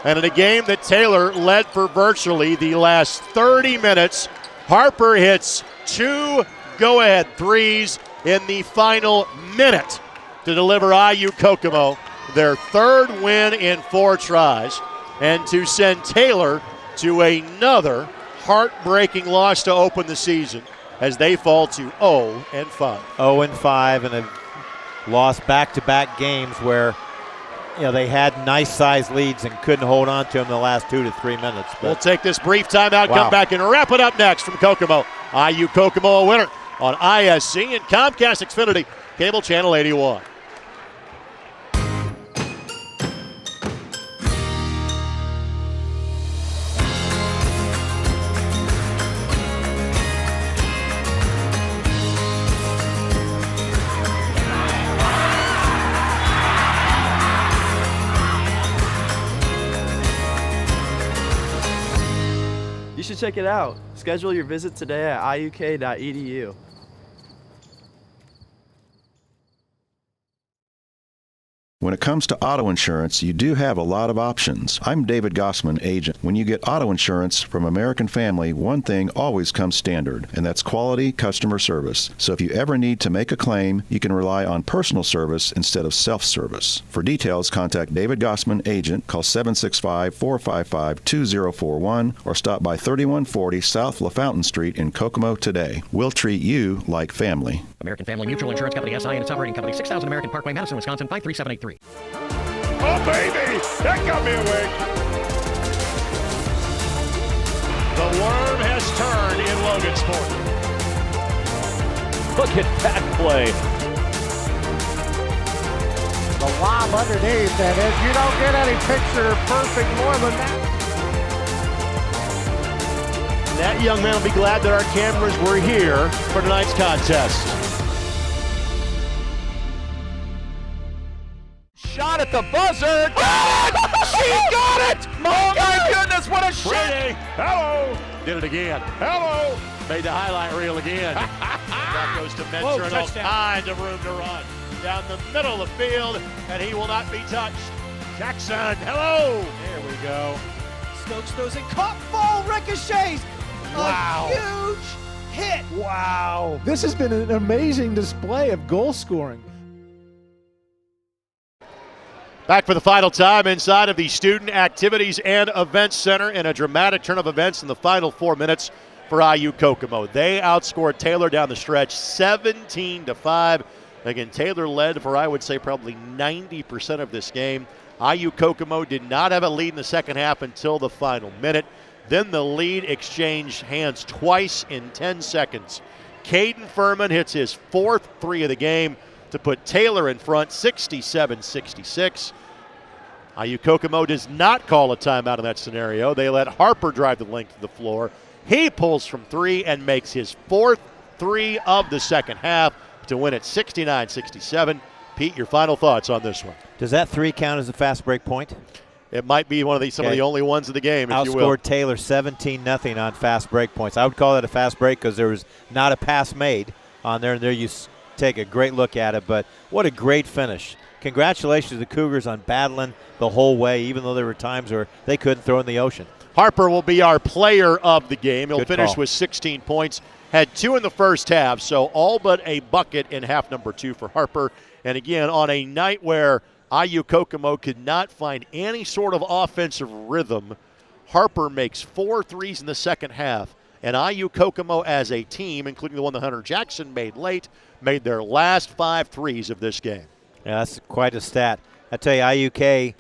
S4: And in a game that Taylor led for virtually the last 30 minutes, Harper hits 2 go-ahead threes in the final minute to deliver IU-Kokomo their 3rd win in 4 tries and to send Taylor to another heartbreaking loss to open the season as they fall to 0-5.
S6: 0-5, and have lost back-to-back games where they had nice-sized leads and couldn't hold on to them the last 2 to 3 minutes. But
S4: we'll take this brief timeout,
S6: wow.
S4: Come back and wrap it up next from Kokomo. IU-Kokomo a winner on ISC and Comcast Xfinity, cable channel 81.
S7: You should check it out. Schedule your visit today at iuk.edu.
S2: When it comes to auto insurance, you do have a lot of options. I'm David Gossman, agent. When you get auto insurance from American Family, one thing always comes standard, and that's quality customer service. So if you ever need to make a claim, you can rely on personal service instead of self-service. For details, contact David Gossman, agent. Call 765-455-2041 or stop by 3140 South LaFountain Street in Kokomo today. We'll treat you like family.
S3: American Family Mutual Insurance Company, SI, and its operating company, 6000 American Parkway, Madison, Wisconsin, 53783.
S8: Oh, baby! That got me awake!
S1: The worm has turned in Logansport.
S13: Look at that play.
S14: The lob underneath, and if you don't get any picture perfect more than that.
S4: That young man will be glad that our cameras were here for tonight's contest.
S13: Shot at the buzzer. Got it! She got it! Oh my goodness, what a shot!
S4: Brady,
S8: Hello!
S4: did it again.
S8: Hello!
S4: Made the highlight reel again. That goes to Mentor and all kinds of room to run. Down the middle of the field, and he will not be touched. Jackson, hello!
S12: There we go. Stokes throws it, caught, ball ricochets.
S14: Wow.
S12: A huge hit.
S14: Wow. This has been an amazing display of goal scoring.
S4: Back for the final time inside of the Student Activities and Events Center in a dramatic turn of events in the final 4 minutes for IU-Kokomo. They outscored Taylor down the stretch 17-5. Again, Taylor led for, I would say, probably 90% of this game. IU-Kokomo did not have a lead in the second half until the final minute. Then the lead exchanged hands twice in 10 seconds. Caden Furman hits his 4th 3 of the game to put Taylor in front, 67-66. IU-Kokomo does not call a timeout in that scenario. They let Harper drive the length of the floor. He pulls from 3 and makes his 4th 3 of the second half to win it 69-67. Pete, your final thoughts on this one?
S6: Does that 3 count as a fast break point?
S4: It might be some of the only ones of the game, if you will.
S6: Outscored Taylor 17-0 on fast break points. I would call that a fast break because there was not a pass made on there, and there you take a great look at it. But what a great finish. Congratulations to the Cougars on battling the whole way, even though there were times where they couldn't throw in the ocean.
S4: Harper will be our player of the game. He'll
S6: Good
S4: finish
S6: call.
S4: with 16 points. Had 2 in the first half, so all but a bucket in half number 2 for Harper. And again, on a night where IU-Kokomo could not find any sort of offensive rhythm, Harper makes 4 threes in the second half. And IU-Kokomo as a team, including the one that Hunter Jackson made late, made their last 5 threes of this game.
S6: Yeah, that's quite a stat. I tell you, IUK,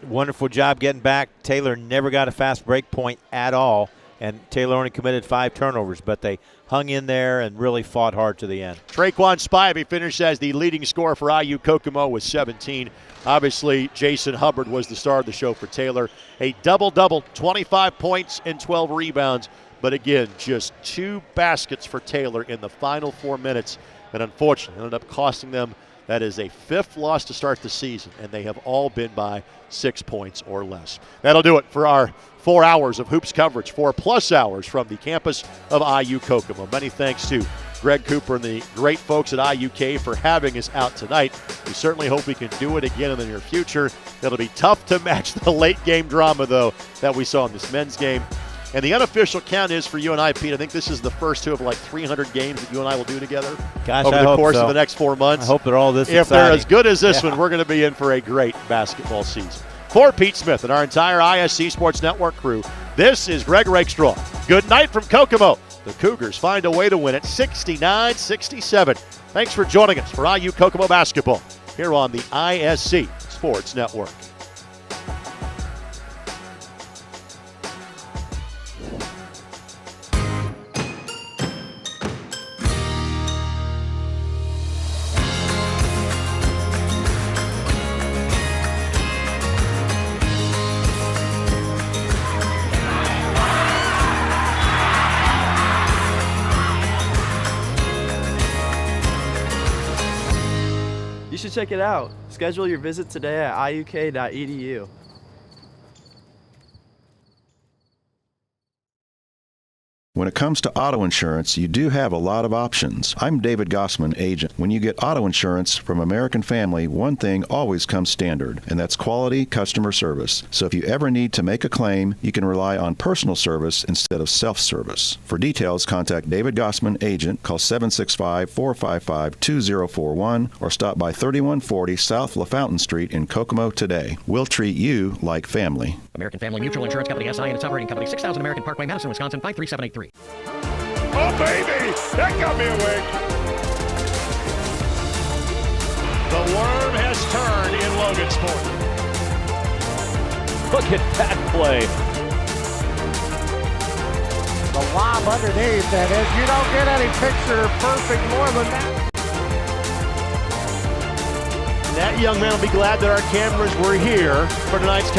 S6: wonderful job getting back. Taylor never got a fast break point at all, and Taylor only committed 5 turnovers, but they hung in there and really fought hard to the end.
S4: Traquan Spivey finished as the leading scorer for IU-Kokomo with 17. Obviously, Jason Hubbard was the star of the show for Taylor. A double-double, 25 points and 12 rebounds. But again, just 2 baskets for Taylor in the final 4 minutes. And unfortunately, ended up costing them. That is a 5th loss to start the season, and they have all been by 6 points or less. That'll do it for our 4 hours of hoops coverage, 4+ hours from the campus of IU-Kokomo. Many thanks to Greg Cooper and the great folks at IUK for having us out tonight. We certainly hope we can do it again in the near future. It'll be tough to match the late game drama, though, that we saw in this men's game. And the unofficial count is for you and I, Pete. I think this is the first two of like 300 games that you and I will do together over the course of the next 4 months.
S6: I hope they're all this
S4: If
S6: exciting.
S4: they're as good as this one, we're going to be in for a great basketball season. For Pete Smith and our entire ISC Sports Network crew, this is Greg Rakestraw. Good night from Kokomo. The Cougars find a way to win it 69-67. Thanks for joining us for IU Kokomo basketball here on the ISC Sports Network.
S7: You should check it out. Schedule your visit today at iuk.edu.
S2: When it comes to auto insurance, you do have a lot of options. I'm David Gossman, agent. When you get auto insurance from American Family, one thing always comes standard, and that's quality customer service. So if you ever need to make a claim, you can rely on personal service instead of self-service. For details, contact David Gossman, agent. Call 765-455-2041 or stop by 3140 South LaFountain Street in Kokomo today. We'll treat you like family.
S3: American Family Mutual Insurance Company, SI, and its operating company, 6000 American Parkway, Madison, Wisconsin, 53783.
S8: Oh, baby! That got me awake!
S1: The worm has turned in Logansport.
S13: Look at that play.
S14: The lob underneath, and if you don't get any picture perfect more than that.
S4: That young man will be glad that our cameras were here for tonight's